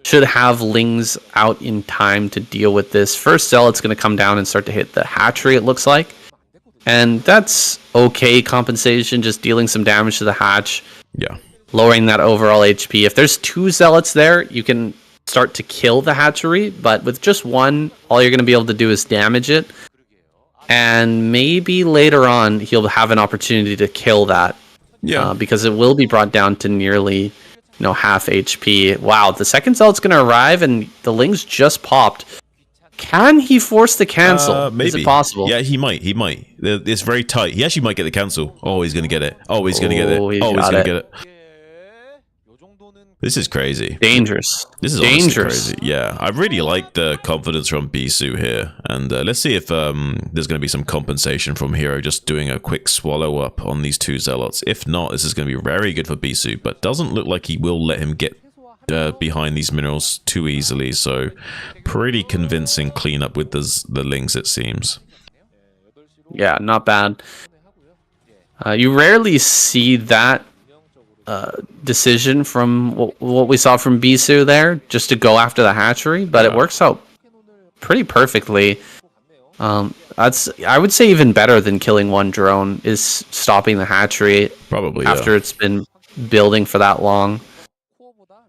[SPEAKER 2] should have Lings out in time to deal with this. First zealot's going to come down and start to hit the hatchery, it looks like. And that's okay compensation, just dealing some damage to the hatch,
[SPEAKER 4] Yeah.
[SPEAKER 2] lowering that overall HP. If there's 2 zealots there, you can start to kill the hatchery, but with just 1, all you're going to be able to do is damage it. And maybe later on, he'll have an opportunity to kill that.
[SPEAKER 4] Yeah.
[SPEAKER 2] Because it will be brought down to nearly, half HP. Wow, the second zealot's going to arrive, and the Lings just popped. Can he force the cancel?
[SPEAKER 4] Maybe.
[SPEAKER 2] Is it possible?
[SPEAKER 4] Yeah, he might. It's very tight. He actually might get the cancel. Oh, he's going to get it. Oh, he's going to get it. Oh, he's going to get it. This is crazy.
[SPEAKER 2] Dangerous.
[SPEAKER 4] This is dangerous. Crazy. Yeah, I really like the confidence from Bisu here. And let's see if there's going to be some compensation from Hero just doing a quick swallow up on these two Zealots. If not, this is going to be very good for Bisu, but doesn't look like he will let him get behind these minerals too easily. So pretty convincing cleanup with the Lings, it seems.
[SPEAKER 2] Yeah, not bad. You rarely see that decision from what we saw from Bisu there, just to go after the hatchery, but it works out pretty perfectly. I would say even better than killing one drone is stopping the hatchery.
[SPEAKER 4] Probably
[SPEAKER 2] after it's been building for that long.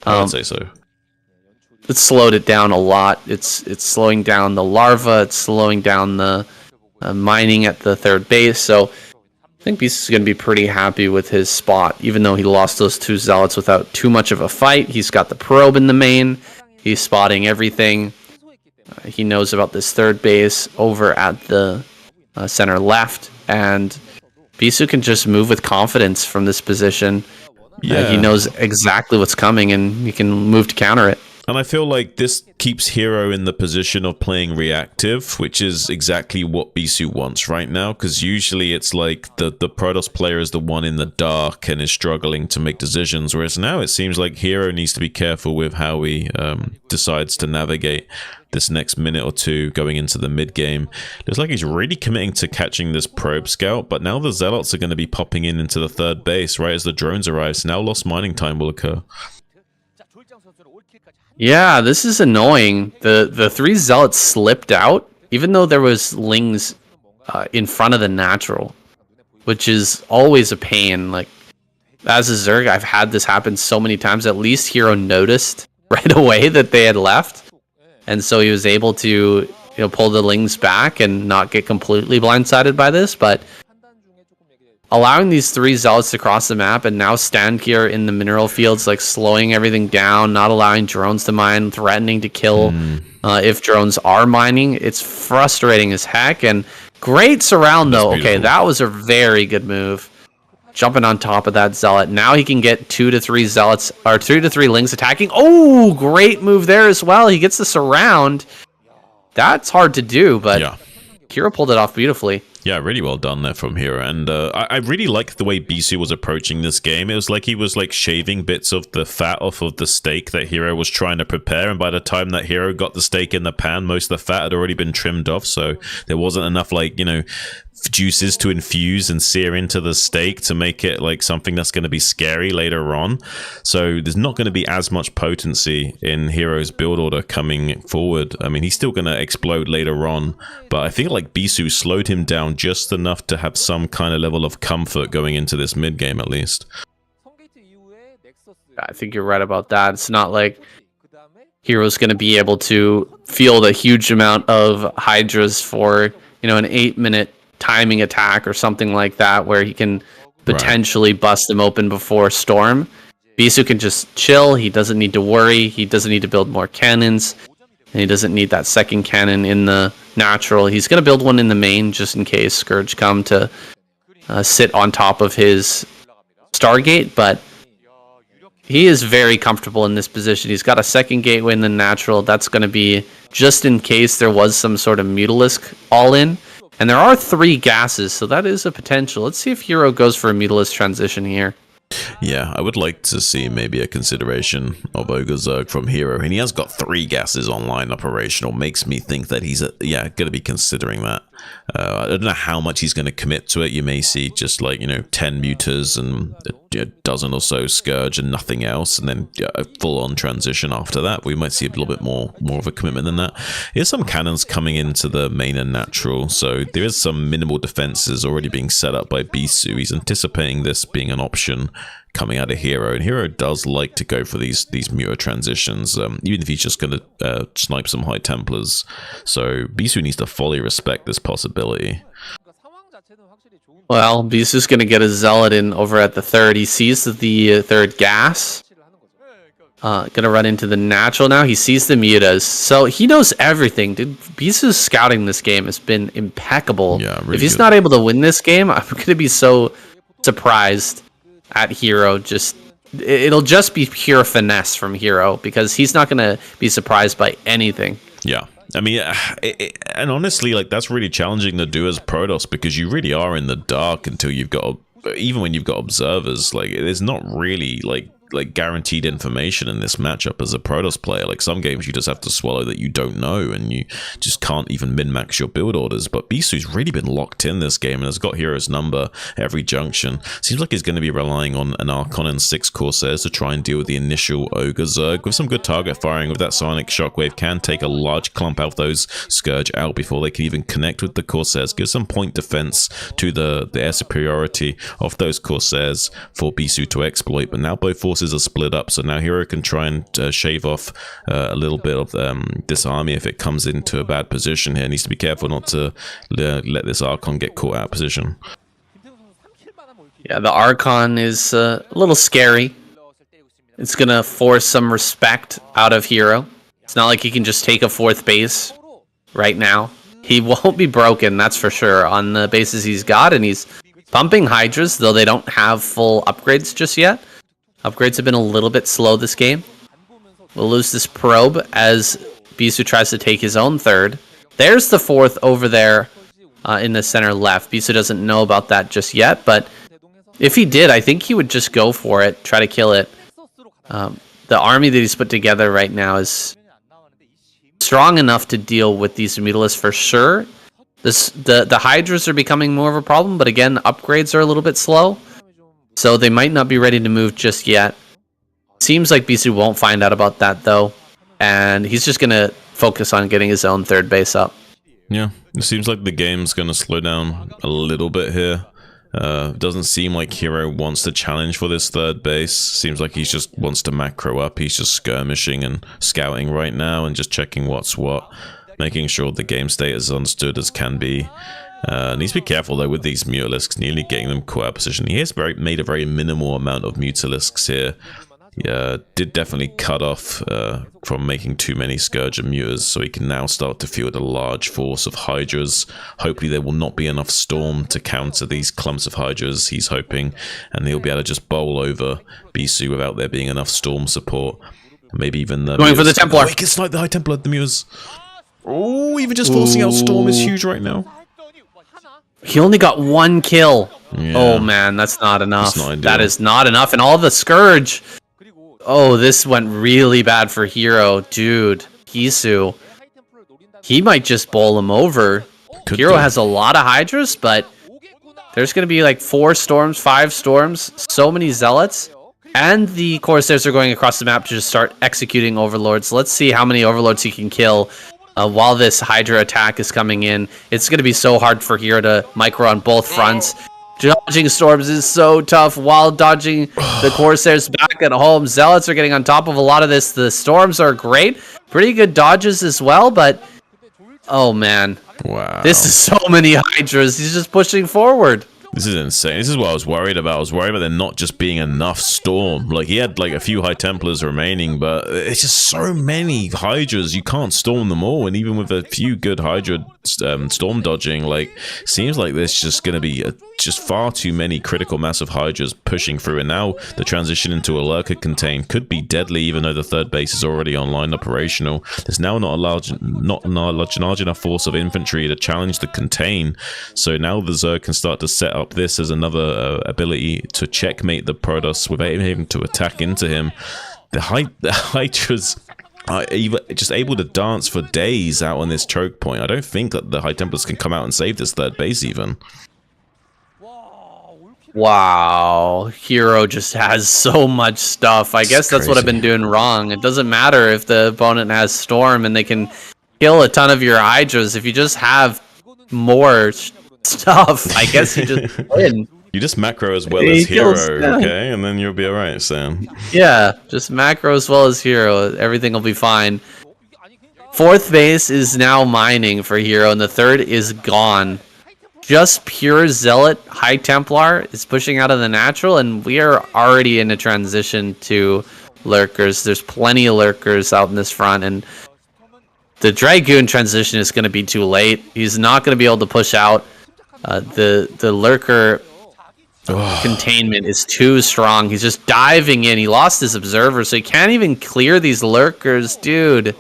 [SPEAKER 4] I would say so.
[SPEAKER 2] It's slowed it down a lot. It's slowing down the larva. It's slowing down the mining at the third base. So I think Beast is going to be pretty happy with his spot, even though he lost those two Zealots without too much of a fight. He's got the probe in the main. He's spotting everything. He knows about this third base over at the center left, and Bisu can just move with confidence from this position. Yeah, he knows exactly what's coming, and he can move to counter it.
[SPEAKER 4] And I feel like this keeps Hero in the position of playing reactive, which is exactly what Bisu wants right now, because usually it's like the Protoss player is the one in the dark and is struggling to make decisions, whereas now it seems like Hero needs to be careful with how he decides to navigate this next minute or two going into the mid-game. Looks like he's really committing to catching this probe scout, but now the Zealots are going to be popping in into the third base right as the drones arrive, so now lost mining time will occur.
[SPEAKER 2] Yeah, this is annoying. The three Zealots slipped out, even though there was Lings in front of the natural, which is always a pain. Like, as a Zerg, I've had this happen so many times. At least Hero noticed right away that they had left, and so he was able to pull the Lings back and not get completely blindsided by this. But allowing these three Zealots to cross the map and now stand here in the mineral fields, like slowing everything down, not allowing drones to mine, threatening to kill if drones are mining. It's frustrating as heck. And great surround, though. Okay, that was a very good move. Jumping on top of that Zealot. Now he can get 2 to 3 Zealots, or 2 to 3 Lings attacking. Oh, great move there as well. He gets the surround. That's hard to do, but Hero pulled it off beautifully.
[SPEAKER 4] Yeah, really well done there from Hero, and I really like the way Bisu was approaching this game. It was like he was like shaving bits of the fat off of the steak that Hero was trying to prepare, and by the time that Hero got the steak in the pan, most of the fat had already been trimmed off, so there wasn't enough, like, juices to infuse and sear into the steak to make it like something that's going to be scary later on. So there's not going to be as much potency in Hero's build order coming forward. I mean, he's still going to explode later on, but I feel like Bisu slowed him down just enough to have some kind of level of comfort going into this mid game, at least.
[SPEAKER 2] I think you're right about that. It's not like Hero's going to be able to field a huge amount of Hydras for an 8-minute timing attack or something like that, where he can potentially bust them open before Storm. Bisu can just chill. He doesn't need to worry. He doesn't need to build more cannons, and he doesn't need that second cannon in the natural. He's going to build one in the main just in case Scourge come to sit on top of his Stargate, but he is very comfortable in this position. He's got a second gateway in the natural. That's going to be just in case there was some sort of Mutalisk all-in. And there are 3 gases, so that is a potential. Let's see if Hero goes for a Mutalisk transition here.
[SPEAKER 4] Yeah, I would like to see maybe a consideration of Ogre Zerg from Hero. And he has got 3 gases online operational. Makes me think that he's going to be considering that. I don't know how much he's going to commit to it. You may see just like, 10 Mutas and a dozen or so Scourge and nothing else, and then a full-on transition after that. We might see a little bit more of a commitment than that. Here's some cannons coming into the main and natural, so there is some minimal defenses already being set up by Bisu. He's anticipating this being an option coming out of Hero, and Hero does like to go for these Muta transitions, even if he's just going to snipe some High Templars. So Bisu needs to fully respect this possibility.
[SPEAKER 2] Well, Bisu is going to get a Zealot in over at the third. He sees the third gas. Gonna run into the natural now. He sees the mutas, so he knows everything. Dude, Bisu's scouting this game has been impeccable.
[SPEAKER 4] Yeah, really
[SPEAKER 2] if he's
[SPEAKER 4] good.
[SPEAKER 2] not able to win this game, I'm gonna be so surprised at Hero. It'll just be pure finesse from Hero because he's not gonna be surprised by anything.
[SPEAKER 4] Yeah. I mean, and honestly, like that's really challenging to do as Protoss because you really are in the dark until you've got, even when you've got observers. Like, there's not really like guaranteed information in this matchup as a Protoss player. Like some games you just have to swallow that you don't know and you just can't even min-max your build orders. But Bisu's really been locked in this game and has got Hero's number every junction. Seems like he's going to be relying on an Archon and 6 Corsairs to try and deal with the initial Ogre Zerg. With some good target firing with that Sonic Shockwave can take a large clump out those Scourge out before they can even connect with the Corsairs. Give some point defense to the air superiority of those Corsairs for Bisu to exploit. But now both forces are split up, so now Hero can try and shave off a little bit of this army if it comes into a bad position here. Needs to be careful not to let this Archon get caught out of position.
[SPEAKER 2] Yeah, the Archon is a little scary. It's gonna force some respect out of Hero. It's not like he can just take a 4th base right now. He won't be broken, that's for sure, on the bases he's got, and he's pumping Hydras, though they don't have full upgrades just yet. Upgrades have been a little bit slow this game. We'll lose this probe as Bisu tries to take his own 3rd. There's the 4th over there in the center left. Bisu doesn't know about that just yet, but if he did, I think he would just go for it, try to kill it. The army that he's put together right now is strong enough to deal with these Mutalisks for sure. The Hydras are becoming more of a problem, but again, upgrades are a little bit slow. So they might not be ready to move just yet. Seems like Bisu won't find out about that, though. And he's just going to focus on getting his own 3rd base up.
[SPEAKER 4] Yeah, it seems like the game's going to slow down a little bit here. Doesn't seem like Hero wants to challenge for this 3rd base. Seems like he just wants to macro up. He's just skirmishing and scouting right now and just checking what's what. Making sure the game state is understood as can be. Needs to be careful though with these Mutalisks, nearly getting them caught out of position. He has made a very minimal amount of Mutalisks here. Yeah, did definitely cut off from making too many Scourge and Mutas, so he can now start to field a large force of Hydras. Hopefully there will not be enough Storm to counter these clumps of Hydras, he's hoping, and he'll be able to just bowl over Bisu without there being enough Storm support. Maybe even the
[SPEAKER 2] going for the Templar.
[SPEAKER 4] Oh, he can snipe the High Templar at the Mutas. Oh, even just forcing out Storm is huge right now.
[SPEAKER 2] He only got 1 kill.
[SPEAKER 4] Yeah.
[SPEAKER 2] Oh man, that's not enough.
[SPEAKER 4] Not
[SPEAKER 2] that is not enough. And all the Scourge. Oh, this went really bad for Hero. Dude, Gisu. He might just bowl him over. Hero has a lot of Hydras, but there's going to be like 4 storms, 5 storms, so many Zealots. And the Corsairs are going across the map to just start executing Overlords. Let's see how many Overlords he can kill. While this Hydra attack is coming in. It's going to be so hard for Hero to micro on both fronts. Dodging storms is so tough while dodging the Corsairs back at home. Zealots are getting on top of a lot of this. The storms are great. Pretty good dodges as well, but oh man.
[SPEAKER 4] Wow.
[SPEAKER 2] This is so many Hydras. He's just pushing forward.
[SPEAKER 4] This is insane. This is what I was worried about. I was worried about there not just being enough Storm. Like, he had like a few High Templars remaining, but it's just so many Hydras. You can't storm them all. And even with a few good Hydra storm dodging, like, seems like there's just going to be just far too many critical mass of Hydras pushing through. And now the transition into a Lurker Contain could be deadly, even though the 3rd base is already online operational. There's now not a large enough force of infantry to challenge the Contain. So now the Zerg can start to set up this as another ability to checkmate the Protoss without having to attack into him. The Hydras are just able to dance for days out on this choke point. I don't think that the High Templars can come out and save this 3rd base even.
[SPEAKER 2] Wow, Hero just has so much stuff. I guess that's what I've been doing wrong. It doesn't matter if the opponent has Storm and they can kill a ton of your Hydras. If you just have more stuff, I guess you just win.
[SPEAKER 4] You just macro as well as Hero, okay? And then you'll be alright, Sam.
[SPEAKER 2] Yeah, just macro as well as Hero. Everything will be fine. 4th base is now mining for Hero, and the 3rd is gone. Just pure Zealot High Templar is pushing out of the natural, and we are already in a transition to lurkers. There's plenty of lurkers out in this front, and the Dragoon transition is going to be too late. He's not going to be able to push out. The lurker containment is too strong. He's just diving in. He lost his observer, so he can't even clear these lurkers, dude.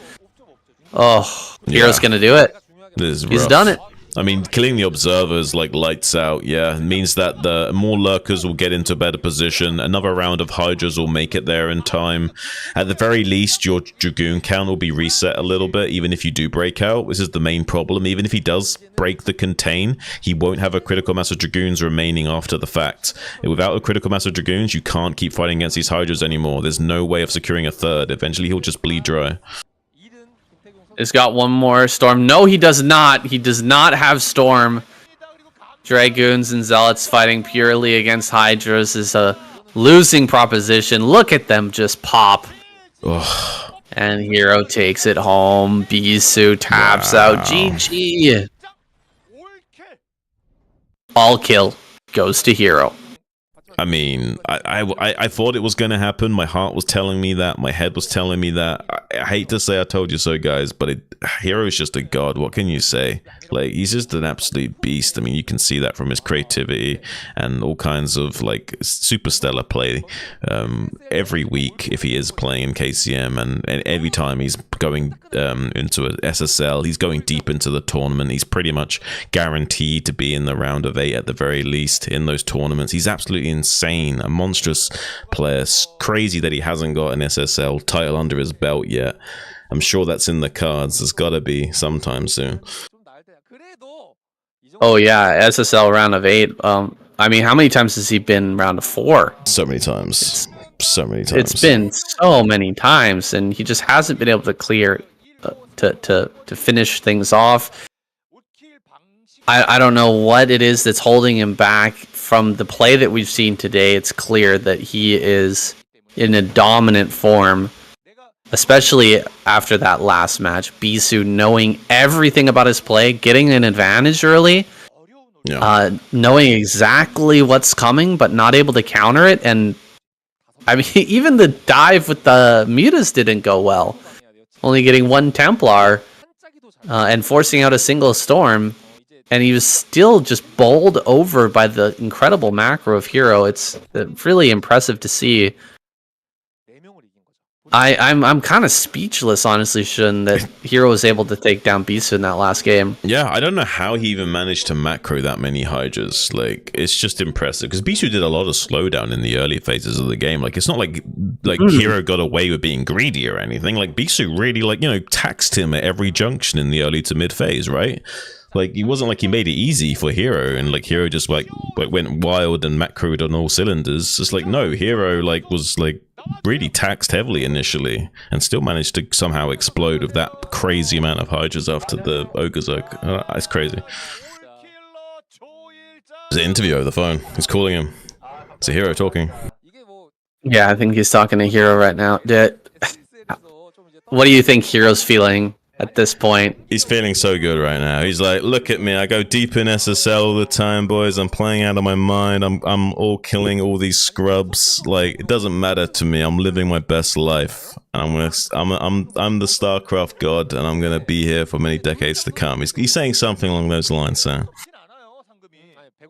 [SPEAKER 2] Oh, Hero's going to do it. He's done it.
[SPEAKER 4] I mean, killing the observers like lights out, yeah, it means that the more lurkers will get into a better position. Another round of Hydras will make it there in time. At the very least, your Dragoon count will be reset a little bit, even if you do break out. This is the main problem. Even if he does break the contain, he won't have a critical mass of Dragoons remaining after the fact. Without a critical mass of Dragoons, you can't keep fighting against these Hydras anymore. There's no way of securing a third. Eventually, he'll just bleed dry.
[SPEAKER 2] He's got one more Storm. No, he does not. He does not have Storm. Dragoons and Zealots fighting purely against Hydras is a losing proposition. Look at them just pop.
[SPEAKER 4] Ugh.
[SPEAKER 2] And Hero takes it home. Bisu taps out. GG. All kill goes to Hero.
[SPEAKER 4] I mean, I thought it was going to happen. My heart was telling me that. My head was telling me that. I hate to say I told you so, guys, but Hero is just a god. What can you say? Like, he's just an absolute beast. I mean, you can see that from his creativity and all kinds of, like, super stellar play every week if he is playing in KCM. And every time he's going into an SSL, he's going deep into the tournament. He's pretty much guaranteed to be in the round of 8 at the very least in those tournaments. He's absolutely insane, a monstrous player. Crazy that he hasn't got an SSL title under his belt yet. I'm sure that's in the cards. There's got to be sometime soon.
[SPEAKER 2] Oh yeah, SSL round of 8. I mean, how many times has he been round of 4?
[SPEAKER 4] So many times. So many times.
[SPEAKER 2] It's been so many times, and he just hasn't been able to clear to finish things off. I don't know what it is that's holding him back from the play that we've seen today. It's clear that he is in a dominant form, especially after that last match. Bisu knowing everything about his play, getting an advantage early, knowing exactly what's coming, but not able to counter it. And I mean, even the dive with the Mutas didn't go well. Only getting one Templar and forcing out a single Storm. And he was still just bowled over by the incredible macro of Hero. It's really impressive to see. I'm kind of speechless, honestly, Shun, that Hero was able to take down Bisu in that last game.
[SPEAKER 4] Yeah, I don't know how he even managed to macro that many Hydras. Like, it's just impressive. Because Bisu did a lot of slowdown in the early phases of the game. Like, it's not like Hero got away with being greedy or anything. Like, Bisu really, like, you know, taxed him at every junction in the early to mid phase, right? Like, it wasn't like he made it easy for Hero, and like Hero just like went wild and macroed on all cylinders. It's like, no, Hero was really taxed heavily initially, and still managed to somehow explode with that crazy amount of Hydras after the Ogre Zerg. It's crazy. There's an interview over the phone. He's calling him. It's a Hero talking.
[SPEAKER 2] Yeah, I think he's talking to Hero right now. What do you think Hero's feeling at this point?
[SPEAKER 4] He's feeling so good right now. He's like, look at me, I go deep in SSL all the time, boys. I'm playing out of my mind. I'm all killing all these scrubs. Like, it doesn't matter to me. I'm living my best life. And I'm the Starcraft god, and I'm gonna be here for many decades to come. He's saying something along those lines, Sam.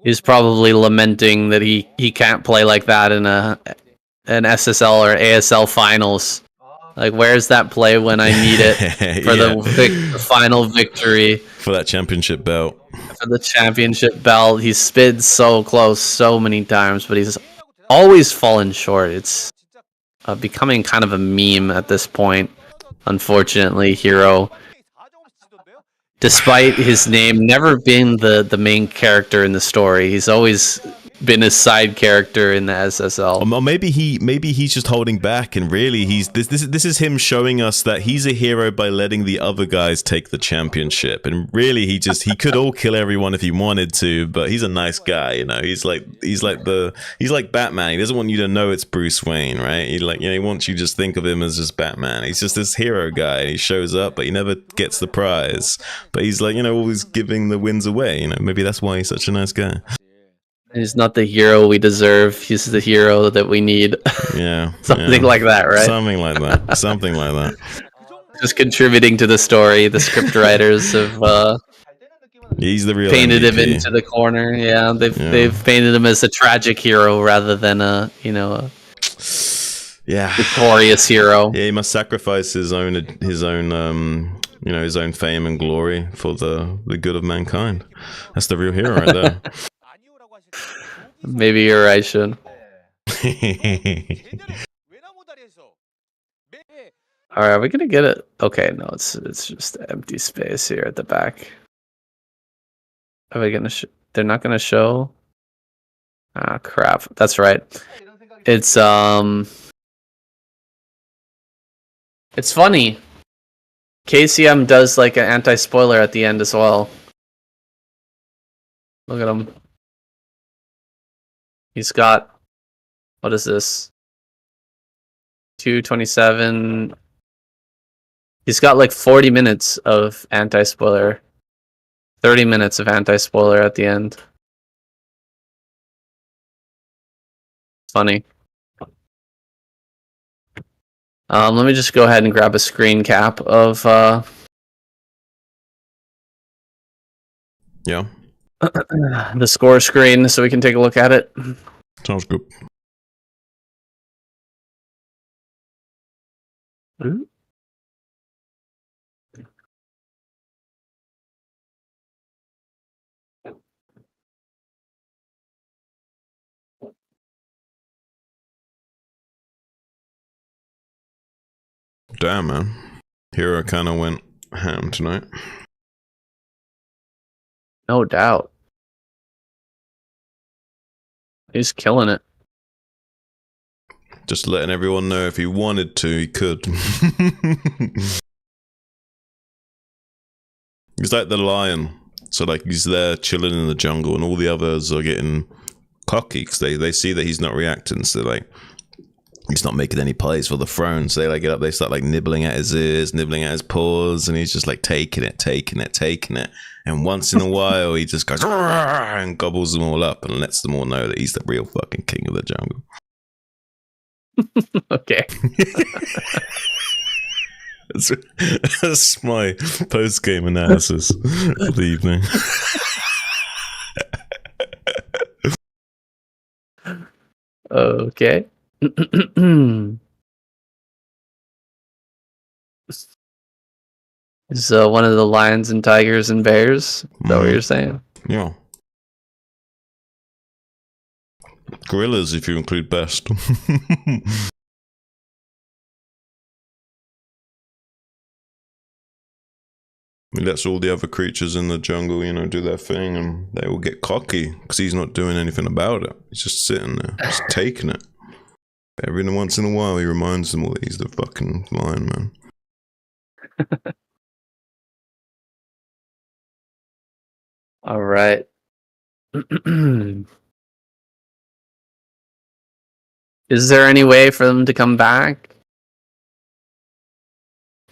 [SPEAKER 2] He's probably lamenting that he can't play like that in an SSL or ASL finals. Like, where's that play when I need it for the final victory?
[SPEAKER 4] For that championship belt.
[SPEAKER 2] For the championship belt. He's been so close so many times, but he's always fallen short. It's becoming kind of a meme at this point. Unfortunately, Hero, despite his name never being the main character in the story, he's always been a side character in the SSL.
[SPEAKER 4] Or maybe he's just holding back, and really this is him showing us that he's a hero by letting the other guys take the championship. And really he could all kill everyone if he wanted to, but he's a nice guy, you know. He's like Batman. He doesn't want you to know it's Bruce Wayne, right? He wants you to just think of him as just Batman. He's just this hero guy. He shows up, but he never gets the prize. But he's like, you know, always giving the wins away, you know. Maybe that's why he's such a nice guy.
[SPEAKER 2] He's not the hero we deserve. He's the hero that we need.
[SPEAKER 4] Yeah.
[SPEAKER 2] Something like that, right?
[SPEAKER 4] Something like that. Something like that.
[SPEAKER 2] Just contributing to the story. The script writers have
[SPEAKER 4] He's the real
[SPEAKER 2] painted
[SPEAKER 4] MVP.
[SPEAKER 2] him into the corner. Yeah, they've painted him as a tragic hero rather than a victorious hero.
[SPEAKER 4] Yeah, he must sacrifice his own his own fame and glory for the good of mankind. That's the real hero right there.
[SPEAKER 2] Maybe you're right, Shun. All right, are we gonna get it? Okay, no, it's just empty space here at the back. Are we gonna? They're not gonna show. Ah, crap. That's right. It's It's funny. KCM does like an anti-spoiler at the end as well. Look at him. He's got, what is this? 227. He's got like 40 minutes of anti-spoiler. 30 minutes of anti-spoiler at the end. It's funny. Let me just go ahead and grab a screen cap of
[SPEAKER 4] yeah.
[SPEAKER 2] The score screen so we can take a look at it.
[SPEAKER 4] Sounds good.
[SPEAKER 2] Ooh.
[SPEAKER 4] Damn, man. Hero kind of went ham tonight.
[SPEAKER 2] No doubt. He's killing it.
[SPEAKER 4] Just letting everyone know if he wanted to, he could. He's like the lion. So like he's there chilling in the jungle and all the others are getting cocky because they see that he's not reacting. So like he's not making any plays for the throne. So they like get up, they start like nibbling at his ears, nibbling at his paws, and he's just like taking it. And once in a while he just goes and gobbles them all up and lets them all know that he's the real fucking king of the jungle.
[SPEAKER 2] Okay.
[SPEAKER 4] That's my post-game analysis for the evening.
[SPEAKER 2] Okay. Is one of the lions and tigers and bears? Is that what you're saying?
[SPEAKER 4] Yeah. Gorillas, if you include best. He lets all the other creatures in the jungle, do their thing, and they all get cocky because he's not doing anything about it. He's just sitting there, just taking it. Every once in a while, he reminds them all that he's the fucking lion man.
[SPEAKER 2] All right. Is there any way for them to come back?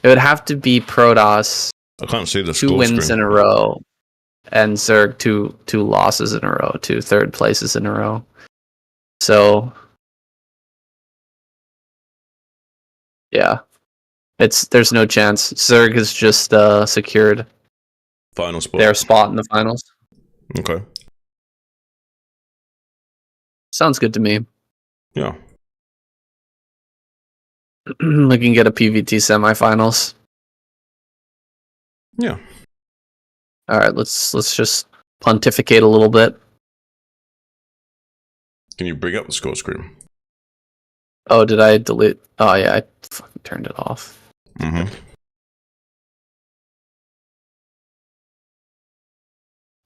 [SPEAKER 2] It would have to be Protoss.
[SPEAKER 4] I can't see the
[SPEAKER 2] 2 wins
[SPEAKER 4] screen.
[SPEAKER 2] in a row, and Zerg two losses in a row, 2 third places in a row. So, yeah, there's no chance. Zerg has just secured
[SPEAKER 4] Final spot.
[SPEAKER 2] their spot in the finals.
[SPEAKER 4] Okay.
[SPEAKER 2] Sounds good to me.
[SPEAKER 4] Yeah.
[SPEAKER 2] We can get a PVT semifinals.
[SPEAKER 4] Yeah.
[SPEAKER 2] All right, let's just pontificate a little bit.
[SPEAKER 4] Can you bring up the score screen?
[SPEAKER 2] Oh, did I delete? Oh yeah, I fucking turned it off.
[SPEAKER 4] Mm-hmm.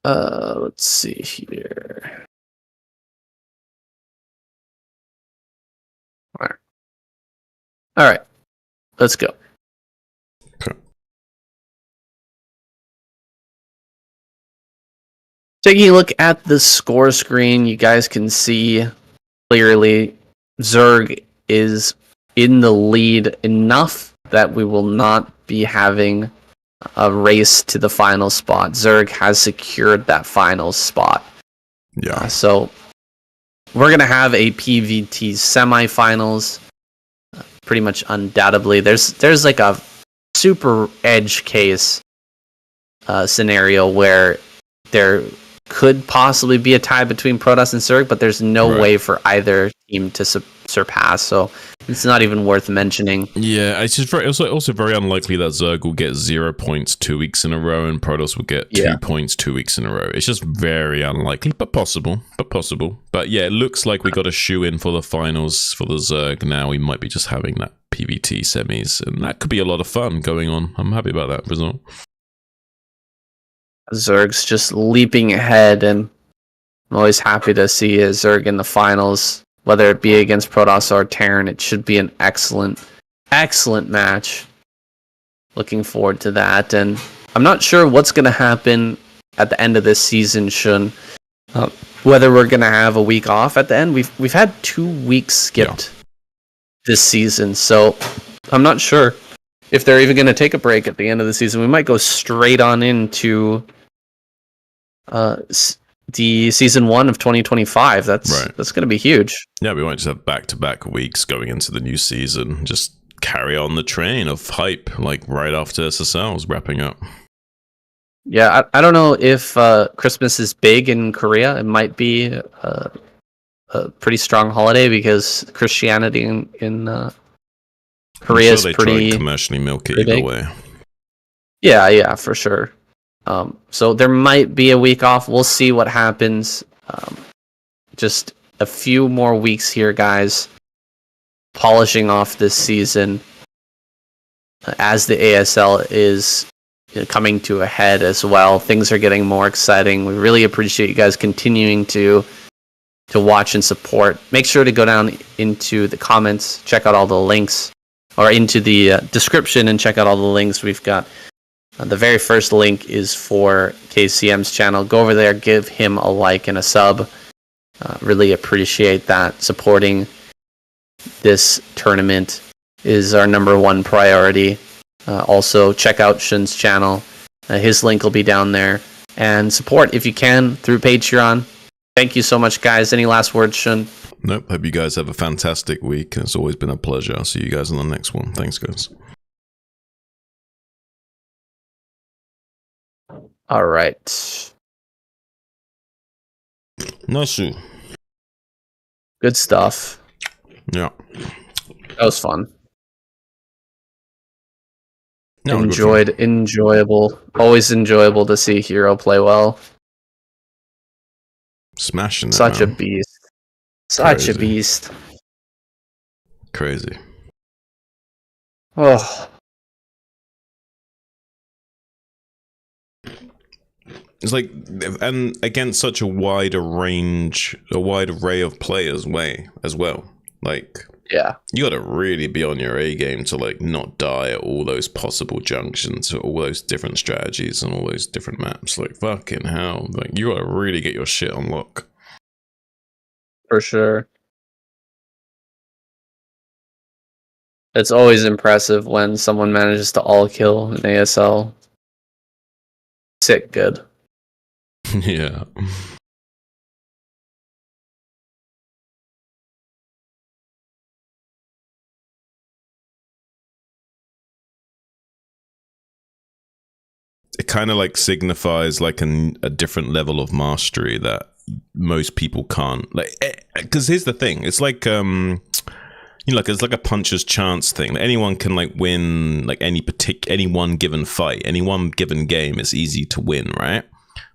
[SPEAKER 2] Let's see here. All right, let's go.
[SPEAKER 4] Okay.
[SPEAKER 2] Taking a look at the score screen, you guys can see clearly Zerg is in the lead enough that we will not be having a race to the final spot. Zerg has secured that final spot.
[SPEAKER 4] Yeah.
[SPEAKER 2] So we're gonna have a PVT semifinals, pretty much undoubtedly. There's like a super edge case scenario where there could possibly be a tie between Protoss and Zerg, but there's no way for either team to surpass. So it's not even worth mentioning.
[SPEAKER 4] Yeah, it's just also very unlikely that Zerg will get 0 points 2 weeks in a row and Protoss will get 2 points 2 weeks in a row. It's just very unlikely, but possible. But yeah, it looks like we got a shoe in for the finals for the Zerg now. We might be just having that PVT semis, and that could be a lot of fun going on. I'm happy about that result.
[SPEAKER 2] Zerg's just leaping ahead, and I'm always happy to see a Zerg in the finals, whether it be against Protoss or Terran. It should be an excellent match. Looking forward to that, and I'm not sure what's going to happen at the end of this season, Shun. Whether we're going to have a week off at the end. We've had 2 weeks skipped this season, so I'm not sure if they're even going to take a break at the end of the season. We might go straight on into the season 1 of 2025. That's going to be huge.
[SPEAKER 4] Yeah, we might just have back-to-back weeks going into the new season. Just carry on the train of hype, like right after SSL's wrapping up.
[SPEAKER 2] Yeah, I don't know if Christmas is big in Korea. It might be a pretty strong holiday because Christianity in Korea is pretty
[SPEAKER 4] commercially milk it either way.
[SPEAKER 2] Yeah, for sure. So there might be a week off. We'll see what happens. Just a few more weeks here, guys. Polishing off this season as the ASL is coming to a head as well. Things are getting more exciting. We really appreciate you guys continuing to watch and support. Make sure to go down into the comments, check out all the links, or into the description and check out all the links. We've got the very first link is for KCM's channel. Go over there, give him a like and a sub. Really appreciate that. Supporting this tournament is our #1 priority. Also, check out Shun's channel. His link will be down there. And support, if you can, through Patreon. Thank you so much, guys. Any last words, Shun?
[SPEAKER 4] Nope. Hope you guys have a fantastic week. It's always been a pleasure. I'll see you guys on the next one. Thanks, guys.
[SPEAKER 2] All right.
[SPEAKER 4] Nice.
[SPEAKER 2] Good stuff.
[SPEAKER 4] Yeah.
[SPEAKER 2] That was fun.
[SPEAKER 4] No,
[SPEAKER 2] enjoyable. Always enjoyable to see Hero play well.
[SPEAKER 4] Smashing it,
[SPEAKER 2] Such
[SPEAKER 4] man.
[SPEAKER 2] a beast. Such a beast.
[SPEAKER 4] Crazy.
[SPEAKER 2] Oh.
[SPEAKER 4] It's like, and against such a wide array of players as well. Like,
[SPEAKER 2] yeah,
[SPEAKER 4] you gotta really be on your A game to like not die at all those possible junctions, all those different strategies and all those different maps. Like, fucking hell. Like, you gotta really get your shit on lock.
[SPEAKER 2] For sure. It's always impressive when someone manages to all kill an ASL. Sick good.
[SPEAKER 4] Yeah. It kind of like signifies like a different level of mastery that most people can't, like, because here's the thing, it's like like it's like a puncher's chance thing. Anyone can like win like any one given fight, any one given game is easy to win, right?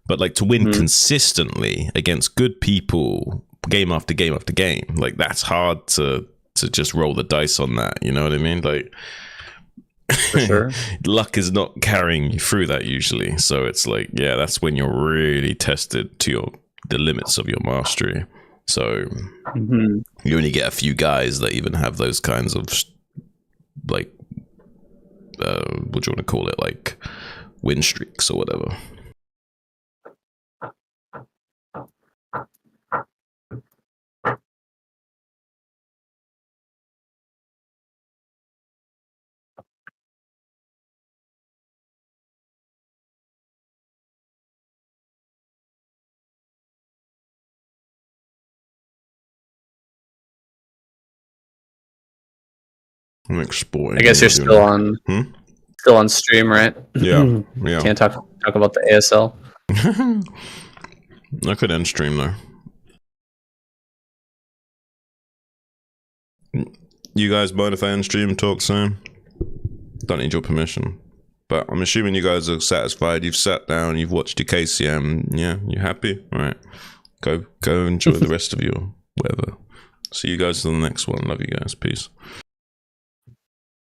[SPEAKER 4] But like to win consistently against good people game after game after game, like that's hard to just roll the dice on that, you know what I mean? Like,
[SPEAKER 2] for sure.
[SPEAKER 4] Luck is not carrying you through that usually. So it's like, yeah, that's when you're really tested to the limits of your mastery. So you only get a few guys that even have those kinds of like what do you want to call it, like win streaks or whatever.
[SPEAKER 1] I'm exporting.
[SPEAKER 2] I guess you're still on still on stream, right?
[SPEAKER 1] Yeah. Yeah.
[SPEAKER 2] Can't talk about the ASL.
[SPEAKER 1] I could end stream though. You guys mind if I end stream talk soon? Don't need your permission. But I'm assuming you guys are satisfied. You've sat down, you've watched your KCM. Yeah, you happy? All right. Go enjoy the rest of your weather. See you guys in the next one. Love you guys. Peace.